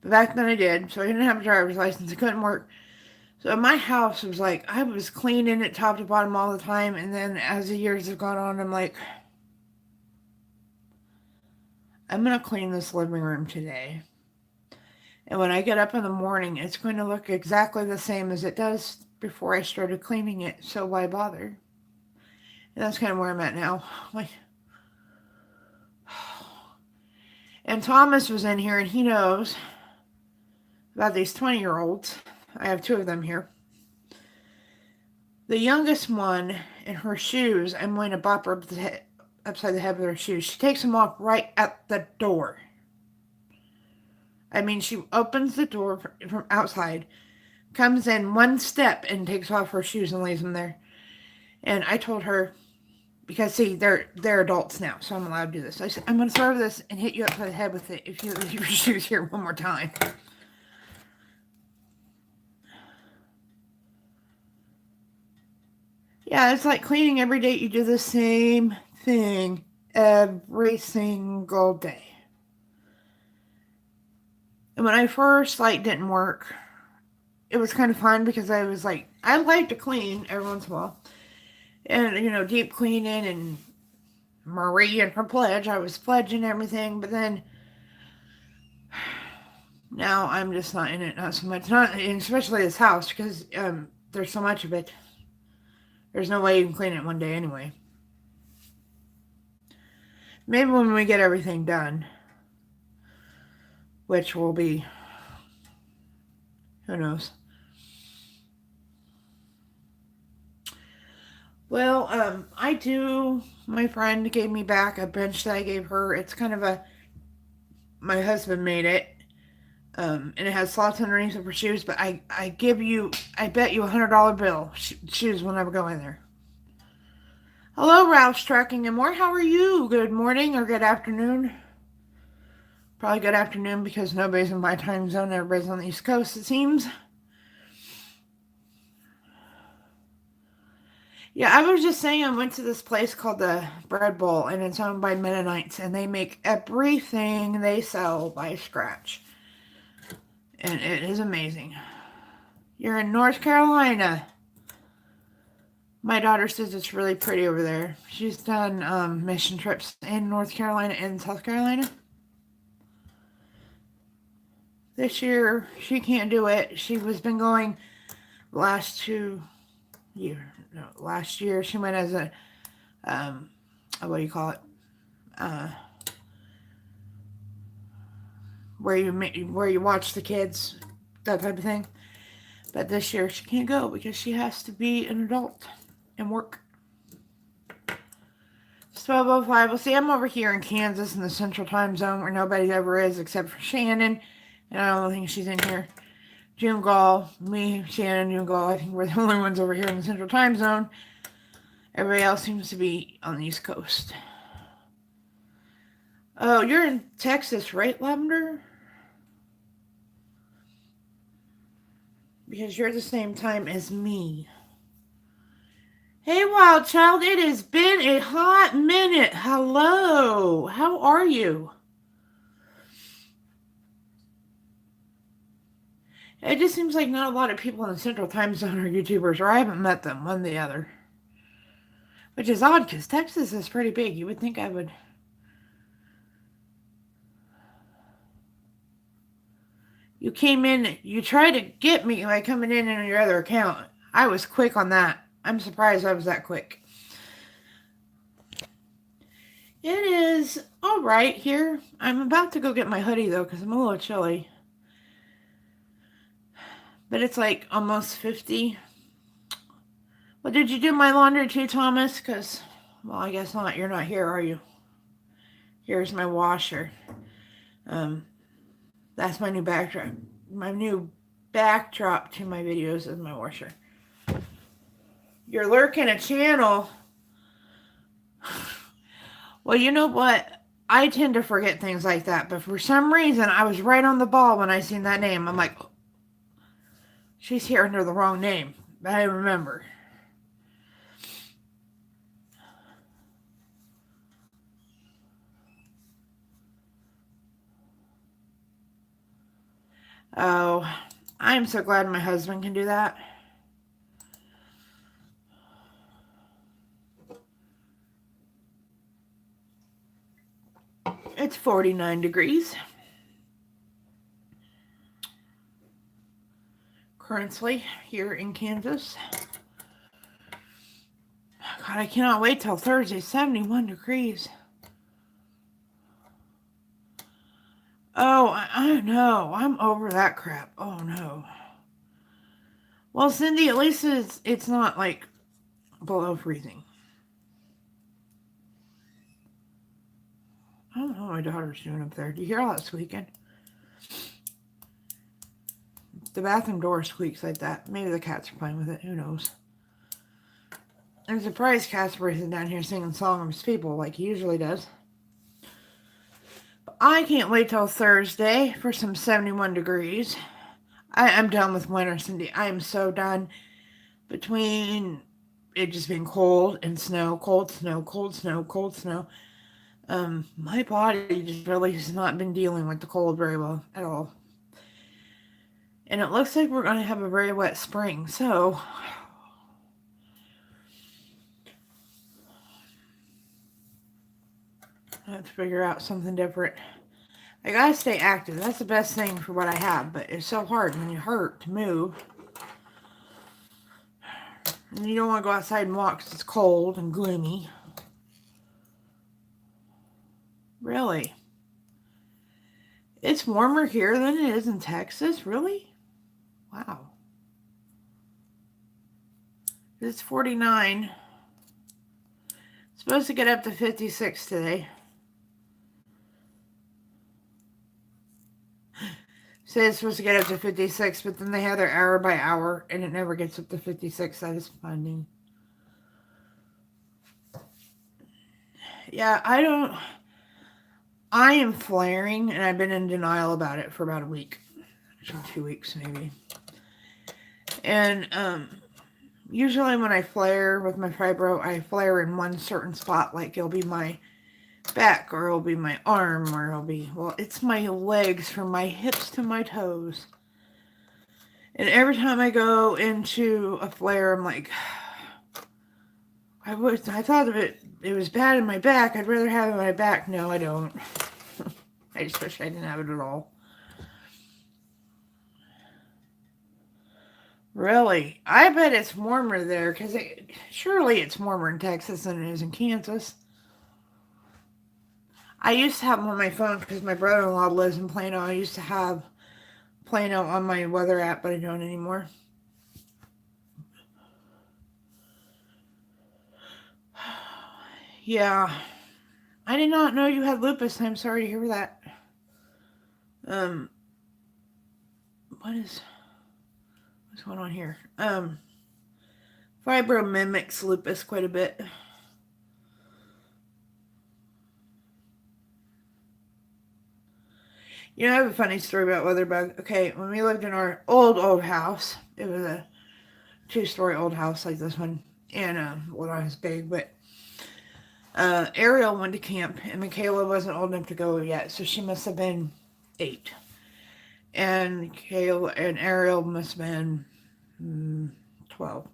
but back then I did, so I didn't have a driver's license. I couldn't work. So my house was like, I was cleaning it top to bottom all the time, and then as the years have gone on, I'm like, I'm going to clean this living room today. And when I get up in the morning, it's going to look exactly the same as it does before I started cleaning it, so why bother? And that's kind of where I'm at now. Like, and Thomas was in here, and he knows about these 20-year-olds. I have 2 of them here. The youngest one, in her shoes, I'm going to bop her upside the head with her shoes. She takes them off right at the door. I mean, she opens the door from outside, comes in 1 step, and takes off her shoes and leaves them there. And I told her, because see, they're adults now, so I'm allowed to do this. I said, I'm going to throw this and hit you upside the head with it if you leave your shoes here one more time. Yeah, it's like cleaning every day. You do the same thing every single day. And when I first, didn't work, it was kind of fun because I was like, I like to clean every once in a while. And, deep cleaning and Marie and her pledge, I was pledging everything. But then, now I'm just not in it, not so much. Not, and especially this house, because there's so much of it. There's no way you can clean it one day anyway. Maybe when we get everything done, which will be, who knows. Well, my friend gave me back a bench that I gave her. It's kind of my husband made it. And it has slots underneath it for shoes, but I bet you $100 bill. Shoes will never go in there. Hello, Ralph's Trucking and More. How are you? Good morning or good afternoon? Probably good afternoon because nobody's in my time zone. Everybody's on the East Coast, it seems. Yeah, I was just saying I went to this place called the Bread Bowl, and it's owned by Mennonites, and they make everything they sell by scratch. And it is amazing. You're in North Carolina. My daughter says it's really pretty over there. She's done mission trips in North Carolina and South Carolina. This year, she can't do it. She was been going last year she went as a, what do you call it? Where you watch the kids, that type of thing. But this year she can't go because she has to be an adult and work. It's 12:05. Well, see, I'm over here in Kansas in the Central Time Zone where nobody ever is except for Shannon, and I don't think she's in here. June Gall, me, Shannon, June Gall. I think we're the only ones over here in the Central Time Zone. Everybody else seems to be on the East Coast. Oh, you're in Texas, right, Lavender? Because you're the same time as me. Hey, Wild Child, it has been a hot minute. Hello, how are you? It just seems like not a lot of people in the Central Time Zone are YouTubers, or I haven't met them, one or the other. Which is odd, because Texas is pretty big. You would think I would... You came in, you tried to get me by coming in on your other account. I was quick on that. I'm surprised I was that quick. It is all right here. I'm about to go get my hoodie, though, because I'm a little chilly. But it's like almost 50. Well, did you do my laundry too, Thomas? Because, well, I guess not. You're not here, are you? Here's my washer. That's my new backdrop. My new backdrop to my videos is my washer. You're lurking a channel. Well, you know what? I tend to forget things like that, but for some reason, I was right on the ball when I seen that name. I'm like, oh, she's here under the wrong name. But I remember. Oh, I'm so glad my husband can do that. It's 49 degrees. Currently here in Kansas. God, I cannot wait till Thursday. 71 degrees. Oh, I know. I'm over that crap. Oh, no. Well, Cindy, at least it's not, like, below freezing. I don't know what my daughter's doing up there. Do you hear all that squeaking? The bathroom door squeaks like that. Maybe the cats are playing with it. Who knows? I'm surprised Casper isn't down here singing songs to people like he usually does. But I can't wait till Thursday for some 71 degrees. I'm done with winter, Cindy. I am so done. Between it just being cold and snow, cold snow, cold snow, cold snow. My body just really has not been dealing with the cold very well at all. And it looks like we're going to have a very wet spring, so I have to figure out something different. I gotta stay active. That's the best thing for what I have, but it's so hard when you hurt to move. And you don't want to go outside and walk because it's cold and gloomy. Really? It's warmer here than it is in Texas? Really? Wow. It's 49. It's supposed to get up to 56 today. Say it's supposed to get up to 56, but then they have their hour by hour, and it never gets up to 56. That is funny. Yeah, I am flaring, and I've been in denial about it for about a week. Actually, 2 weeks, maybe. And, usually when I flare with my fibro, I flare in one certain spot, like it'll be my back, or it'll be my arm, or it'll be, well, it's my legs from my hips to my toes. And every time I go into a flare, I'm like, I thought of it was bad in my back. I'd rather have it in my back. No, I don't. I just wish I didn't have it at all. Really? I bet it's warmer there, because surely it's warmer in Texas than it is in Kansas. I used to have them on my phone because my brother-in-law lives in Plano. I used to have Plano on my weather app, but I don't anymore. Yeah. I did not know you had lupus. I'm sorry to hear that. Um, what's going on here? Fibro mimics lupus quite a bit. You know, I have a funny story about Weatherbug. Okay, when we lived in our old house, it was a 2-story old house like this one, and well, not as big, but Ariel went to camp, and Michaela wasn't old enough to go yet, so she must have been 8, and Kayla and Ariel must have been 12,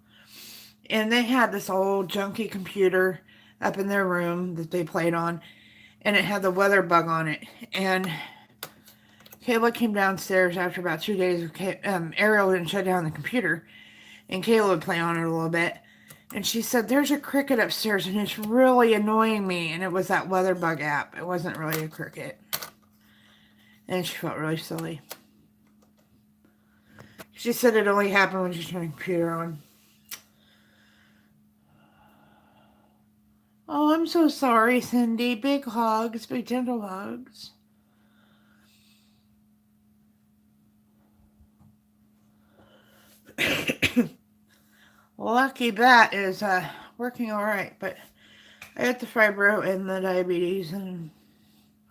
and they had this old junky computer up in their room that they played on, and it had the Weatherbug on it, and Kayla came downstairs after about 2 days. Ariel didn't shut down the computer, and Kayla would play on it a little bit. And she said, "There's a cricket upstairs, and it's really annoying me." And it was that Weatherbug app. It wasn't really a cricket. And she felt really silly. She said it only happened when she turned the computer on. Oh, I'm so sorry, Cindy. Big hugs, big gentle hugs. Lucky that is working all right, but I got the fibro and the diabetes and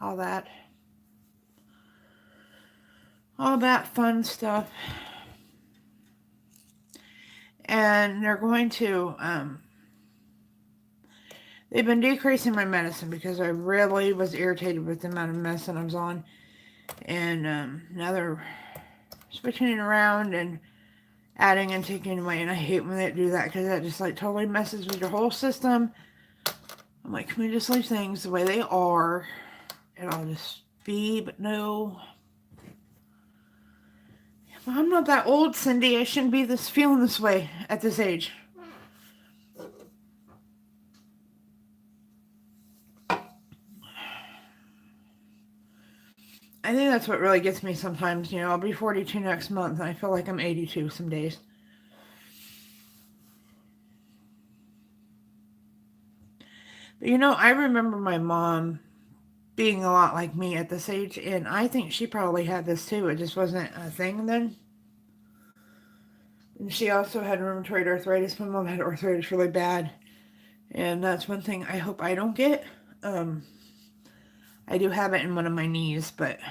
all that. All that fun stuff. And they're going to, they've been decreasing my medicine because I really was irritated with the amount of medicine I was on. And now they're switching it around and adding and taking away. And I hate when they do that because that just like totally messes with your whole system. I'm like, can we just leave things the way they are? And I'll just be, but no. I'm not that old, Cindy. I shouldn't be feeling this way at this age. I think that's what really gets me sometimes. You know, I'll be 42 next month, and I feel like I'm 82 some days. But you know, I remember my mom being a lot like me at this age, and I think she probably had this too. It just wasn't a thing then. And she also had rheumatoid arthritis. My mom had arthritis really bad, and that's one thing I hope I don't get. I do have it in one of my knees, but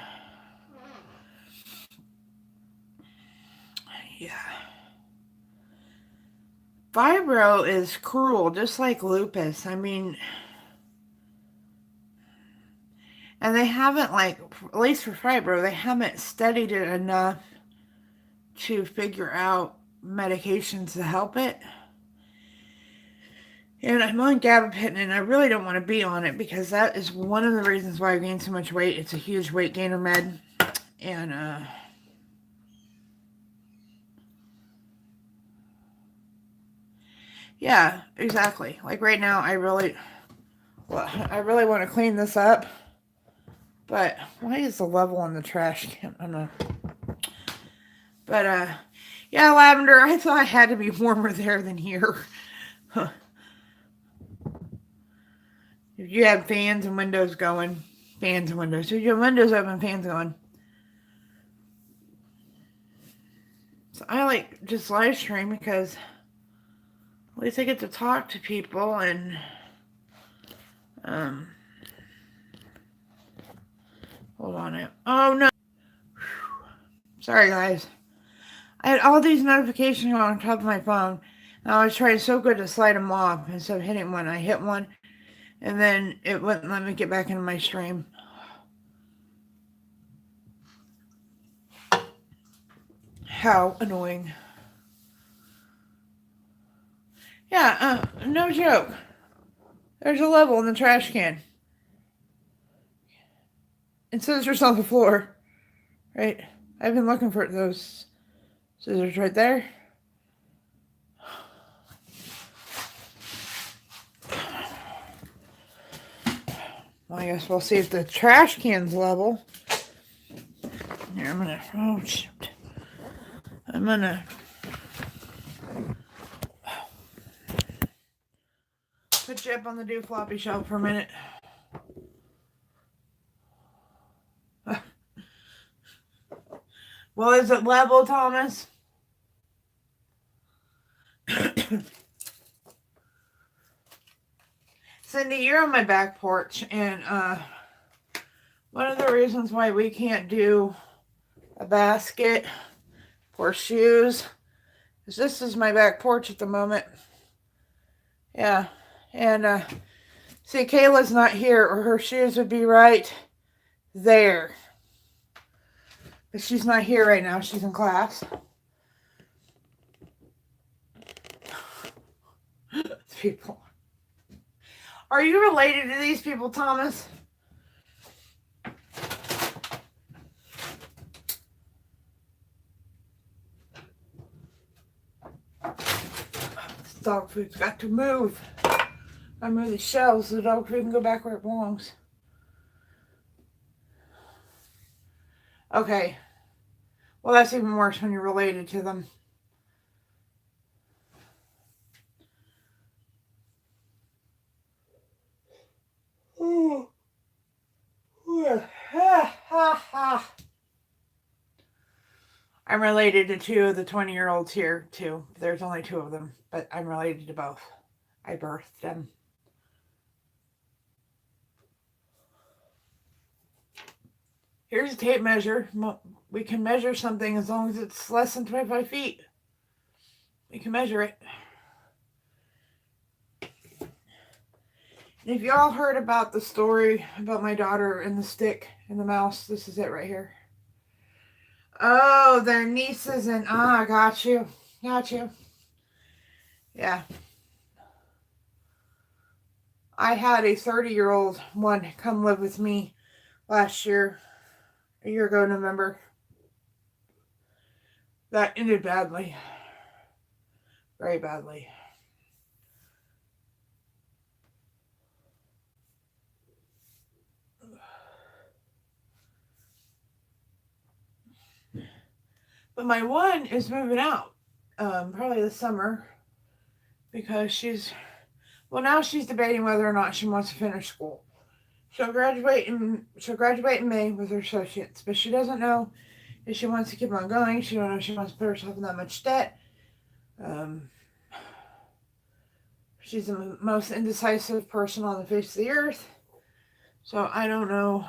yeah. Fibro is cruel, just like lupus. I mean, and they haven't, like, at least for fibro, they haven't studied it enough to figure out medications to help it. And I'm on gabapentin, and I really don't want to be on it because that is one of the reasons why I gained so much weight. It's a huge weight gainer med. And, yeah, exactly. Like right now, I really want to clean this up. But why is the level on the trash can? I don't know. But, yeah, Lavender, I thought I had to be warmer there than here. If you have fans and windows going, fans and windows. So your windows open, fans going. So I like just live stream because at least I get to talk to people and hold on it. Oh no. Sorry guys. I had all these notifications on top of my phone. I was trying so good to slide them off instead of hitting one. I hit one, and then it wouldn't let me get back into my stream. How annoying. Yeah, no joke. There's a level in the trash can. And scissors on the floor. Right? I've been looking for those scissors right there. Well, I guess we'll see if the trash can's level. Here, I'm gonna. Oh, shoot. I'm gonna. Put you up on the do floppy shelf for a minute. Well, is it level, Thomas? Cindy, you're on my back porch, and one of the reasons why we can't do a basket for shoes is this is my back porch at the moment. Yeah, and see, Kayla's not here, or her shoes would be right there. But she's not here right now. She's in class. People. Are you related to these people, Thomas? This dog food's got to move. I move the shelves so the dog food can go back where it belongs. Okay. Well, that's even worse when you're related to them. Ooh. Ha, ha, ha. I'm related to two of the 20-year-olds here, too. There's only two of them, but I'm related to both. I birthed them. Here's a tape measure. We can measure something as long as it's less than 25 feet. We can measure it. If y'all heard about the story about my daughter and the stick and the mouse, this is it right here. Oh, their nieces and got you. Got you. Yeah. I had a 30-year-old one come live with me last year, a year ago, November. That ended badly. Very badly. But my one is moving out, probably this summer, because now she's debating whether or not she wants to finish school. She'll graduate in May with her associates, but she doesn't know if she wants to keep on going. She don't know if she wants to put herself in that much debt. She's the most indecisive person on the face of the earth. So I don't know.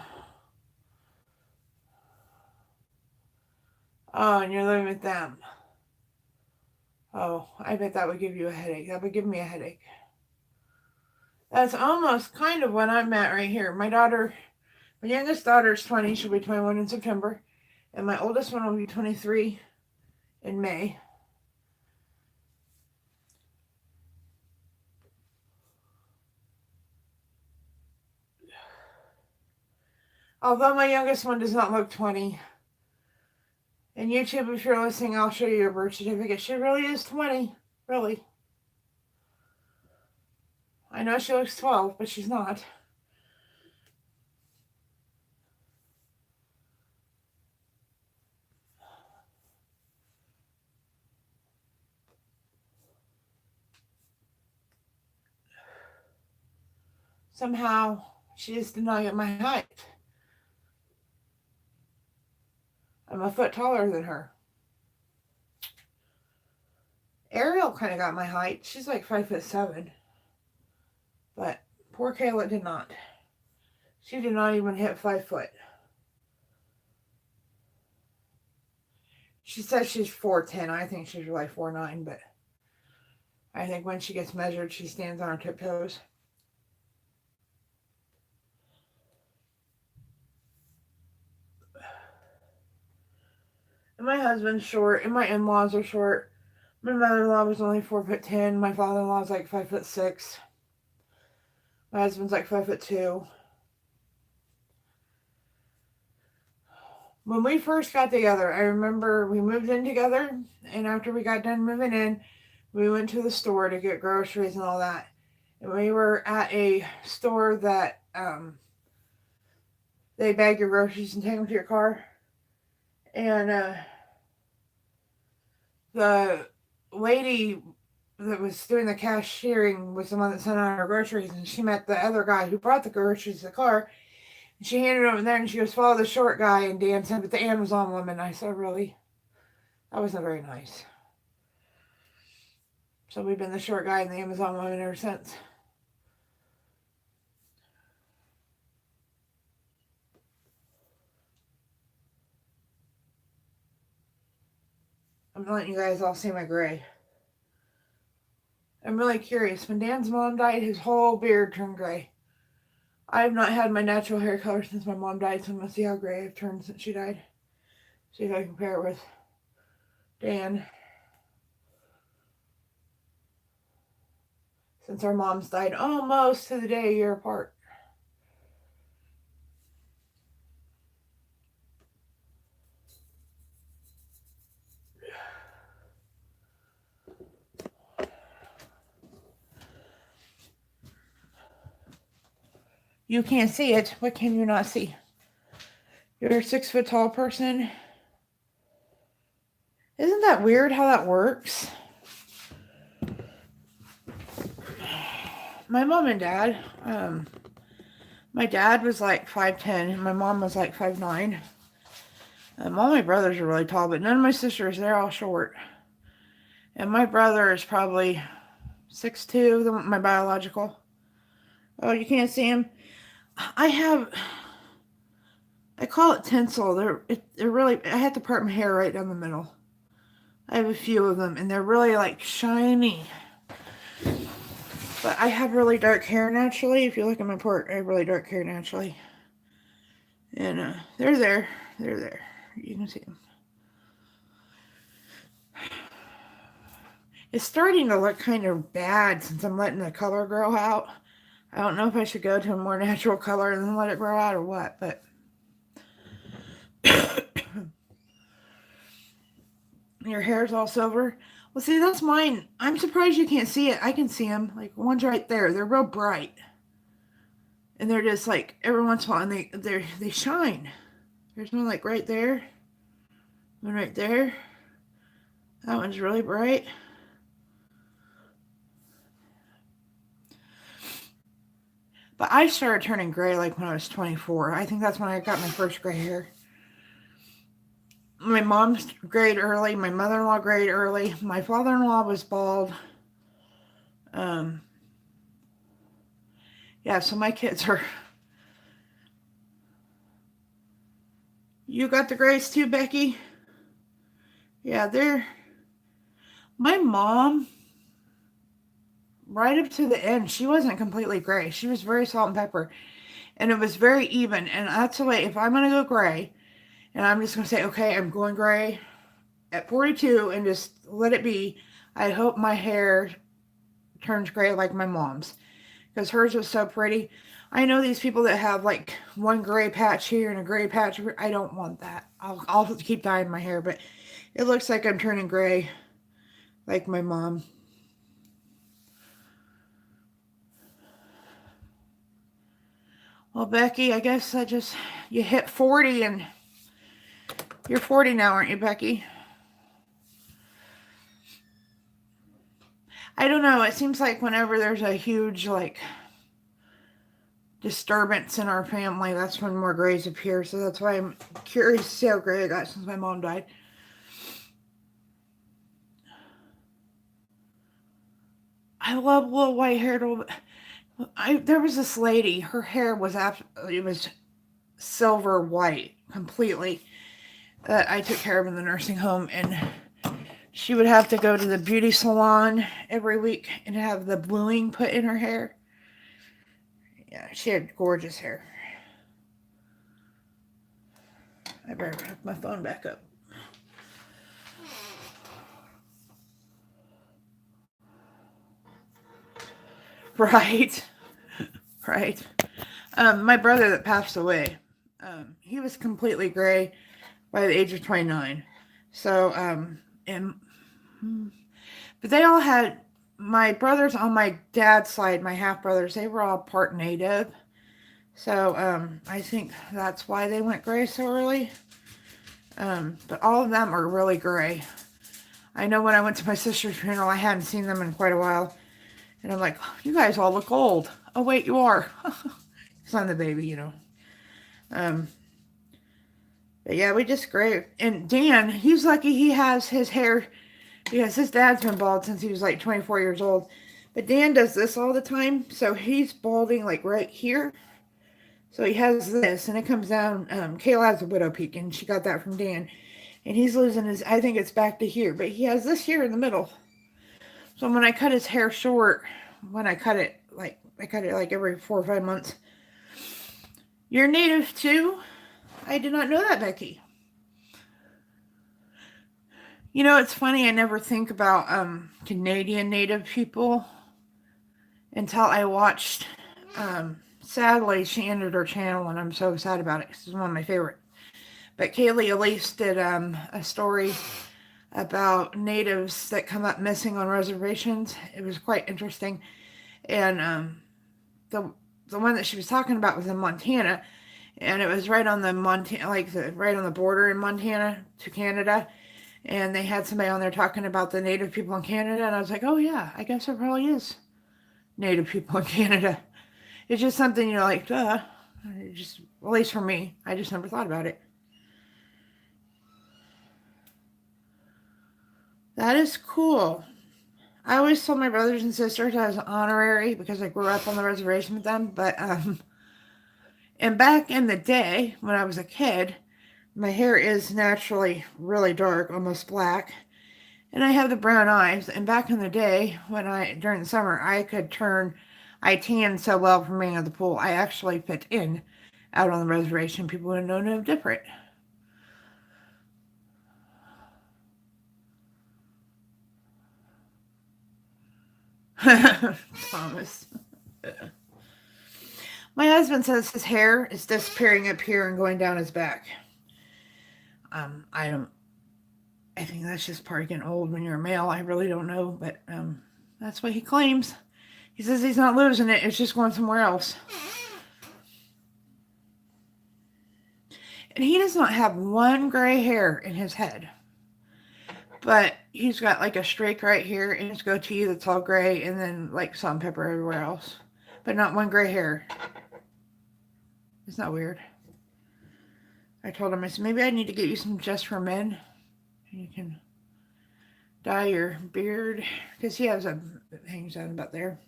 Oh, and you're living with them. Oh, I bet that would give you a headache. That would give me a headache. That's almost kind of what I'm at right here. My youngest daughter is 20. She'll be 21 in September. And my oldest one will be 23 in May. Although my youngest one does not look 20. And YouTube, if you're listening, I'll show you your birth certificate. She really is 20. Really. I know she looks 12, but she's not. Somehow, she just did not get my height. I'm a foot taller than her. Ariel kind of got my height. She's like 5'7". But poor Kayla did not. She did not even hit 5 foot. She says she's 4'10". I think she's like 4'9", but I think when she gets measured, she stands on her tiptoes. And my husband's short, and my in-laws are short. My mother-in-law was only 4'10". My father-in-law is like 5'6". My husband's like 5'2". When we first got together, I remember we moved in together, and after we got done moving in, we went to the store to get groceries and all that. And we were at a store that they bag your groceries and take them to your car. And the lady that was doing the cashiering was the one that sent out our groceries, and she met the other guy who brought the groceries to the car. And she handed it over there, and she goes, "Follow the short guy." And Dan said, "But the Amazon woman." I said, "Really?" That wasn't very nice. So we've been the short guy and the Amazon woman ever since. I'm letting you guys all see my gray. I'm really curious. When Dan's mom died, his whole beard turned gray. I have not had my natural hair color since my mom died, so I'm going to see how gray I've turned since she died. See if I can compare it with Dan. Since our moms died almost to the day a year apart. You can't see it. What can you not see? You're a 6 foot tall person. Isn't that weird how that works? My mom and dad, my dad was like 5'10", and my mom was like 5'9". All my brothers are really tall, but none of my sisters, they're all short. And my brother is probably 6'2", my biological. Oh, you can't see him? I call it tinsel. They're really, I have to part my hair right down the middle. I have a few of them, and they're really like shiny. But I have really dark hair naturally. If you look at my part, I have really dark hair naturally. And they're there. They're there. You can see them. It's starting to look kind of bad since I'm letting the color grow out. I don't know if I should go to a more natural color and then let it grow out or what, but your hair's all silver. Well, see, that's mine. I'm surprised you can't see it. I can see them. Like, one's right there. They're real bright. And they're just like, every once in a while, and they shine. There's one like right there. One right there. That one's really bright. But I started turning gray like when I was 24. I think that's when I got my first gray hair. My mom's grayed early. My mother-in-law grayed early. My father-in-law was bald. Yeah, so my kids are... You got the grays too, Becky? Yeah, they're... My mom, right up to the end, she wasn't completely gray. She was very salt and pepper. And it was very even. And that's the way, if I'm going to go gray, and I'm just going to say, okay, I'm going gray at 42 and just let it be, I hope my hair turns gray like my mom's. Because hers was so pretty. I know these people that have like one gray patch here and a gray patch here. I don't want that. I'll keep dyeing my hair, but it looks like I'm turning gray like my mom. Well, Becky, I guess you hit 40 and you're 40 now, aren't you, Becky? I don't know. It seems like whenever there's a huge, like, disturbance in our family, that's when more grays appear. So that's why I'm curious to see how gray I got since my mom died. I love little white-haired old... There was this lady. Her hair was absolutely... It was silver white completely. That I took care of in the nursing home. And she would have to go to the beauty salon every week and have the bluing put in her hair. Yeah, she had gorgeous hair. I better hook my phone back up. Right. Right. My brother that passed away, he was completely gray by the age of 29. So, and but they all had, my brothers on my dad's side, my half brothers, they were all part native. So, I think that's why they went gray so early. But all of them are really gray. I know when I went to my sister's funeral, I hadn't seen them in quite a while. And I'm like, you guys all look old. Oh, wait, you are. Because I'm the baby, you know. But yeah, we just gray. And Dan, he's lucky he has his hair because his dad's been bald since he was like 24 years old. But Dan does this all the time. So he's balding like right here. So he has this and it comes down. Kayla has a widow peak and she got that from Dan. And he's losing his, I think it's back to here. But he has this here in the middle. So when I cut his hair short, when I cut it like every 4 or 5 months. You're native too? I did not know that, Becky. You know, it's funny, I never think about Canadian native people until I watched, sadly, she ended her channel and I'm so sad about it because it's one of my favorite. But Kaylee Elise did a story about natives that come up missing on reservations. It was quite interesting. And the one that she was talking about was in Montana. And it was right on the Montana, right on the border in Montana to Canada. And they had somebody on there talking about the native people in Canada. And I was like, oh yeah, I guess there probably is native people in Canada. It's just something, like, duh. It just, at least for me, I just never thought about it. That is cool. I always told my brothers and sisters I was honorary because I grew up on the reservation with them. But, and back in the day when I was a kid, my hair is naturally really dark, almost black. And I have the brown eyes. And back in the day, during the summer, I tanned so well from being at the pool, I actually fit in out on the reservation. People would have known I'm different. Thomas. My husband says his hair is disappearing up here and going down his back. I think that's just part of getting old when you're a male. I really don't know, but that's what he claims. He says he's not losing it. It's just going somewhere else. And he does not have one gray hair in his head. But he's got like a streak right here in his goatee that's all gray and then like salt and pepper everywhere else. But not one gray hair. Isn't that weird? I told him, I said, maybe I need to get you some Just for Men. And you can dye your beard. Because he has it hangs down about there.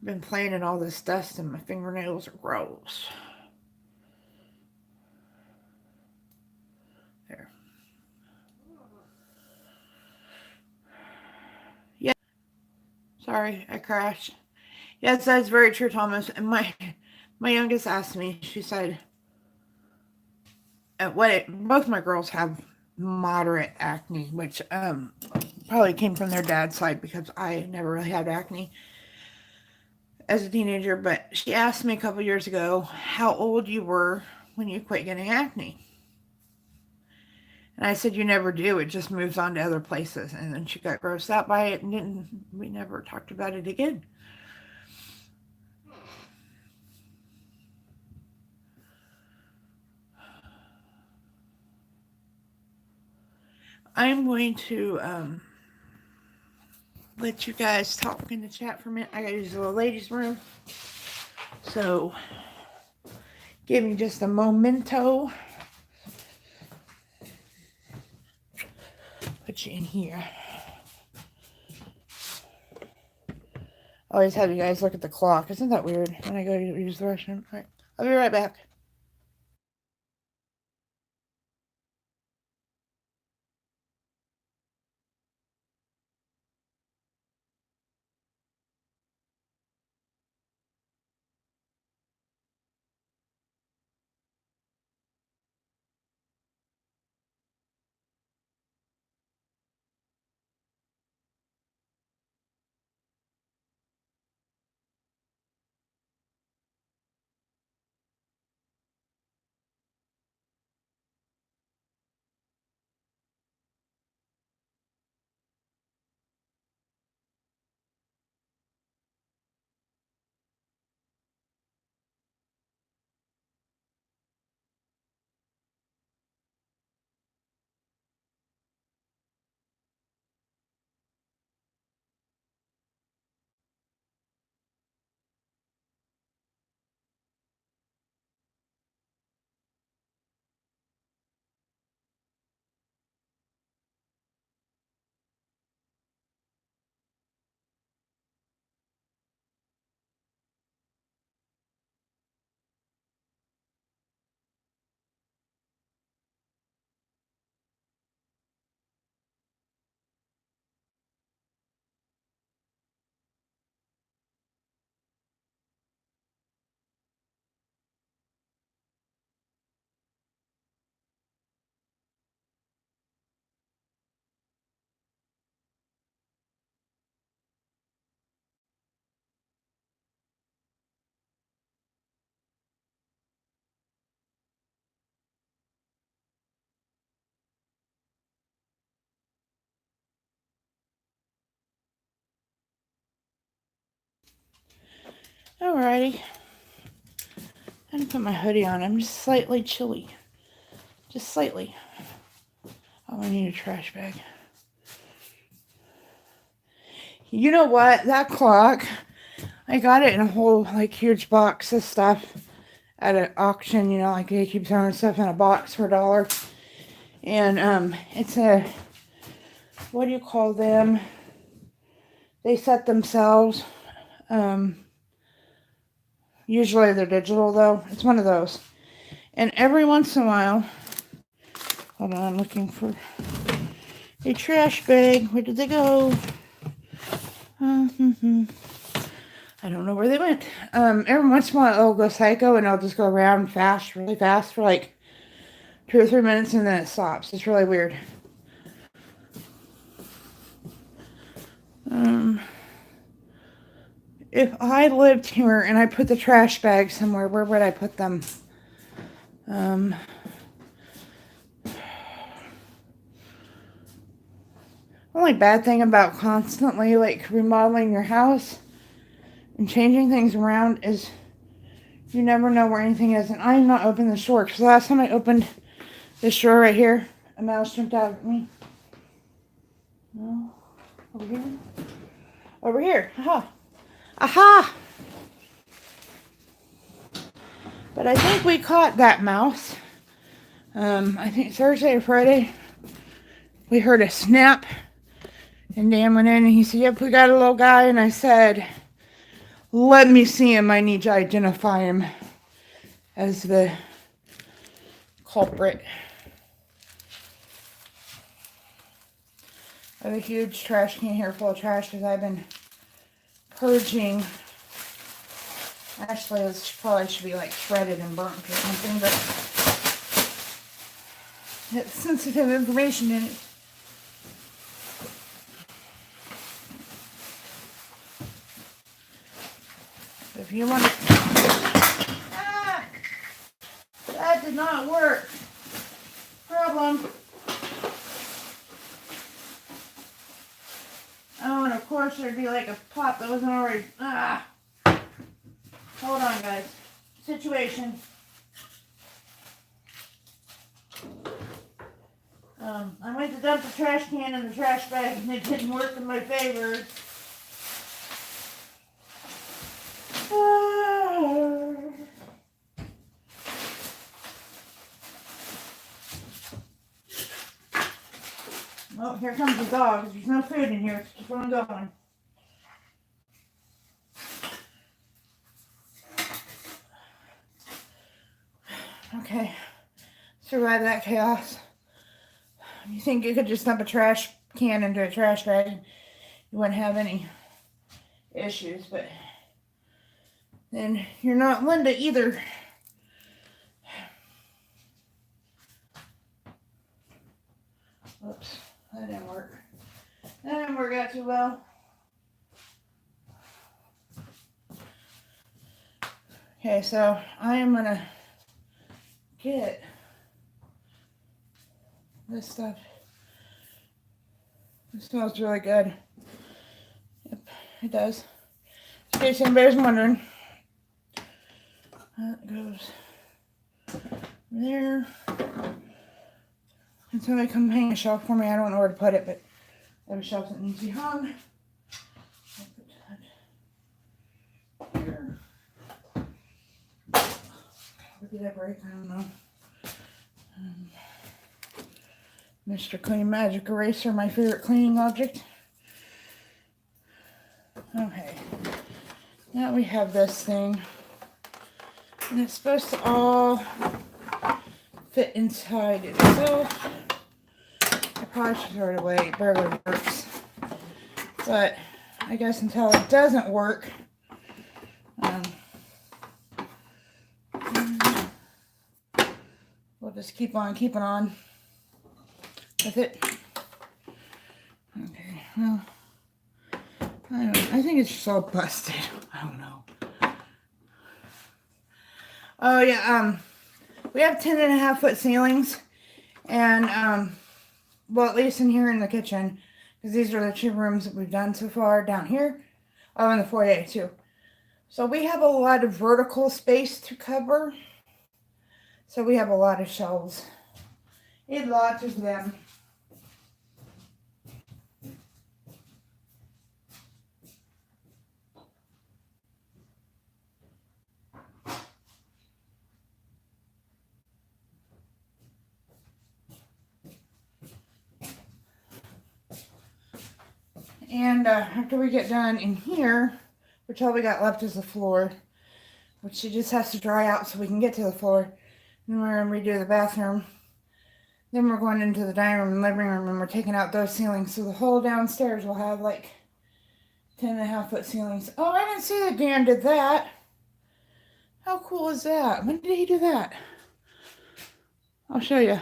Been playing in all this dust and my fingernails are gross. There. Yeah. Sorry, I crashed. Yes, that's very true, Thomas. And my youngest asked me, she said, both my girls have moderate acne, which probably came from their dad's side because I never really had acne as a teenager. But she asked me a couple years ago how old you were when you quit getting acne. And I said, you never do. It just moves on to other places. And then she got grossed out by it and we never talked about it again. I'm going to let you guys talk in the chat for a minute. I gotta use the little ladies' room. So, give me just a momento. Put you in here. I always have you guys look at the clock. Isn't that weird when I go to use the restroom? All right. I'll be right back. Alrighty. I'm going to put my hoodie on. I'm just slightly chilly. Just slightly. Oh, I need a trash bag. You know what? That clock, I got it in a whole, like, huge box of stuff at an auction. You know, like, they keep throwing stuff in a box for $1. And, it's a, what do you call them? They set themselves. Usually they're digital, though. It's one of those. And every once in a while, hold on, I'm looking for a trash bag. Where did they go? I don't know where they went. Every once in a while it'll go psycho and it'll just go around fast, really fast for like 2 or 3 minutes and then it stops. It's really weird. If I lived here and I put the trash bag somewhere, where would I put them? Only bad thing about constantly like remodeling your house and changing things around is you never know where anything is. And I'm not opening the drawer because last time I opened this drawer right here, a mouse jumped out at me. No, over here. Over here. Aha. Aha! But I think we caught that mouse. I think Thursday or Friday. We heard a snap. And Dan went in and he said, yep, we got a little guy. And I said, let me see him. I need to identify him as the culprit. I have a huge trash can here full of trash because I've been purging. Actually, this probably should be like shredded and burnt or something, but it's sensitive information in it. If you want to... Ah! That did not work. Problem. Oh, and of course there'd be like a pot that wasn't already... Ah! Hold on, guys. Situation. I went to dump the trash can in the trash bag and it didn't work in my favor. Oh, here comes the dog. There's no food in here. Keep on going. Okay. Survive that chaos. You think you could just dump a trash can into a trash bag and you wouldn't have any issues, but then you're not Linda either. Whoops, that didn't work. That didn't work out too well. Okay, so I am gonna get this stuff. It smells really good. Yep, it does. In case anybody's wondering. That goes there. And somebody come hang a shelf for me. I don't know where to put it, but I have a shelf that needs to be hung. I'll put that here. Where did I break? I don't know. Mr. Clean Magic Eraser, my favorite cleaning object. Okay. Now we have this thing. And it's supposed to all fit inside itself. I probably should throw it away. It barely works. But I guess until it doesn't work, we'll just keep on keeping on with it. Okay, well, I think it's just all busted. I don't know. Oh yeah, we have 10.5-foot ceilings, and well, at least in here in the kitchen, because these are the 2 rooms that we've done so far down here. Oh, and the foyer too. So we have a lot of vertical space to cover. So we have a lot of shelves. A lot of them. And after we get done in here, which all we got left is the floor, which it just has to dry out so we can get to the floor. And we're going to redo the bathroom. Then we're going into the dining room and living room, and we're taking out those ceilings. So the whole downstairs will have like 10.5-foot ceilings. Oh, I didn't see that Dan did that. How cool is that? When did he do that? I'll show you.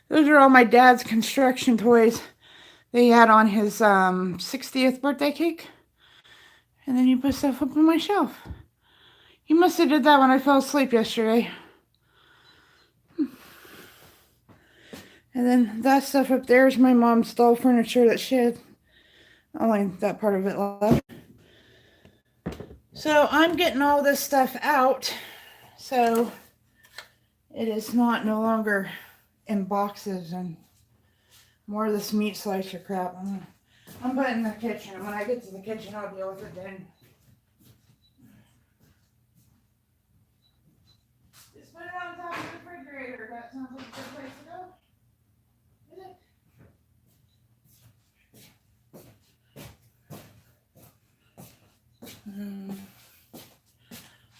Those are all my dad's construction toys they had on his 60th birthday cake. And then you put stuff up on my shelf. He must have did that when I fell asleep yesterday. And then that stuff up there is my mom's doll furniture that she had only that part of it left. So I'm getting all this stuff out, so it is not no longer in boxes and more of this meat slicer crap. I'm putting in the kitchen, and when I get to the kitchen, I'll deal with it then. Just put it on top of the refrigerator. That sounds like a good place to go.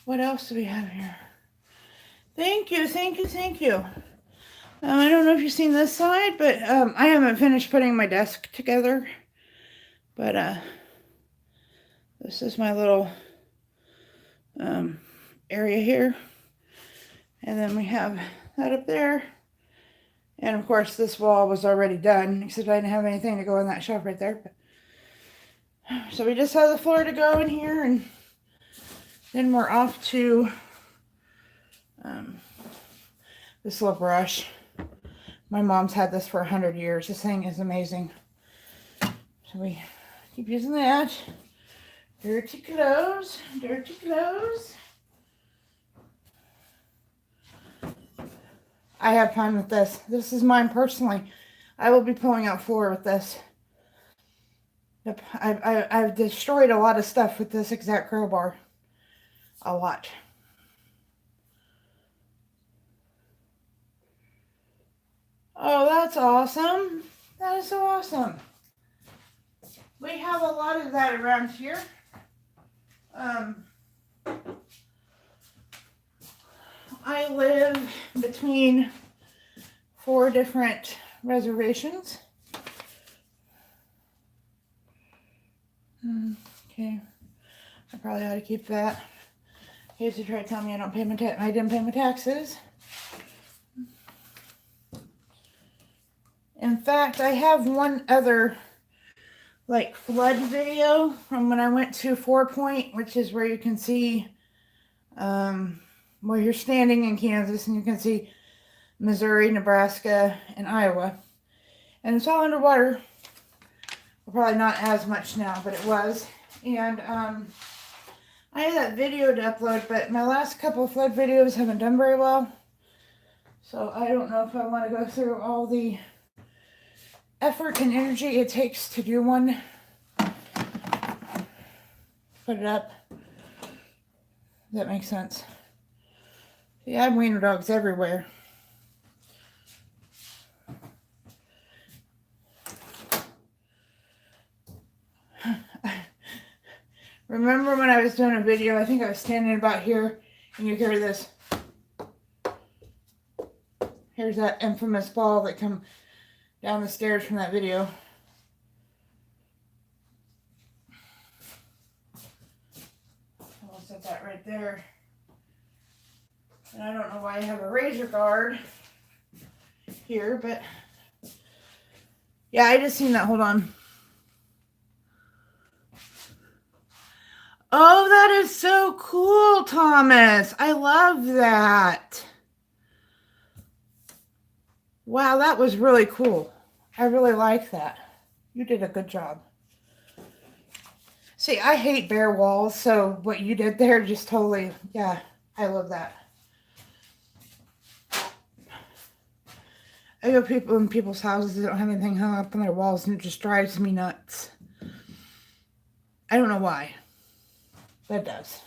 What else do we have here? Thank you, thank you, thank you. I don't know if you've seen this side, but I haven't finished putting my desk together. But this is my little area here. And then we have that up there. And of course this wall was already done, except I didn't have anything to go on that shelf right there. So we just have the floor to go in here, and then we're off to the slip brush. My mom's had this for 100 years. This thing is amazing. So we keep using that. Dirty clothes, dirty clothes. I have fun with this. This is mine personally. I will be pulling out floor with this. Yep, I've destroyed a lot of stuff with this exact crowbar. A lot. Oh, that's awesome. That is so awesome. We have a lot of that around here. I live between 4 different reservations. Okay, I probably ought to keep that. He used to try to tell me I didn't pay my taxes. In fact, I have one other like flood video from when I went to 4 Point, which is where you can see where you're standing in Kansas and you can see Missouri, Nebraska, and Iowa. And it's all underwater. Well, probably not as much now, but it was. And I had that video to upload, but my last couple of flood videos haven't done very well. So I don't know if I want to go through all the effort and energy it takes to do one. Put it up. That makes sense. See, I have wiener dogs everywhere. Remember when I was doing a video, I think I was standing about here, and you hear this. Here's that infamous ball that come down the stairs from that video. I'll set that right there. And I don't know why I have a razor guard here, but yeah, I just seen that. Hold on. Oh, that is so cool, Thomas. I love that. Wow, that was really cool. I really like that. You did a good job. See, I hate bare walls, so what you did there just totally, yeah, I love that. I go people in people's houses that don't have anything hung up on their walls, and it just drives me nuts. I don't know why. But it does.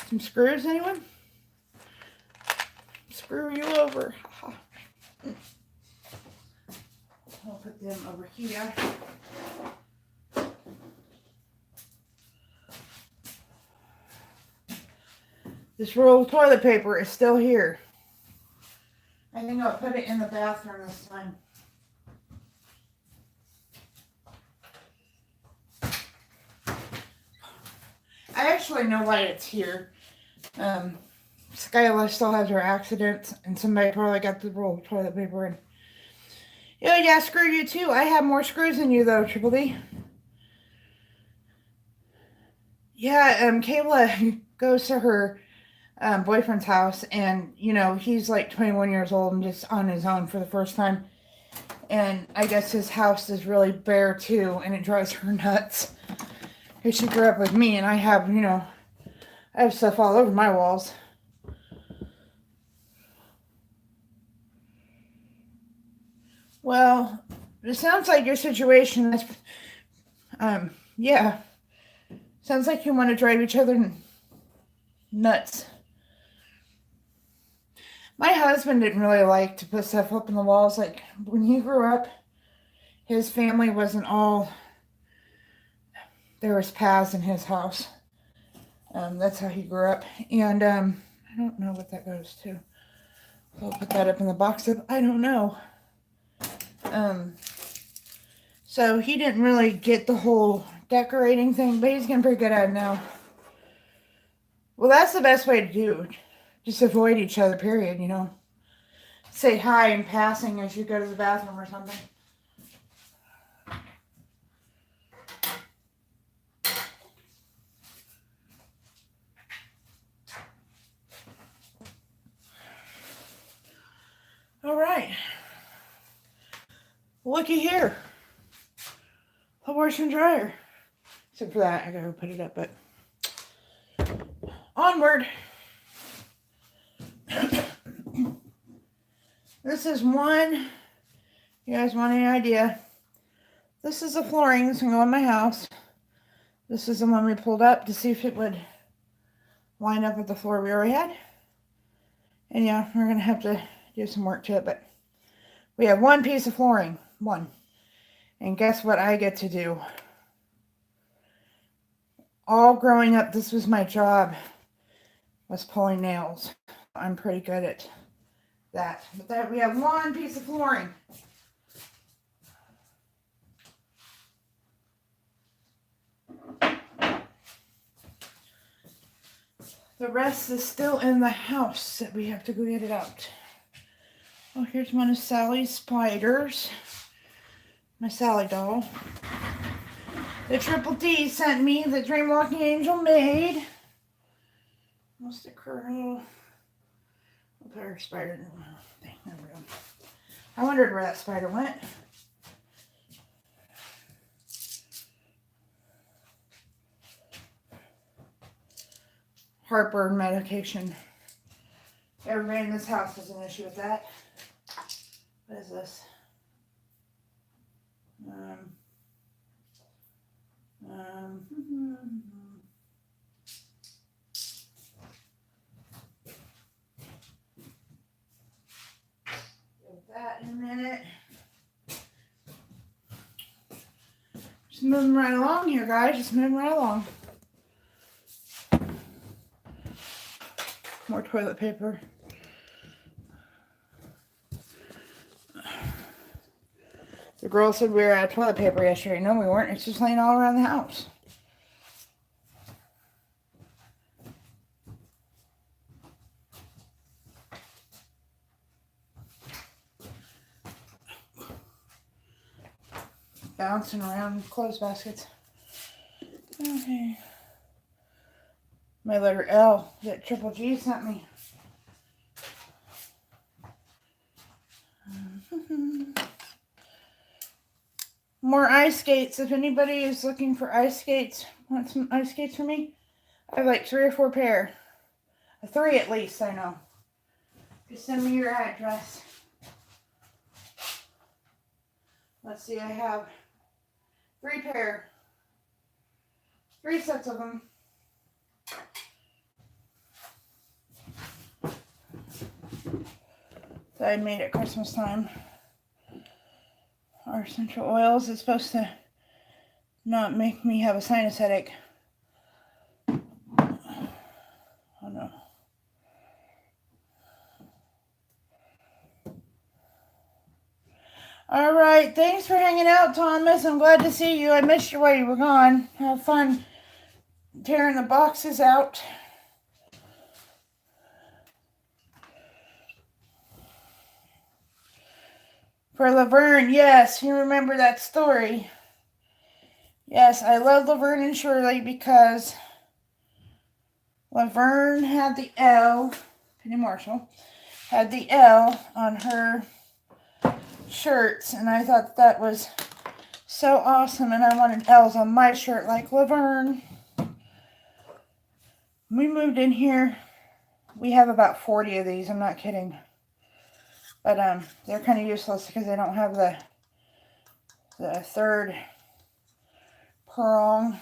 Some screws, anyone? Screw you over. I'll put them over here. This roll of toilet paper is still here. I think I'll put it in the bathroom this time. I actually know why it's here. Skylar still has her accident, and somebody probably got the roll of toilet paper in. Yeah, screw you too. I have more screws than you though, Triple D. Yeah, Kayla goes to her boyfriend's house, and you know, he's like 21 years old and just on his own for the first time. And I guess his house is really bare too, and it drives her nuts. Because she grew up with me, and I have, you know, I have stuff all over my walls. Well, it sounds like your situation is, yeah. Sounds like you want to drive each other nuts. My husband didn't really like to put stuff up on the walls. Like, when he grew up, his family wasn't all, there was paths in his house. That's how he grew up. And, I don't know what that goes to. I'll put that up in the box of, I don't know. So he didn't really get the whole decorating thing, but he's getting pretty good at it now. Well, that's the best way to do it. Just avoid each other, period, you know. Say hi in passing as you go to the bathroom or something. All right. Looky here. The washer and dryer. Except for that, I gotta put it up, but onward. This is one. You guys want any idea? This is the flooring that's gonna go in my house. This is the one we pulled up to see if it would line up with the floor we already had. And yeah, we're gonna have to do some work to it, but we have one piece of flooring. One. And guess what I get to do? All growing up, this was my job, was pulling nails. I'm pretty good at that. But that we have one piece of flooring. The rest is still in the house that we have to go get it out. Oh, here's one of Sally's spiders. My Sally doll. The Triple D sent me the Dreamwalking Angel made. I'll stick her little. I'll put her spider in the thing. There we go. I wondered where that spider went. Heartburn medication. Everybody in this house has an issue with that. What is this? Get that in a minute. Just moving right along here, guys. Just moving right along. More toilet paper. The girl said we were out of toilet paper yesterday. No, we weren't. It's just laying all around the house. Bouncing around clothes baskets. Okay. My letter L that Triple G sent me. More ice skates. If anybody is looking for ice skates, want some ice skates for me? I have like 3 or 4 pair. 3 at least, I know. Just send me your address. Let's see, I have 3 pair. 3 sets of them. That I made at Christmas time. Our essential oils is supposed to not make me have a sinus headache. Oh no. All right, thanks for hanging out, Thomas. I'm glad to see you. I missed you while you were gone. Have fun tearing the boxes out. For Laverne, yes, you remember that story. Yes, I love Laverne and Shirley because Laverne had the L, Penny Marshall, had the L on her shirts, and I thought that was so awesome, and I wanted L's on my shirt like Laverne. We moved in here. We have about 40 of these, I'm not kidding. But they're kind of useless because they don't have the 3rd prong.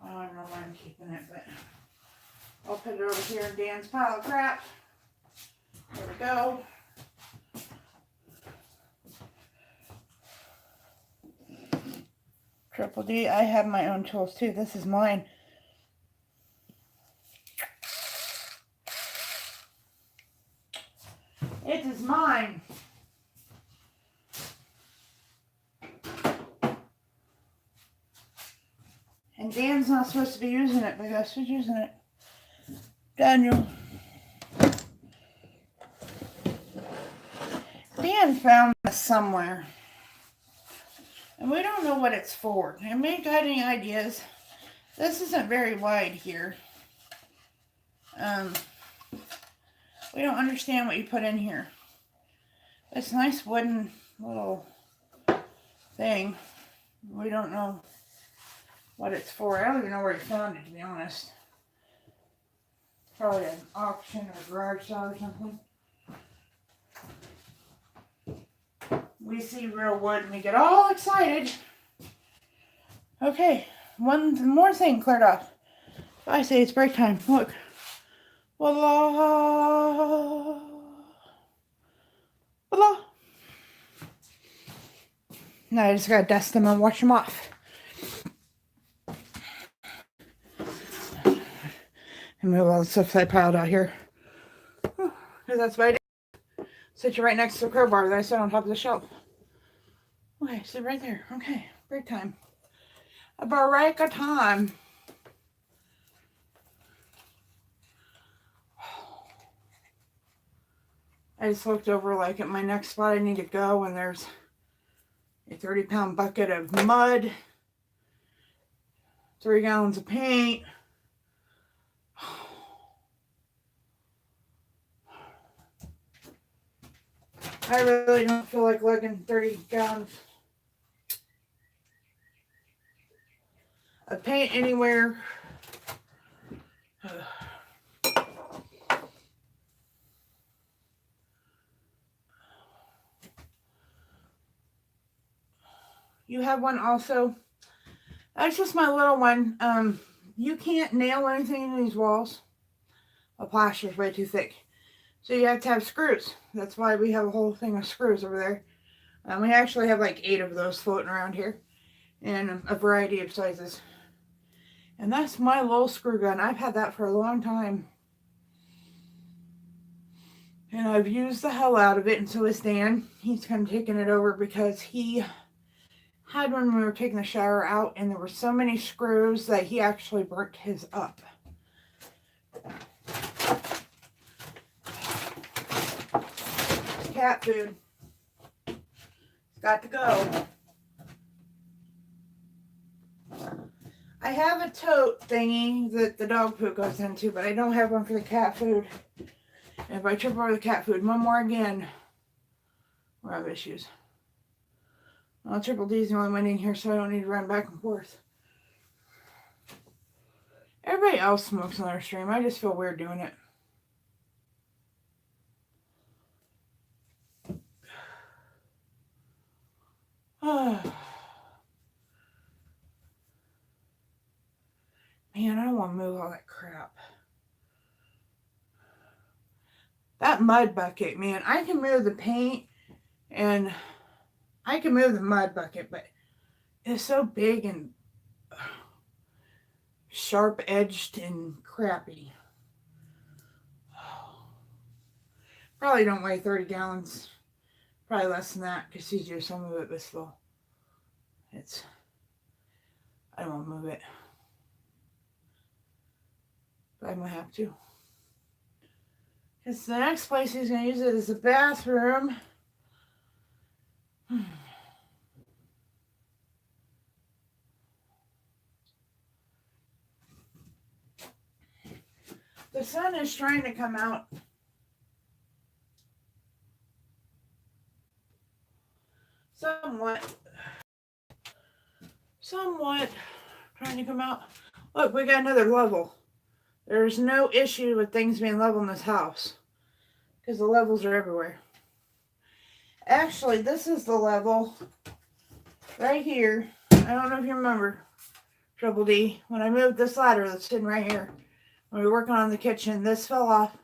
I don't know why I'm keeping it, but I'll put it over here in Dan's pile of crap. There we go. Triple D, I have my own tools too. This is mine. It is mine. And Dan's not supposed to be using it, but guess who's using it? Daniel. Dan found this somewhere. And we don't know what it's for. And we got any ideas? This isn't very wide here. We don't understand what you put in here. It's a nice wooden little thing. We don't know what it's for. I don't even know where he found it, to be honest. Probably an auction or garage sale or something. We see real wood and we get all excited. Okay, one more thing cleared off. I say it's break time. Look. Voila. Voila. Now I just gotta dust them and wash them off. And move all the stuff I piled out here. Because that's what I did. Sit you right next to the crowbar that I set on top of the shelf. Okay, sit right there. Okay, break time. A break of time. I just looked over like at my next spot I need to go, and there's a 30-pound bucket of mud, 3 gallons of paint. I really don't feel like lugging 30 gallons of paint anywhere. You have one also. That's just my little one. You can't nail anything in these walls. The plaster's way too thick. So you have to have screws. That's why we have a whole thing of screws over there. We actually have like 8 of those floating around here. In a variety of sizes. And that's my little screw gun. I've had that for a long time. And I've used the hell out of it. And so is Dan. He's kind of taking it over because he had one when we were taking the shower out, and there were so many screws that he actually burnt his up. Cat food. It's got to go. I have a tote thingy that the dog poop goes into, but I don't have one for the cat food. And if I trip over the cat food one more again, or have issues. Well, Triple D's the only one in here, so I don't need to run back and forth. Everybody else smokes on their stream. I just feel weird doing it. Man, I don't want to move all that crap. That mud bucket, man, I can move the paint and I can move the mud bucket, but it's so big and sharp edged and crappy. Probably don't weigh 30 gallons. Probably less than that because he's used some of it, but still. I don't want to move it. But I'm going to have to. Because the next place he's going to use it is the bathroom. The sun is trying to come out. Somewhat trying to come out. Look, we got another level. There's no issue with things being level in this house because the levels are everywhere. Actually, this is the level right here. I don't know if you remember, Triple D, when I moved this ladder that's sitting right here, when we were working on the kitchen, this fell off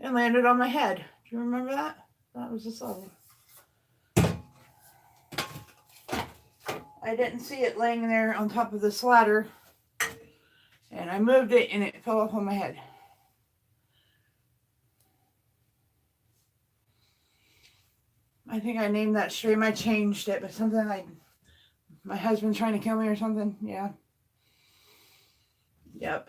and landed on my head. Do you remember that? That was this level. I didn't see it laying there on top of this ladder, and I moved it and it fell off on my head. I think I named that stream. I changed it, but something like my husband's trying to kill me or something. Yeah. Yep.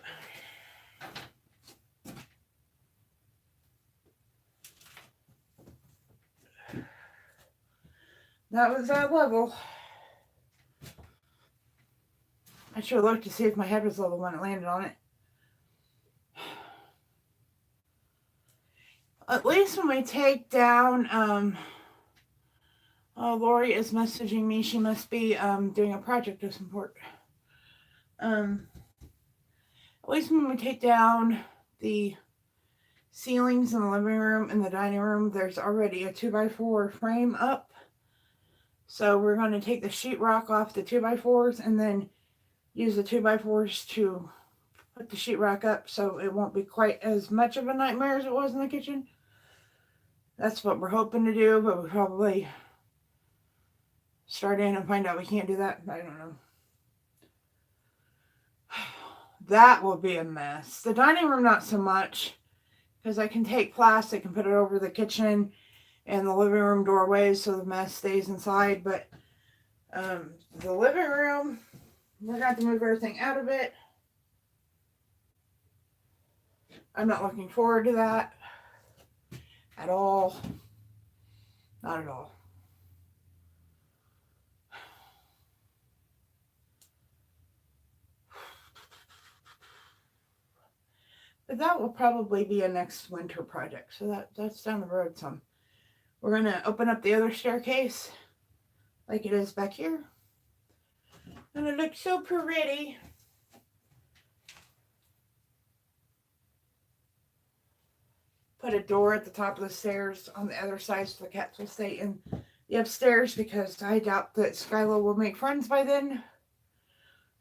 That was that level. I should have looked to see if my head was level when it landed on it. At least when we take down, Lori is messaging me. She must be doing a project of some sort. At least when we take down the ceilings in the living room and the dining room, there's already a 2x4 frame up. So we're going to take the sheetrock off the 2x4s and then use the 2x4s to put the sheetrock up so it won't be quite as much of a nightmare as it was in the kitchen. That's what we're hoping to do, but we'll probably start in and find out we can't do that. I don't know. That will be a mess. The dining room, not so much, because I can take plastic and put it over the kitchen and the living room doorways so the mess stays inside. But the living room, we're going to have to move everything out of it. I'm not looking forward to that at all. Not at all. But that will probably be a next winter project. So that's down the road some. We're going to open up the other staircase like it is back here. And it looks so pretty. Put a door at the top of the stairs on the other side so the cats will stay in the upstairs because I doubt that Skylar will make friends by then.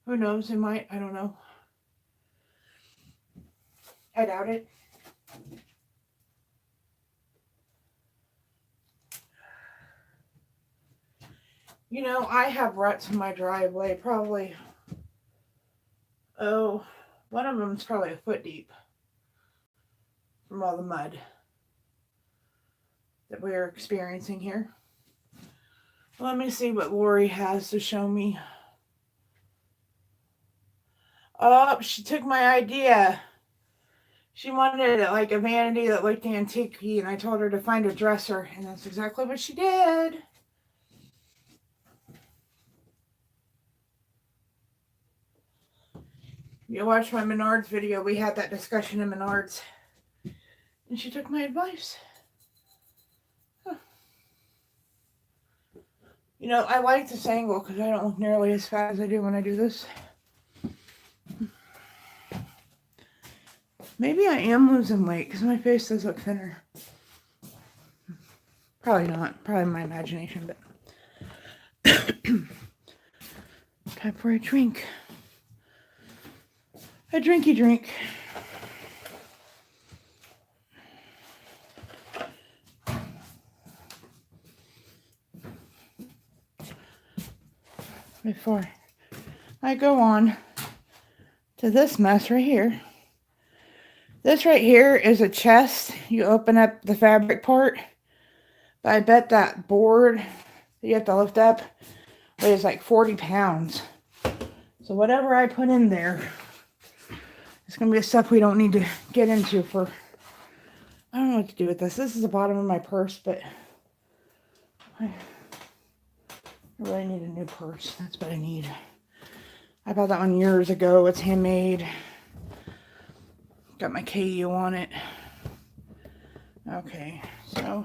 Who knows? It might. I don't know. I doubt it. You know, I have ruts in my driveway, probably, one of them is probably a foot deep from all the mud that we're experiencing here. Let me see what Lori has to show me. Oh, she took my idea. She wanted it like a vanity that looked antique, and I told her to find a dresser, and that's exactly what she did. You watch my Menards video, we had that discussion in Menards. And she took my advice. Huh. You know, I like this angle because I don't look nearly as fat as I do when I do this. Maybe I am losing weight because my face does look thinner. Probably not. Probably my imagination, but time for a drink. A drinky drink. Before I go on to this mess right here. This right here is a chest. You open up the fabric part. But I bet that board that you have to lift up weighs like 40 pounds. So whatever I put in there, it's going to be stuff we don't need to get into for... I don't know what to do with this. This is the bottom of my purse, but I really need a new purse. That's what I need. I bought that one years ago. It's handmade. Got my KU on it. Okay, so...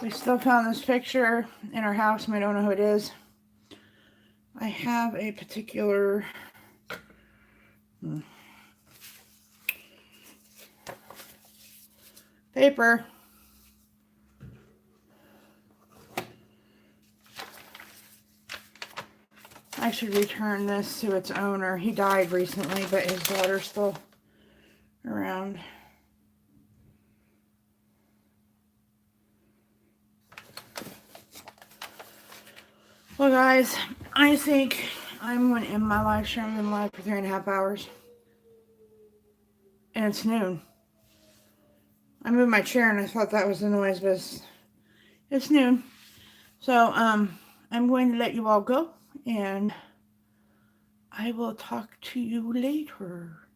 We still found this picture in our house and we don't know who it is. I have a particular paper. I should return this to its owner. He died recently, but his daughter's still around. Well, guys, I think I'm going to end my live stream. I've been live for 3.5 hours. And it's noon. I moved my chair and I thought that was the noise, but it's noon. So, I'm going to let you all go. And I will talk to you later.